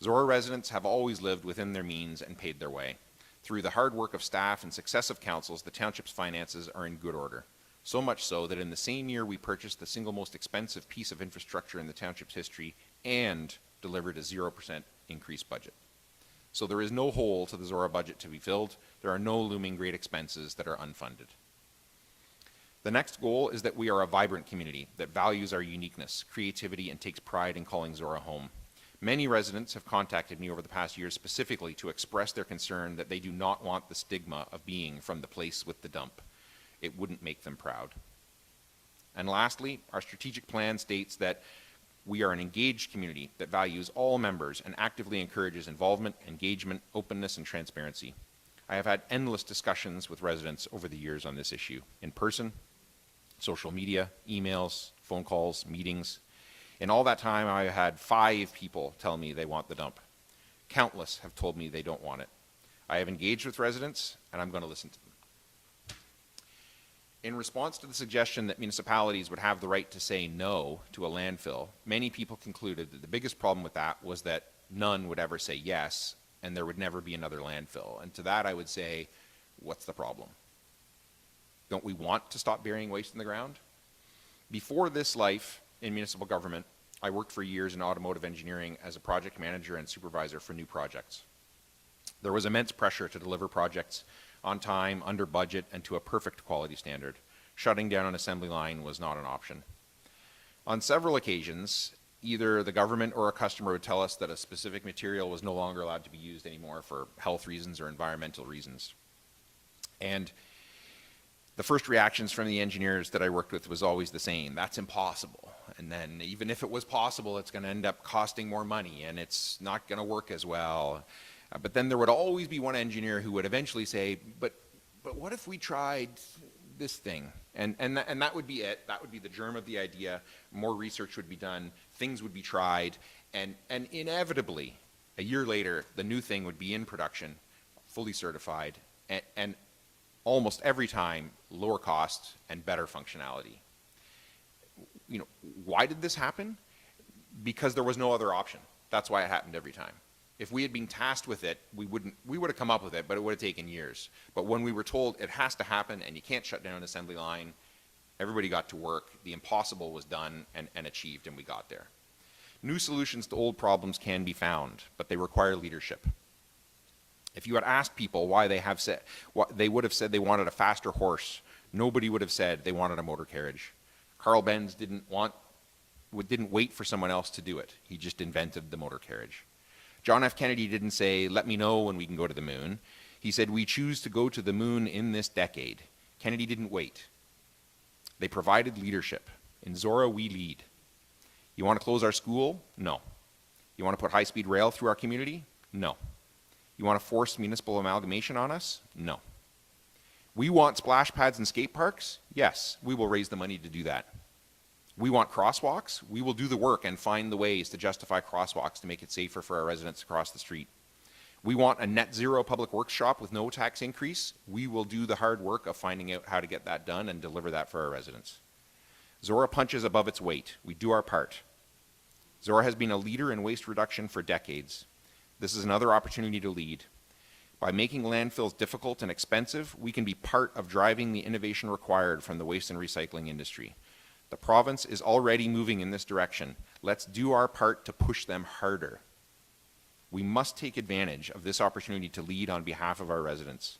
Zorra residents have always lived within their means and paid their way. Through the hard work of staff and successive councils, the township's finances are in good order. So much so that in the same year we purchased the single most expensive piece of infrastructure in the township's history and delivered a 0% increased budget. So there is no hole to the Zorra budget to be filled. There are no looming great expenses that are unfunded. The next goal is that we are a vibrant community that values our uniqueness, creativity, and takes pride in calling Zorra home. Many residents have contacted me over the past year specifically to express their concern that they do not want the stigma of being from the place with the dump. It wouldn't make them proud. And lastly, our strategic plan states that we are an engaged community that values all members and actively encourages involvement, engagement, openness, and transparency. I have had endless discussions with residents over the years on this issue, in person, social media, emails, phone calls, meetings. In all that time, I had 5 people tell me they want the dump. Countless have told me they don't want it. I have engaged with residents, and I'm going to listen to them. In response to the suggestion that municipalities would have the right to say no to a landfill, many people concluded that the biggest problem with that was that none would ever say yes, and there would never be another landfill. And to that I would say, what's the problem? Don't we want to stop burying waste in the ground? Before this life in municipal government, I worked for years in automotive engineering as a project manager and supervisor for new projects. There was immense pressure to deliver projects on time, under budget, and to a perfect quality standard. Shutting down an assembly line was not an option. On several occasions, either the government or a customer would tell us that a specific material was no longer allowed to be used anymore for health reasons or environmental reasons. And the first reactions from the engineers that I worked with was always the same: that's impossible. And then even if it was possible, it's going to end up costing more money and it's not going to work as well. But then there would always be one engineer who would eventually say, but what if we tried this thing? And that would be it. That would be the germ of the idea. More research would be done. Things would be tried. And inevitably, a year later, the new thing would be in production, fully certified, and almost every time lower cost and better functionality. You know, why did this happen? Because there was no other option. That's why it happened every time. If we had been tasked with it, we would have come up with it, but it would have taken years. But when we were told it has to happen and you can't shut down an assembly line, everybody got to work. The impossible was done and achieved, and we got there. New solutions to old problems can be found, but they require leadership. If you had asked people why they would have said they wanted a faster horse, nobody would have said they wanted a motor carriage. Carl Benz didn't wait for someone else to do it. He just invented the motor carriage. John F. Kennedy didn't say, let me know when we can go to the moon. He said, we choose to go to the moon in this decade. Kennedy didn't wait. They provided leadership. In Zorra, we lead. You want to close our school? No. You want to put high-speed rail through our community? No. You want to force municipal amalgamation on us? No. We want splash pads and skate parks? Yes, we will raise the money to do that. We want crosswalks? We will do the work and find the ways to justify crosswalks to make it safer for our residents across the street. We want a net zero public works shop with no tax increase? We will do the hard work of finding out how to get that done and deliver that for our residents. Zorra punches above its weight. We do our part. Zorra has been a leader in waste reduction for decades. This is another opportunity to lead. By making landfills difficult and expensive, we can be part of driving the innovation required from the waste and recycling industry. The province is already moving in this direction. Let's do our part to push them harder. We must take advantage of this opportunity to lead on behalf of our residents.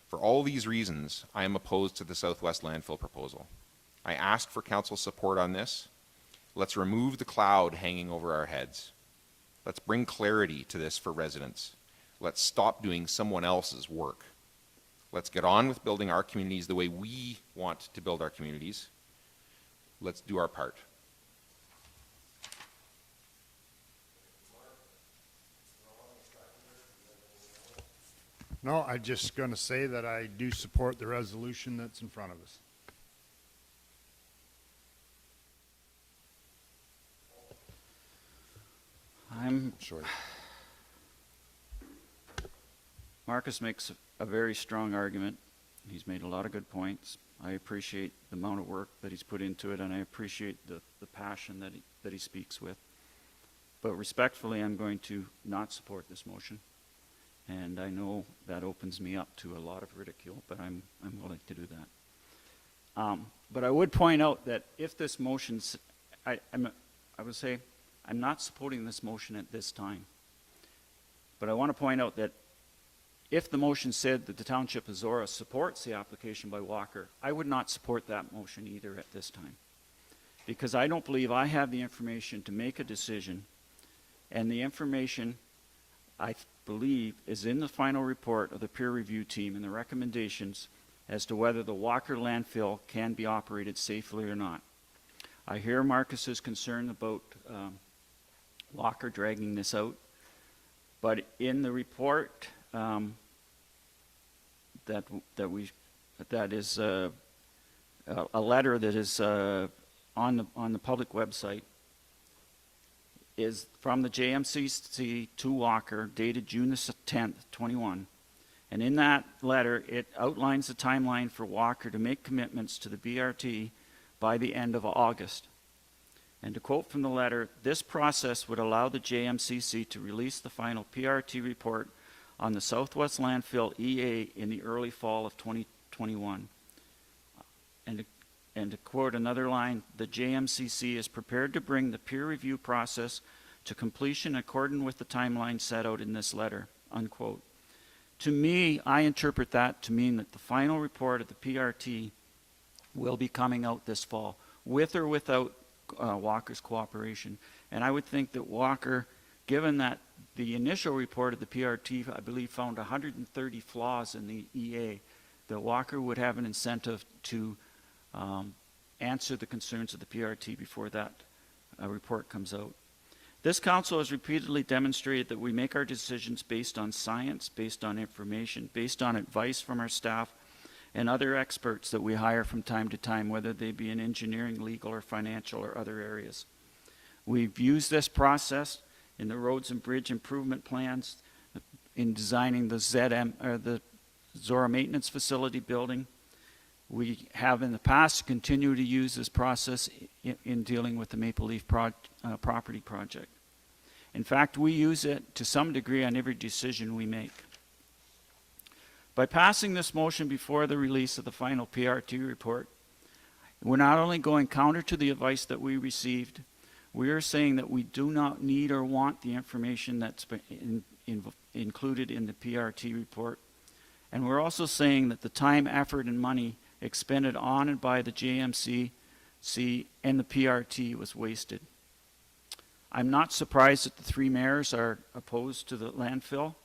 For all these reasons, I am opposed to the Southwest Landfill proposal. I ask for council's support on this. Let's remove the cloud hanging over our heads. Let's bring clarity to this for residents. Let's stop doing someone else's work. Let's get on with building our communities the way we want to build our communities. Let's do our part. No, I'm just going to say that I do support the resolution that's in front of us. Sorry. Marcus makes a very strong argument. He's made a lot of good points. I appreciate the amount of work that he's put into it, and I appreciate the passion that he speaks with. But respectfully, I'm going to not support this motion. And I know that opens me up to a lot of ridicule, but I'm willing to do that. But I would point out that if this motion's, I would say, I'm not supporting this motion at this time. But I want to point out that if the motion said that the Township of Zorra supports the application by Walker, I would not support that motion either at this time. Because I don't believe I have the information to make a decision, and the information, I believe, is in the final report of the peer review team and the recommendations as to whether the Walker landfill can be operated safely or not. I hear Marcus's concern about Walker dragging this out, but in the report that is a letter that is on the public website is from the JMCC to Walker, dated June the 10th, 21. And in that letter, it outlines the timeline for Walker to make commitments to the BRT by the end of August. And to quote from the letter, this process would allow the JMCC to release the final PRT report on the Southwest Landfill EA in the early fall of 2021. And to quote another line, the JMCC is prepared to bring the peer review process to completion according with the timeline set out in this letter, unquote. To me, I interpret that to mean that the final report of the PRT will be coming out this fall, with or without Walker's cooperation. And I would think that Walker, given that the initial report of the PRT, I believe, found 130 flaws in the EA, that Walker would have an incentive to answer the concerns of the PRT before that report comes out. This council has repeatedly demonstrated that we make our decisions based on science, based on information, based on advice from our staff and other experts that we hire from time to time, whether they be in engineering, legal, or financial, or other areas. We've used this process in the roads and bridge improvement plans, in designing the the Zorra Maintenance Facility building. We have in the past continued to use this process in dealing with the Maple Leaf property project. In fact, we use it to some degree on every decision we make. By passing this motion before the release of the final PRT report, we're not only going counter to the advice that we received, we are saying that we do not need or want the information that's been included in the PRT report. And we're also saying that the time, effort, and money expended on and by the JMCC and the PRT was wasted. I'm not surprised that the three mayors are opposed to the landfill.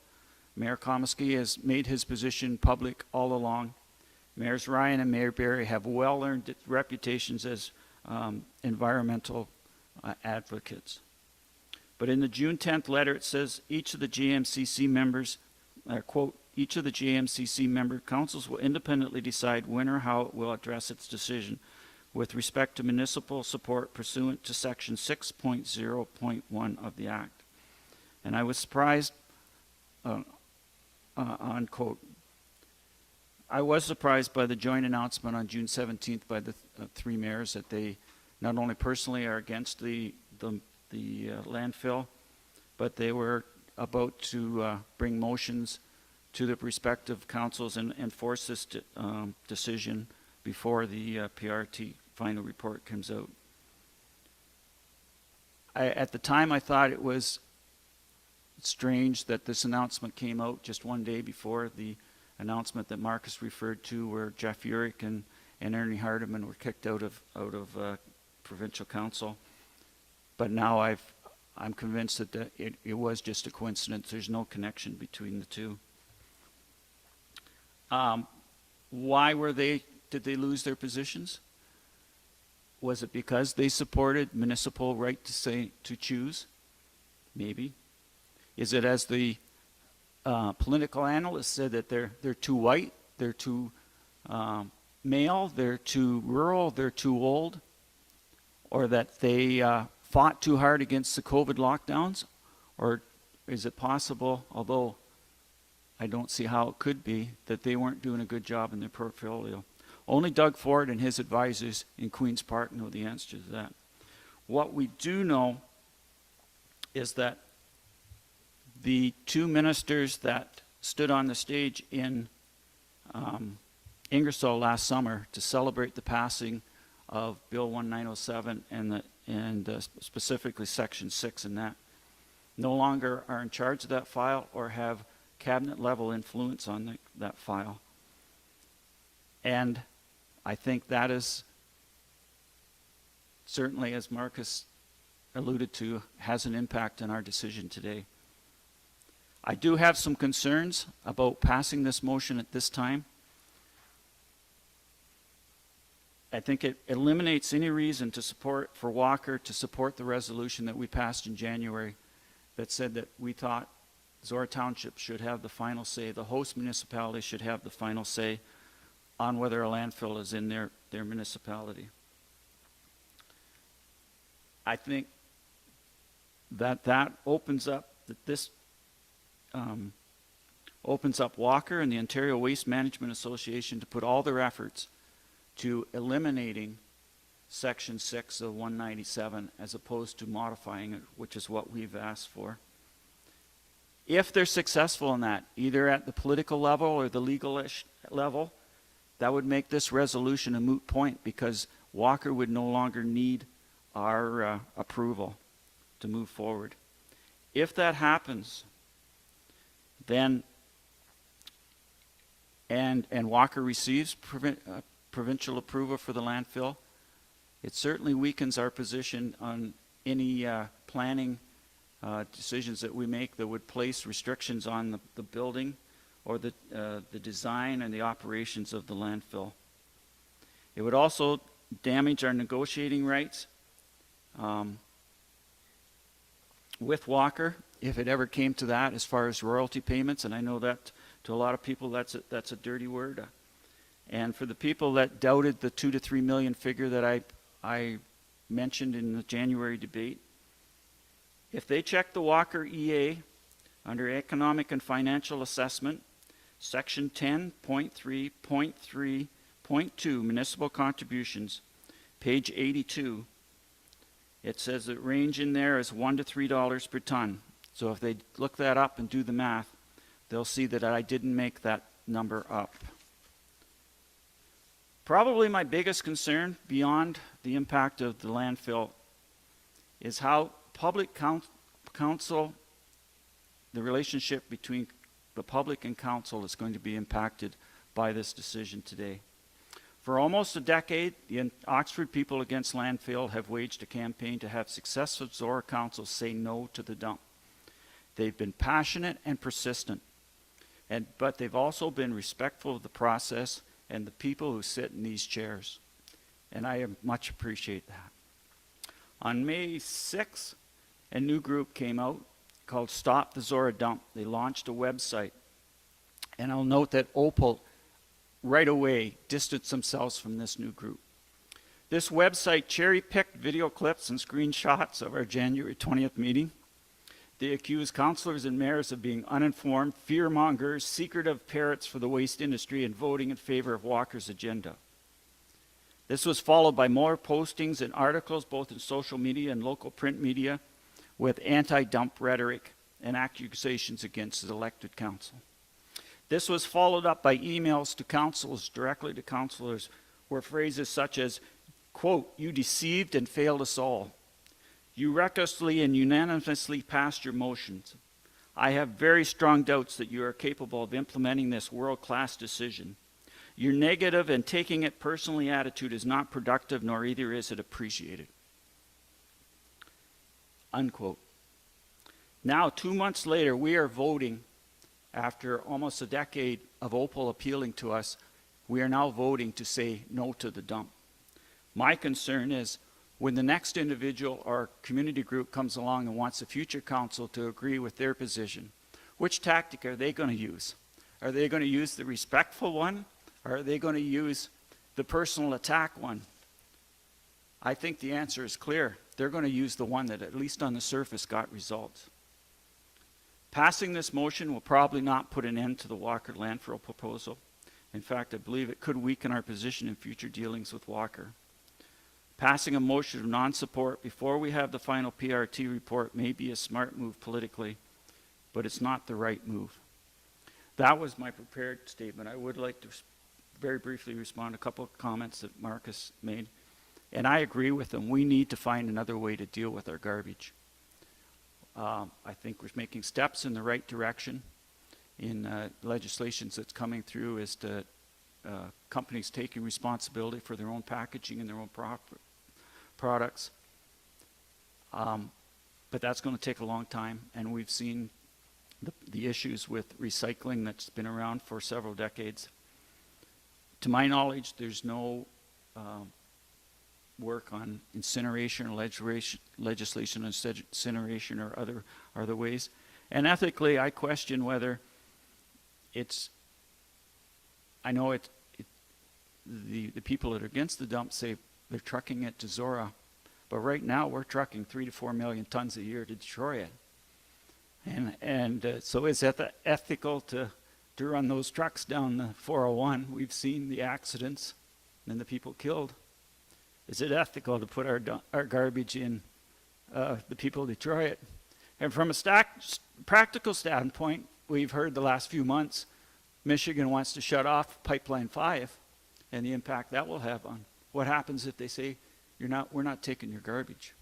Mayor Komisky has made his position public all along. Mayors Ryan and Mayor Barry have well-earned reputations as environmental advocates. But in the June 10th letter, it says each of the JMCC members, quote, each of the JMCC member councils will independently decide when or how it will address its decision with respect to municipal support pursuant to section 6.0.1 of the Act. And I was surprised, unquote, I was surprised by the joint announcement on June 17th by the three mayors that they not only personally are against the landfill, but they were about to bring motions to the respective councils and force this decision before the PRT final report comes out. At the time, I thought it was strange that this announcement came out just one day before the announcement that Marcus referred to, where Jeff Urich and Ernie Hardeman were kicked out of provincial council. But now I'm convinced that it was just a coincidence. There's no connection between the two. Why did they lose their positions? Was it because they supported municipal right to choose? Maybe. Is it as the political analysts said that they're too white, they're too male, they're too rural, they're too old, or that they fought too hard against the COVID lockdowns? Or is it possible, although I don't see how it could be, that they weren't doing a good job in their portfolio? Only Doug Ford and his advisors in Queen's Park know the answer to that. What we do know is that the two ministers that stood on the stage in Ingersoll last summer to celebrate the passing of Bill 1907 and specifically Section 6 in that, no longer are in charge of that file or have cabinet level influence on that file. And I think that is certainly, as Marcus alluded to, has an impact on our decision today. I do have some concerns about passing this motion at this time. I think it eliminates any reason for Walker to support the resolution that we passed in January that said that we thought Zorra Township should have the final say, the host municipality should have the final say on whether a landfill is in their municipality. I think that opens up, opens up Walker and the Ontario Waste Management Association to put all their efforts to eliminating Section 6 of 197 as opposed to modifying it, which is what we've asked for. If they're successful in that, either at the political level or the legal level, that would make this resolution a moot point because Walker would no longer need our approval to move forward. If that happens, then, and Walker receives provincial approval for the landfill, it certainly weakens our position on any planning decisions that we make that would place restrictions on the building or the design and the operations of the landfill. It would also damage our negotiating rights with Walker if it ever came to that as far as royalty payments, and I know that to a lot of people that's a dirty word. And for the people that doubted the 2 to 3 million figure that I mentioned in the January debate, if they check the Walker EA under Economic and Financial Assessment, Section 10.3.3.2, Municipal Contributions, page 82, it says that range in there is $1 to $3 per ton. So if they look that up and do the math, they'll see that I didn't make that number up. Probably my biggest concern beyond the impact of the landfill is how public council, the relationship between the public and council is going to be impacted by this decision today. For almost a decade, the Oxford People Against Landfill have waged a campaign to have successive Zorra councils say no to the dump. They've been passionate and persistent, but they've also been respectful of the process and the people who sit in these chairs. And I much appreciate that. On May 6th, a new group came out called Stop the Zorra Dump. They launched a website. And I'll note that Opal right away distanced themselves from this new group. This website cherry-picked video clips and screenshots of our January 20th meeting. They accused councillors and mayors of being uninformed, fear-mongers, secretive parrots for the waste industry, and voting in favor of Walker's agenda. This was followed by more postings and articles, both in social media and local print media, with anti-dump rhetoric and accusations against the elected council. This was followed up by emails to councillors, directly to councillors, where phrases such as, quote, "You deceived and failed us all. You recklessly and unanimously passed your motions. I have very strong doubts that you are capable of implementing this world-class decision. Your negative and taking it personally attitude is not productive, nor either is it appreciated." Unquote. Now, 2 months later, we are voting, after almost a decade of Opal appealing to us, we are now voting to say no to the dump. My concern is when the next individual or community group comes along and wants a future council to agree with their position, which tactic are they going to use? Are they going to use the respectful one, or are they going to use the personal attack one? I think the answer is clear. They're going to use the one that, at least on the surface, got results. Passing this motion will probably not put an end to the Walker landfill proposal. In fact, I believe it could weaken our position in future dealings with Walker. Passing a motion of non-support before we have the final PRT report may be a smart move politically, but it's not the right move. That was my prepared statement. I would like to very briefly respond to a couple of comments that Marcus made. And I agree with him. We need to find another way to deal with our garbage. I think we're making steps in the right direction in legislations that's coming through as to companies taking responsibility for their own packaging and their own products. But that's going to take a long time, and we've seen the issues with recycling that's been around for several decades. To my knowledge, there's no work on incineration or legislation on incineration or other ways. And ethically, I question whether it's, I know the people that are against the dump say they're trucking it to Zorra, but right now we're trucking 3 to 4 million tons a year to destroy it. And so is it ethical to run those trucks down the 401? We've seen the accidents and the people killed. Is it ethical to put our garbage in the people destroy it? And from a practical standpoint, we've heard the last few months, Michigan wants to shut off Pipeline 5 and the impact that will have on what happens if they say, we're not taking your garbage.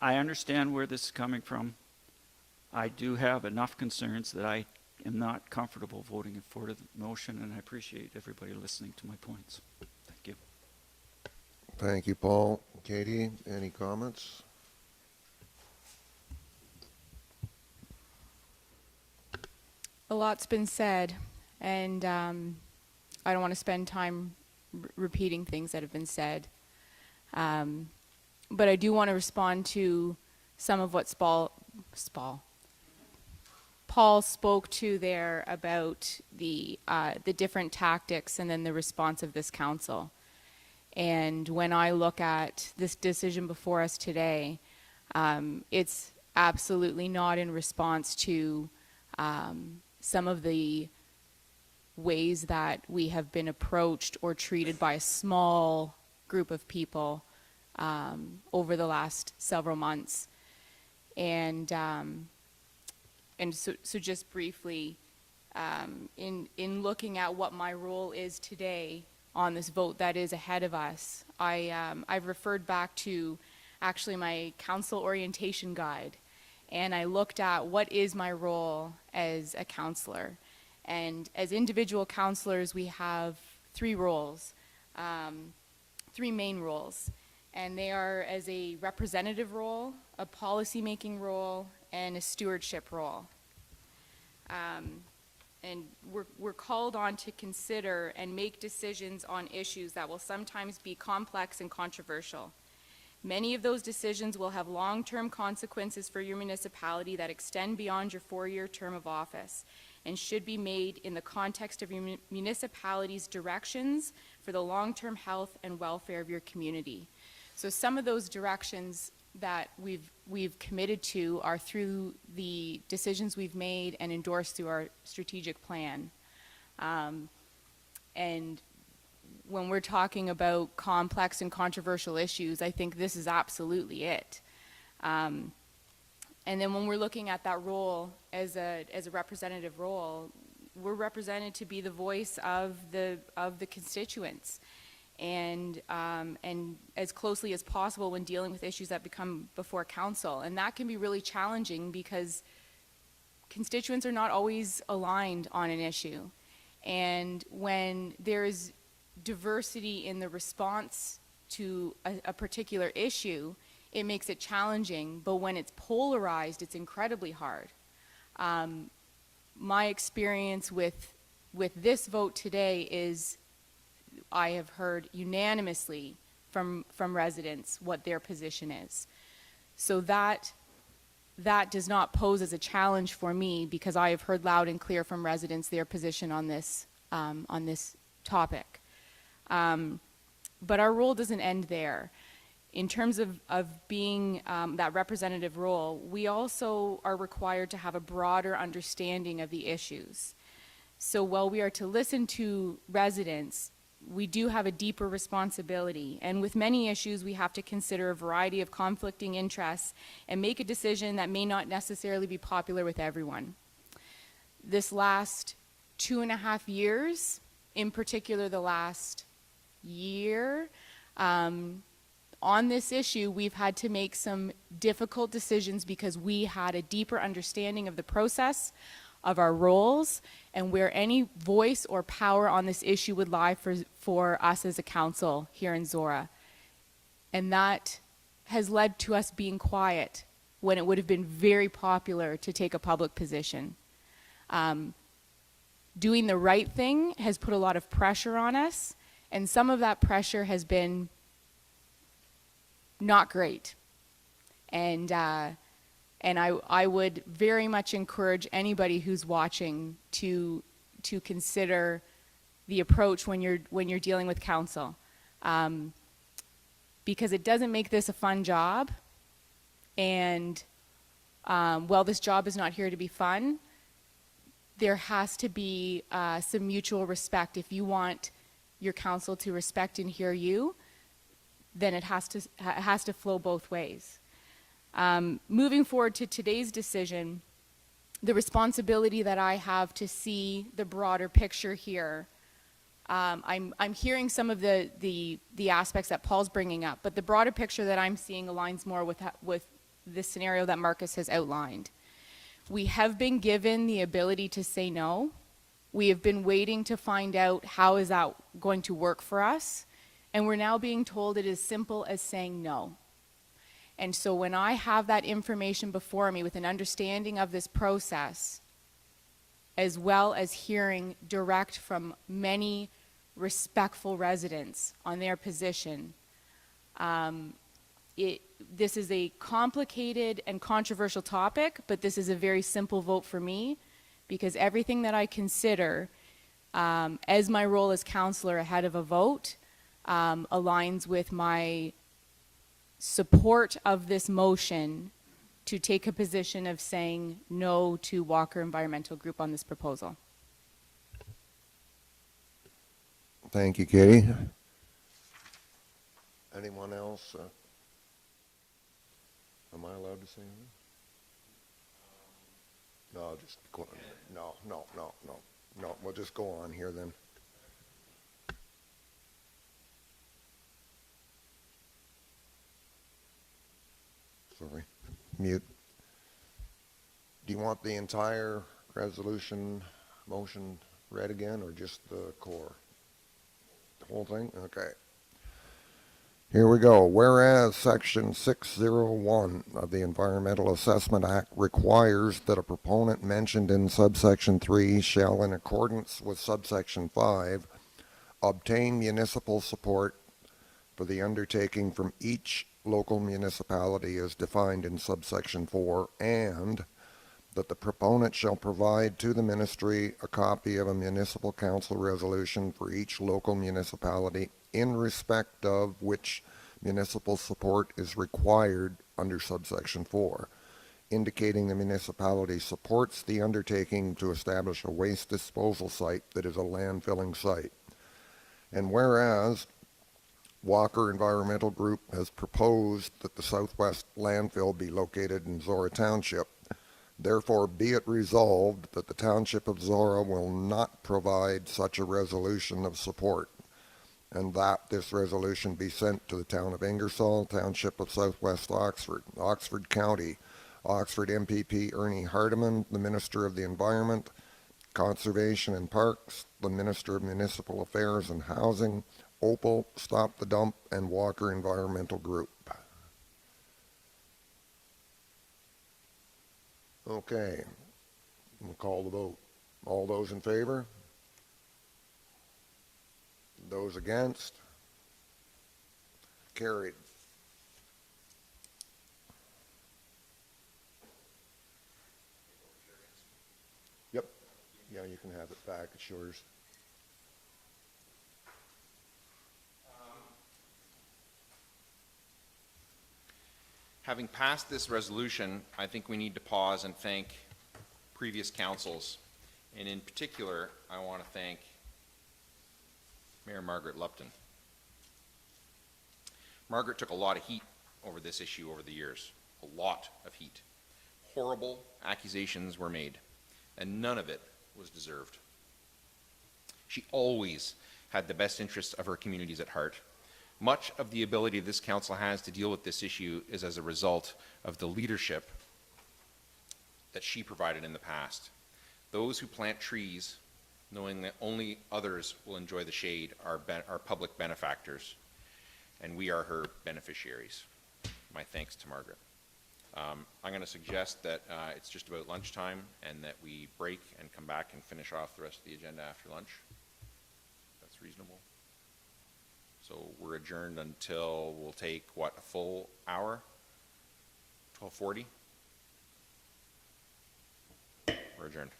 I understand where this is coming from. I do have enough concerns that I am not comfortable voting for the motion, and I appreciate everybody listening to my points. Thank you. Thank you, Paul. Katie, any comments? A lot's been said, and I don't want to spend time repeating things that have been said. But I do want to respond to some of what Paul spoke to there about the different tactics and then the response of this council. And when I look at this decision before us today, it's absolutely not in response to some of the ways that we have been approached or treated by a small group of people over the last several months. And so just briefly, in looking at what my role is today on this vote that is ahead of us, I've referred back to actually my council orientation guide, and I looked at what is my role as a councillor. And as individual councillors, we have three roles, three main roles, and they are as a representative role, a policy-making role, and a stewardship role. And we're called on to consider and make decisions on issues that will sometimes be complex and controversial. Many of those decisions will have long-term consequences for your municipality that extend beyond your 4-year term of office and should be made in the context of your municipality's directions for the long-term health and welfare of your community. So some of those directions that we've committed to are through the decisions we've made and endorsed through our strategic plan. And when we're talking about complex and controversial issues, I think this is absolutely it. And then when we're looking at that role as a representative role, we're represented to be the voice of the constituents. And as closely as possible when dealing with issues that become before council. And that can be really challenging because constituents are not always aligned on an issue. And when there's diversity in the response to a particular issue, it makes it challenging. But when it's polarized, it's incredibly hard. My experience with this vote today is I have heard unanimously from residents what their position is. So that does not pose as a challenge for me because I have heard loud and clear from residents their position on this topic. But our role doesn't end there. in terms of being that representative role, we also are required to have a broader understanding of the issues. So while we are to listen to residents, we do have a deeper responsibility. And with many issues, we have to consider a variety of conflicting interests and make a decision that may not necessarily be popular with everyone. This last 2.5 years, in particular the last year, on this issue, we've had to make some difficult decisions because we had a deeper understanding of the process, of our roles, and where any voice or power on this issue would lie for us as a council here in Zorra. And that has led to us being quiet when it would have been very popular to take a public position. Doing the right thing has put a lot of pressure on us, and some of that pressure has been not great. And I would very much encourage anybody who's watching to consider the approach when you're dealing with council, because it doesn't make this a fun job. And while this job is not here to be fun, there has to be some mutual respect. If you want your council to respect and hear you, then it has to flow both ways. Moving forward to today's decision, the responsibility that I have to see the broader picture here. I'm hearing some of the aspects that Paul's bringing up, but the broader picture that I'm seeing aligns more with the scenario that Marcus has outlined. We have been given the ability to say no. We have been waiting to find out how is that going to work for us, and we're now being told it is simple as saying no. And so when I have that information before me with an understanding of this process, as well as hearing direct from many respectful residents on their position, this is a complicated and controversial topic, but this is a very simple vote for me, because everything that I consider as my role as councillor ahead of a vote aligns with my support of this motion to take a position of saying no to Walker Environmental Group on this proposal. Thank you, Katie. Anyone else? Am I allowed to say anything? No, just go on. No, we'll just go on here then. Sorry, mute. Do you want the entire resolution motion read again, or just the core? The whole thing? Okay. Here we go. Whereas Section 601 of the Environmental Assessment Act requires that a proponent mentioned in subsection 3 shall, in accordance with subsection 5, obtain municipal support for the undertaking from each local municipality as defined in subsection 4, and that the proponent shall provide to the ministry a copy of a municipal council resolution for each local municipality in respect of which municipal support is required under subsection 4, indicating the municipality supports the undertaking to establish a waste disposal site that is a landfilling site. And whereas Walker Environmental Group has proposed that the southwest landfill be located in Zorra Township, therefore be it resolved that the Township of Zorra will not provide such a resolution of support, and that this resolution be sent to the town of Ingersoll, Township of Southwest Oxford, Oxford County, Oxford MPP Ernie Hardeman, the Minister of the Environment, Conservation and Parks, the Minister of Municipal Affairs and Housing, Opal, Stop the Dump, and Walker Environmental Group. Okay, we'll call the vote. All those in favor? Those against? Carried. Yep. Yeah, you can have it back. It's yours. Having passed this resolution, I think we need to pause and thank previous councils. And in particular, I want to thank Mayor Margaret Lupton. Margaret took a lot of heat over this issue over the years, a lot of heat. Horrible accusations were made, and none of it was deserved. She always had the best interests of her communities at heart. Much of the ability this council has to deal with this issue is as a result of the leadership that she provided in the past. Those who plant trees, knowing that only others will enjoy the shade, are public benefactors, and we are her beneficiaries. My thanks to Margaret. I'm going to suggest that it's just about lunchtime and that we break and come back and finish off the rest of the agenda after lunch. That's reasonable. So we're adjourned until, we'll take, what, a full hour? 12:40? We're adjourned.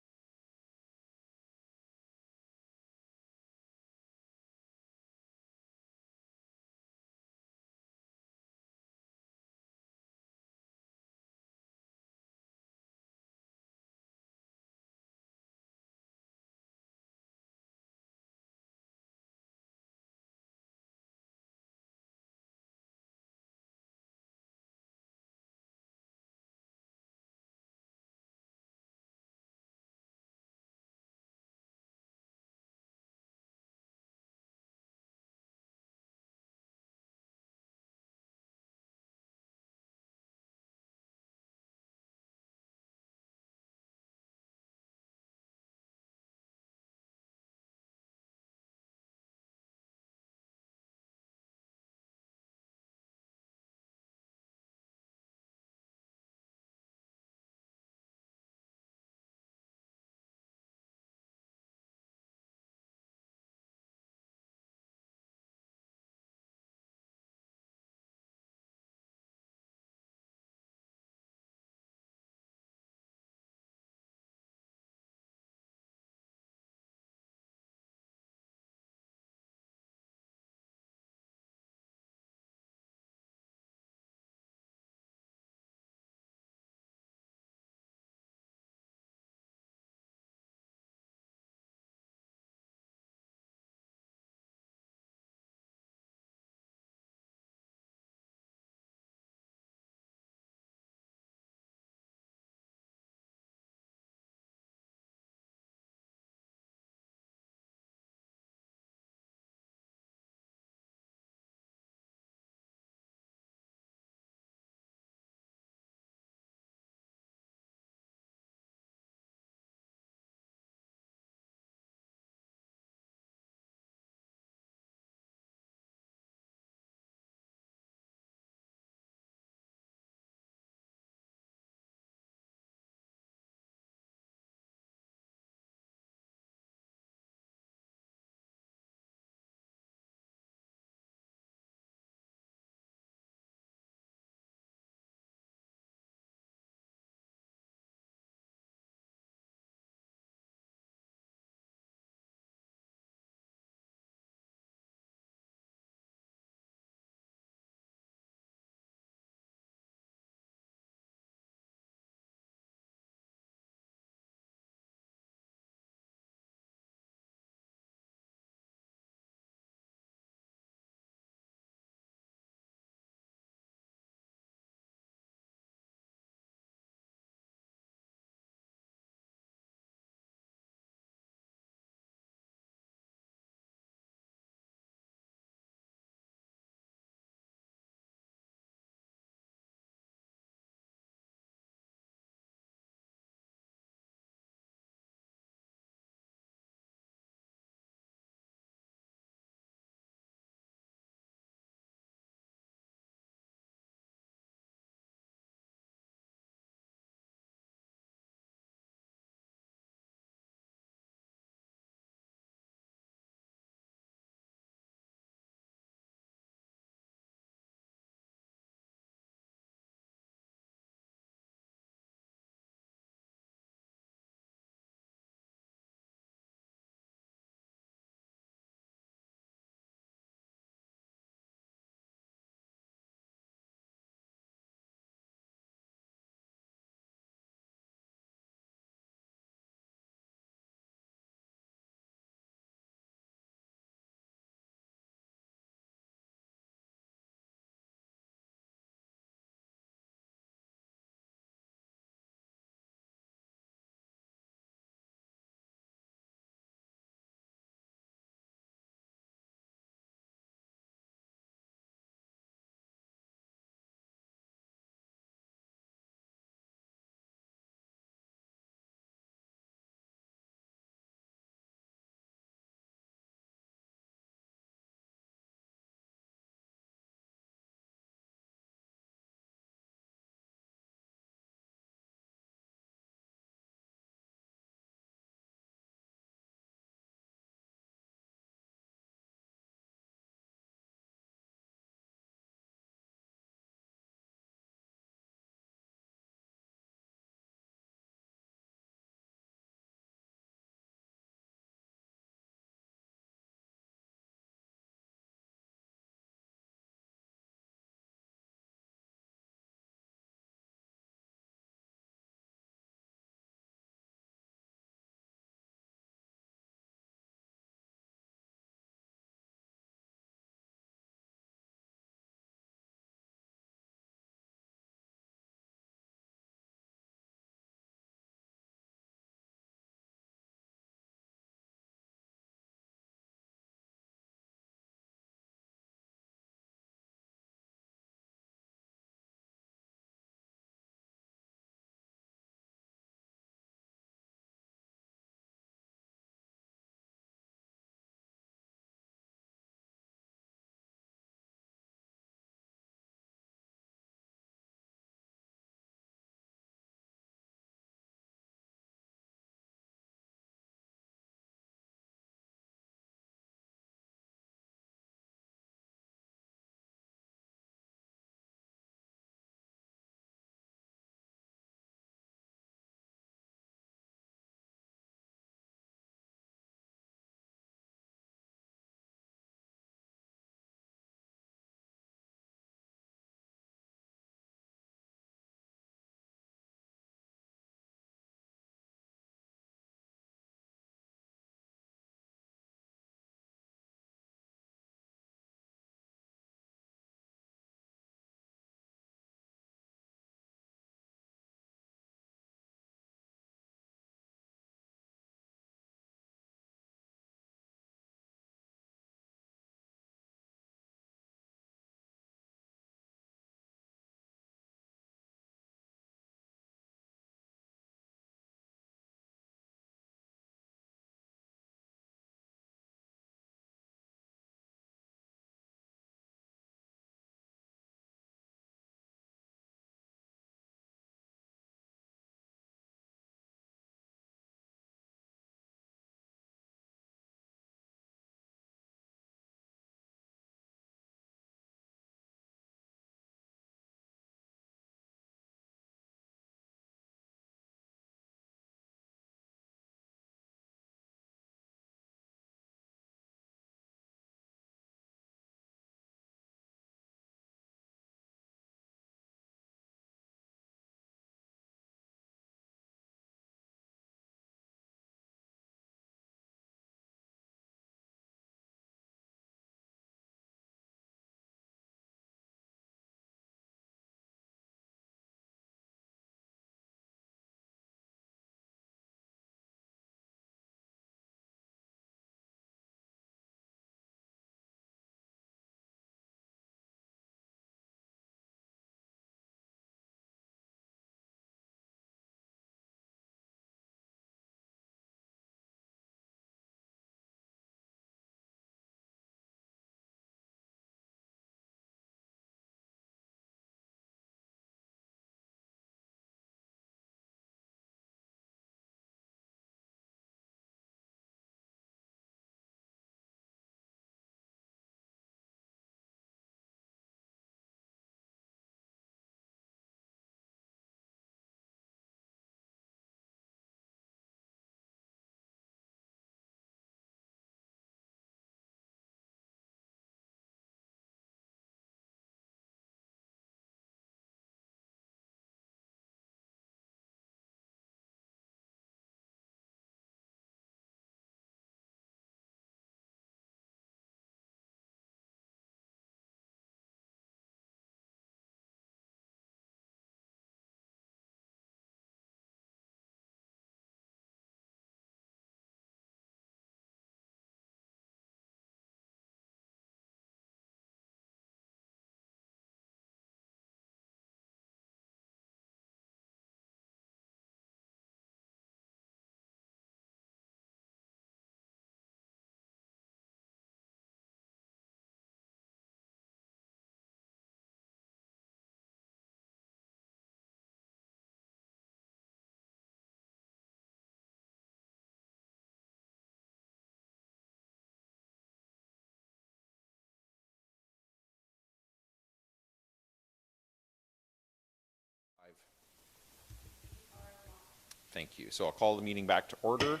Thank you. So I'll call the meeting back to order.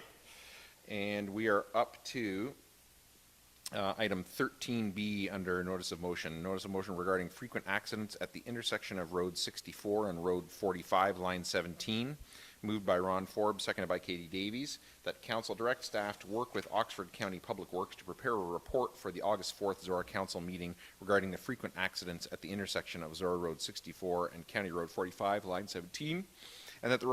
And we are up to item 13B under notice of motion. Notice of motion regarding frequent accidents at the intersection of Road 64 and Road 45, line 17. Moved by Ron Forbes, seconded by Katie Davies, that council direct staff to work with Oxford County Public Works to prepare a report for the August 4th Zorra Council meeting regarding the frequent accidents at the intersection of Zorra Road 64 and County Road 45, line 17, and that the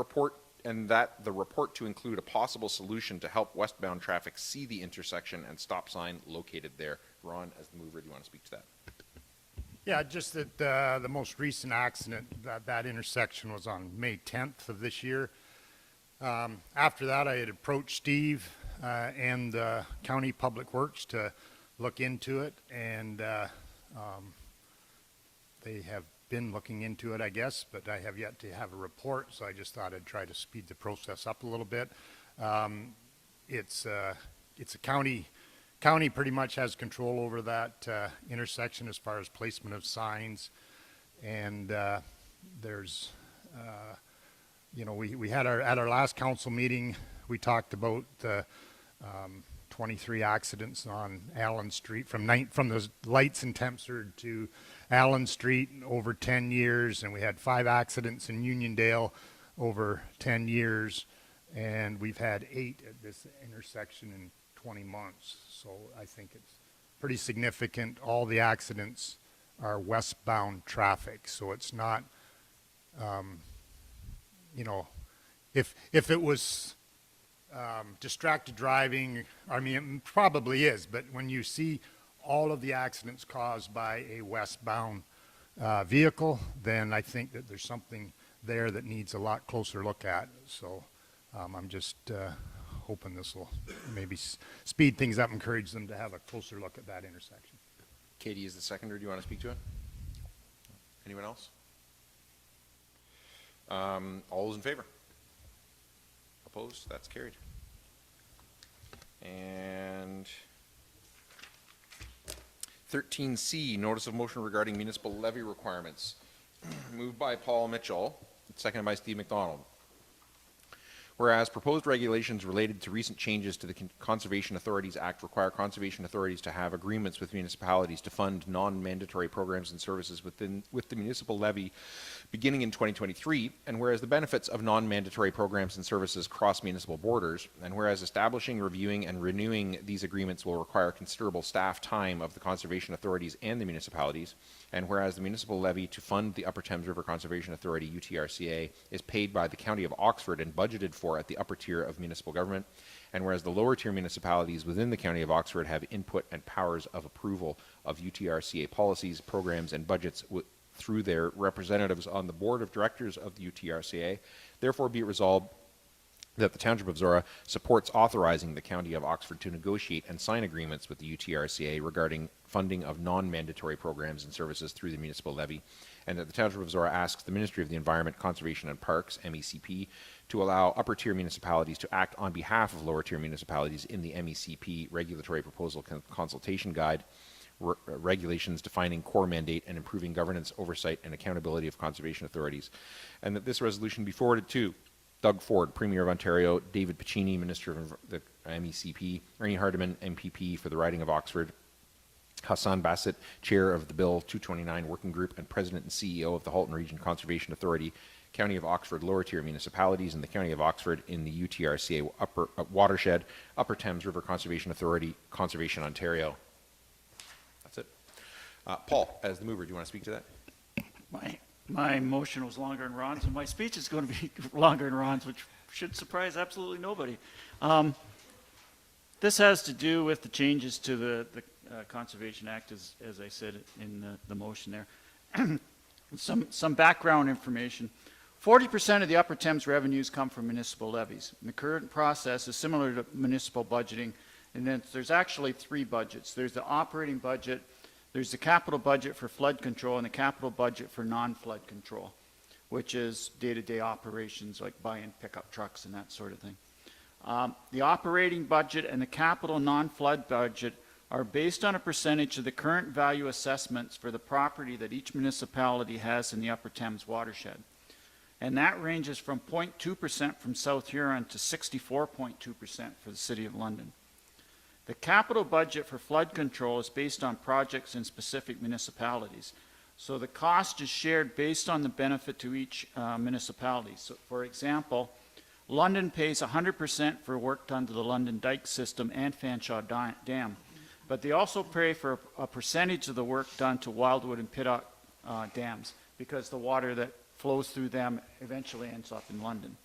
report to include a possible solution to help westbound traffic see the intersection and stop sign located there. Ron, as the mover, do you want to speak to that? Yeah, just that the most recent accident, that intersection was on May 10th of this year. After that, I had approached Steve and County Public Works to look into it, and they have been looking into it, I guess, but I have yet to have a report, so I just thought I'd try to speed the process up a little bit. It's a county pretty much has control over that intersection as far as placement of signs, and there's we had at our last council meeting, we talked about the 23 accidents on Allen Street from the lights in Tempsford to Allen Street over 10 years, and we had 5 accidents in Uniondale over 10 years, and we've had 8 at this intersection in 20 months. So I think it's pretty significant. All the accidents are westbound traffic, so it's not, if it was distracted driving, I mean, it probably is, but when you see all of the accidents caused by a westbound vehicle, then I think that there's something there that needs a lot closer look at. So I'm just hoping this will maybe speed things up, encourage them to have a closer look at that intersection. Katie is the seconder. Do you want to speak to it? Anyone else? All those in favor? Opposed? That's carried. And 13C, notice of motion regarding municipal levy requirements. Moved by Paul Mitchell, seconded by Steve McDonald. Whereas proposed regulations related to recent changes to the Conservation Authorities Act require conservation authorities to have agreements with municipalities to fund non-mandatory programs and services with the municipal levy beginning in 2023, and whereas the benefits of non-mandatory programs and services cross municipal borders, and whereas establishing, reviewing, and renewing these agreements will require considerable staff time of the conservation authorities and the municipalities, and whereas the municipal levy to fund the Upper Thames River Conservation Authority, UTRCA, is paid by the County of Oxford and budgeted for at the upper tier of municipal government, and whereas the lower tier municipalities within the County of Oxford have input and powers of approval of UTRCA policies, programs, and budgets through their representatives on the board of directors of the UTRCA, therefore be it resolved that the Township of Zorra supports authorizing the County of Oxford to negotiate and sign agreements with the UTRCA regarding funding of non-mandatory programs and services through the municipal levy, and that the Township of Zorra asks the Ministry of the Environment, Conservation and Parks, MECP, to allow upper-tier municipalities to act on behalf of lower-tier municipalities in the MECP Regulatory Proposal Consultation Guide, regulations defining core mandate and improving governance, oversight, and accountability of conservation authorities, and that this resolution be forwarded to Doug Ford, Premier of Ontario, David Piccini, Minister of the MECP, Ernie Hardeman, MPP for the riding of Oxford, Hassan Bassett, Chair of the Bill 229 Working Group and President and CEO of the Halton Region Conservation Authority, County of Oxford lower tier municipalities, and the County of Oxford in the UTRCA upper watershed, Upper Thames River Conservation Authority, Conservation Ontario. That's it. Paul, as the mover, do you want to speak to that? My motion was longer than Ron's, and my speech is going to be longer than Ron's, which should surprise absolutely nobody. This has to do with the changes to the Conservation Act, as I said in the motion there. Some background information. 40% of the Upper Thames revenues come from municipal levies. And the current process is similar to municipal budgeting, and then there's actually 3 budgets. There's the operating budget, there's the capital budget for flood control, and the capital budget for non-flood control, which is day-to-day operations like buying pickup trucks and that sort of thing. The operating budget and the capital non-flood budget are based on a percentage of the current value assessments for the property that each municipality has in the Upper Thames watershed. and that ranges from 0.2% from South Huron to 64.2% for the City of London. The capital budget for flood control is based on projects in specific municipalities. So the cost is shared based on the benefit to each municipality. So for example, London pays 100% for work done to the London Dike system and Fanshawe Dam, but they also pay for a percentage of the work done to Wildwood and Pittock dams, because the water that flows through them eventually ends up in London.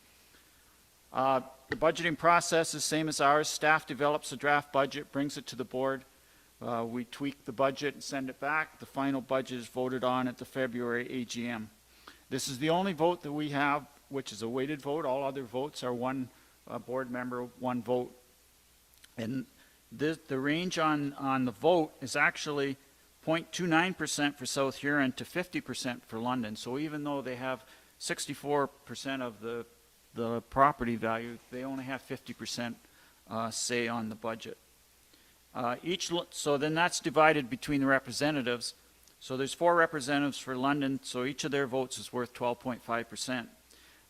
The budgeting process is same as ours. Staff develops a draft budget, brings it to the board. We tweak the budget and send it back. The final budget is voted on at the February AGM. This is the only vote that we have, which is a weighted vote. All other votes are one board member, one vote. And the range on the vote is actually 0.29% for South Huron to 50% for London. So even though they have 64% of the property value, they only have 50% say on the budget. So then that's divided between the representatives. So there's 4 representatives for London, so each of their votes is worth 12.5%.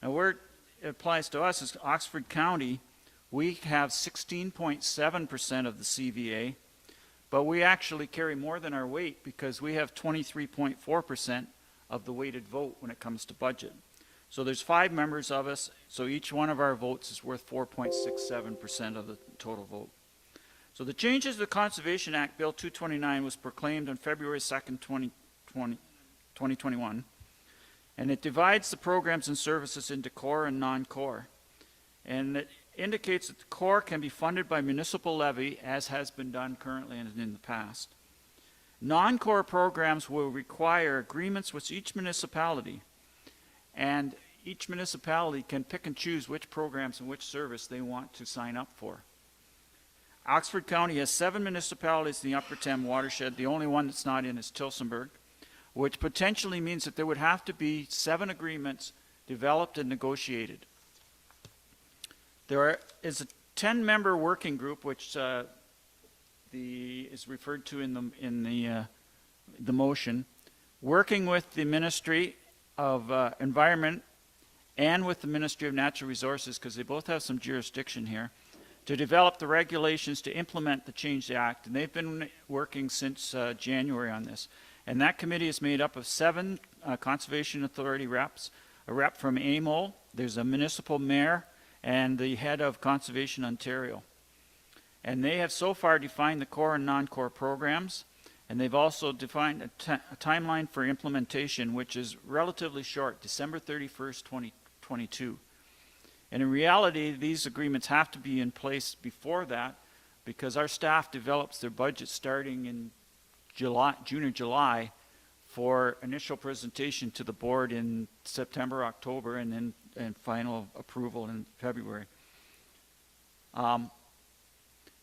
Now where it applies to us is Oxford County. We have 16.7% of the CVA, but we actually carry more than our weight because we have 23.4% of the weighted vote when it comes to budget. So there's 5 members of us, so each one of our votes is worth 4.67% of the total vote. So the changes to the Conservation Act, Bill 229, was proclaimed on February 2nd, 2021, and it divides the programs and services into core and non-core. And it indicates that the core can be funded by municipal levy, as has been done currently and in the past. Non-core programs will require agreements with each municipality, and each municipality can pick and choose which programs and which service they want to sign up for. Oxford County has 7 municipalities in the Upper Thames watershed. The only one that's not in is Tillsonburg, which potentially means that there would have to be 7 agreements developed and negotiated. There is a 10-member working group, which is referred to in the motion, working with the Ministry of Environment and with the Ministry of Natural Resources, because they both have some jurisdiction here, to develop the regulations to implement the Change Act. And they've been working since January on this. And that committee is made up of 7 Conservation Authority reps, a rep from AMO, there's a municipal mayor, and the head of Conservation Ontario. And they have so far defined the core and non-core programs, and they've also defined a timeline for implementation, which is relatively short, December 31st, 2022. And in reality, these agreements have to be in place before that, because our staff develops their budget starting in June or July for initial presentation to the board in September, October, and then final approval in February.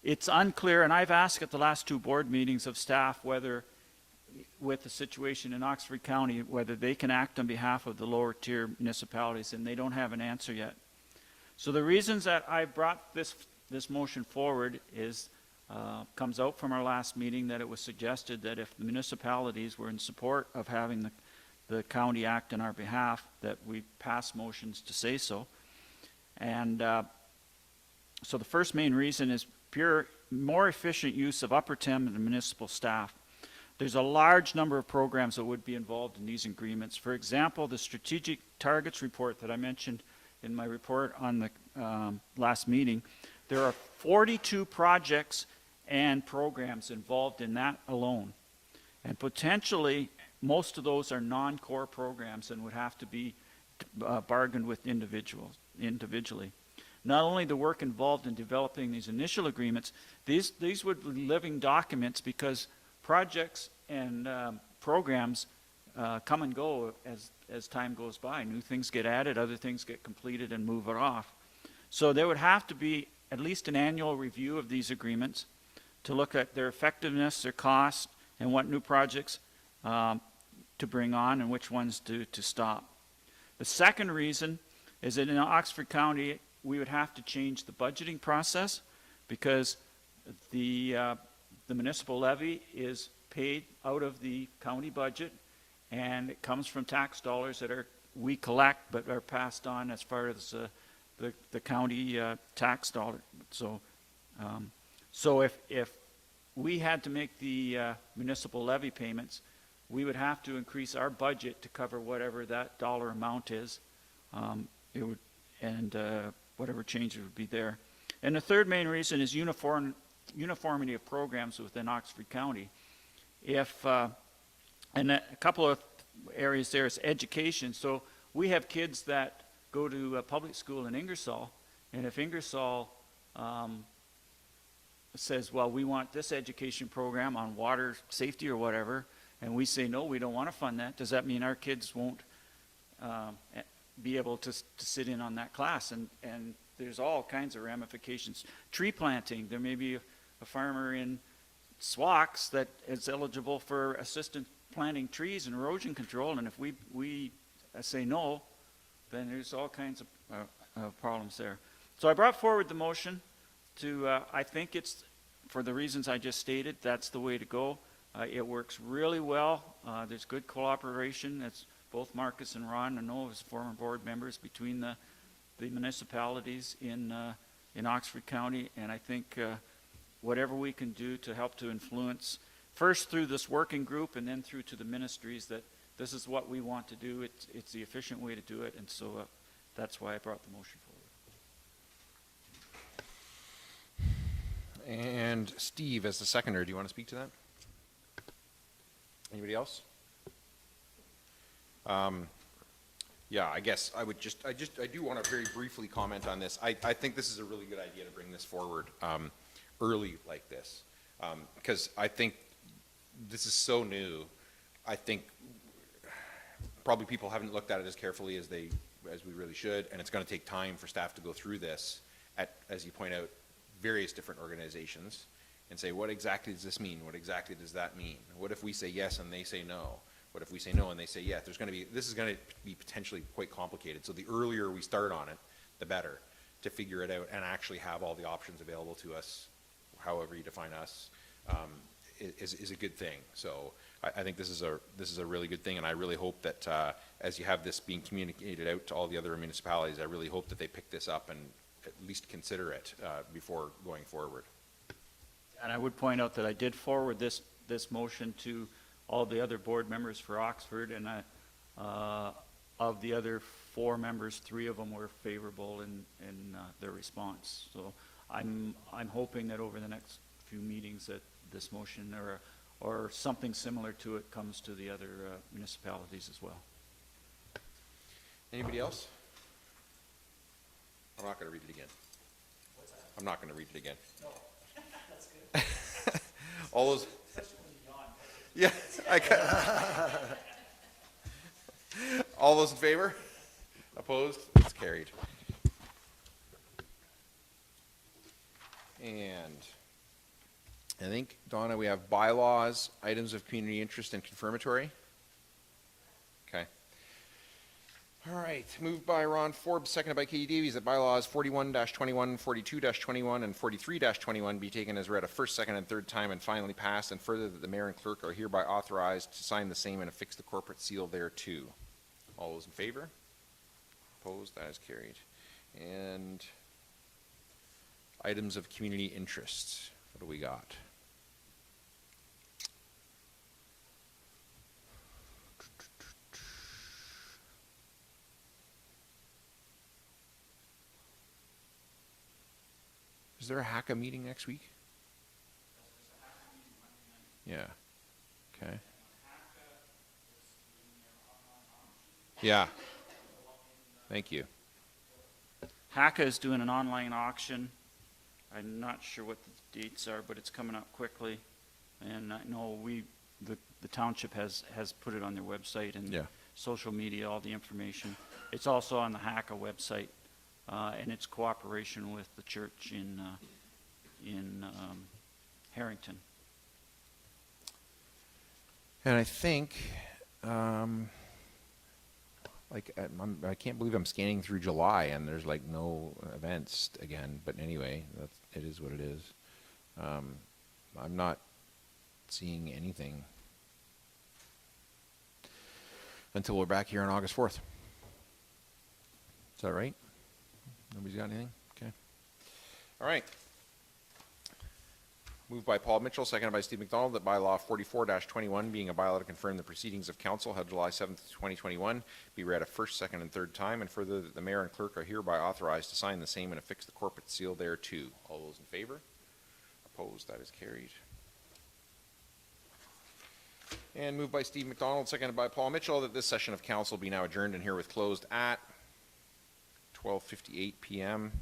It's unclear, and I've asked at the last 2 board meetings of staff whether, with the situation in Oxford County, whether they can act on behalf of the lower tier municipalities, and they don't have an answer yet. So the reasons that I brought this motion forward is comes out from our last meeting, that it was suggested that if the municipalities were in support of having the county act on our behalf, that we pass motions to say so. And so the first main reason is more efficient use of Upper Thames and municipal staff. There's a large number of programs that would be involved in these agreements. For example, the strategic targets report that I mentioned in my report on the last meeting, there are 42 projects and programs involved in that alone. And potentially, most of those are non-core programs and would have to be bargained with individually. Not only the work involved in developing these initial agreements, these would be living documents, because projects and programs come and go as time goes by. New things get added, other things get completed and move it off. So there would have to be at least an annual review of these agreements to look at their effectiveness, their cost, and what new projects to bring on and which ones to stop. The second reason is that in Oxford County, we would have to change the budgeting process, because the municipal levy is paid out of the county budget, and it comes from tax dollars that are we collect but are passed on as far as the county tax dollar. So, so if we had to make the municipal levy payments, we would have to increase our budget to cover whatever that dollar amount is. It would, and whatever change would be there. And the third main reason is uniformity of programs within Oxford County. If and a couple of areas there is education. So we have kids that go to public school in Ingersoll, and if Ingersoll says, well, we want this education program on water safety or whatever, and we say, no, we don't want to fund that, does that mean our kids won't be able to sit in on that class? And there's all kinds of ramifications. Tree planting, there may be a farmer in Swax that is eligible for assistance planting trees and erosion control, and if we say no, then there's all kinds of problems there. So I brought forward the motion to, I think it's, for the reasons I just stated, that's the way to go. It works really well. There's good cooperation. It's both Marcus and Ron, I know, as former board members, between the municipalities in Oxford County, and I think whatever we can do to help to influence, first through this working group and then through to the ministries, that this is what we want to do. It's the efficient way to do it, and so that's why I brought the motion forward. And Steve, as the seconder, do you want to speak to that? Anybody else? Yeah, I guess I would I do want to very briefly comment on this. I think this is a really good idea to bring this forward early like this, because I think this is so new. I think probably people haven't looked at it as carefully as we really should, and it's going to take time for staff to go through this at, as you point out, various different organizations and say, what exactly does this mean? What exactly does that mean? What if we say yes and they say no? What if we say no and they say yes? This is going to be potentially quite complicated. So the earlier we start on it, the better, to figure it out and actually have all the options available to us, however you define us, is a good thing. So I think this is a really good thing, and I really hope that as you have this being communicated out to all the other municipalities, I really hope that they pick this up and at least consider it before going forward. And I would point out that I did forward this motion to all the other board members for Oxford, and of the other 4 members, 3 of them were favorable in their response. So I'm hoping that over the next few meetings that this motion or something similar to it comes to the other municipalities as well. Anybody else? I'm not going to read it again. What's that? I'm not going to read it again. No, that's good. All those. Yeah, all those in favor? Opposed? It's carried. And I think, Donna, we have bylaws, items of community interest, and confirmatory. Okay. All right, moved by Ron Forbes, seconded by Katie Davies, that bylaws 41-21, 42-21, and 43-21 be taken as read a first, second, and third time and finally passed, and further that the mayor and clerk are hereby authorized to sign the same and affix the corporate seal thereto. All those in favor? Opposed? That is carried. And items of community interest. What do we got? Is there a HACA meeting next week? Yeah. Okay. Yeah. Thank you. HACA is doing an online auction. I'm not sure what the dates are, but it's coming up quickly. And I know the township has put it on their website and social media, all the information. It's also on the HACA website. And it's cooperation with the church in Harrington. And I think, I can't believe I'm scanning through July and there's like no events again. But anyway, it is what it is. I'm not seeing anything until we're back here on August 4th. that right? Nobody's got anything? Okay. All right. Moved by Paul Mitchell, seconded by Steve McDonald, that bylaw 44-21, being a bylaw to confirm the proceedings of council held July 7th, 2021, be read a first, second, and third time, and further that the mayor and clerk are hereby authorized to sign the same and affix the corporate seal thereto. All those in favor? Opposed? That is carried. And moved by Steve McDonald, seconded by Paul Mitchell, that this session of council be now adjourned and herewith closed at 12:58 p.m.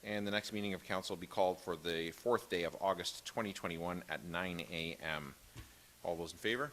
And the next meeting of council will be called for the 4th day of August 2021 at 9 a.m. All those in favor?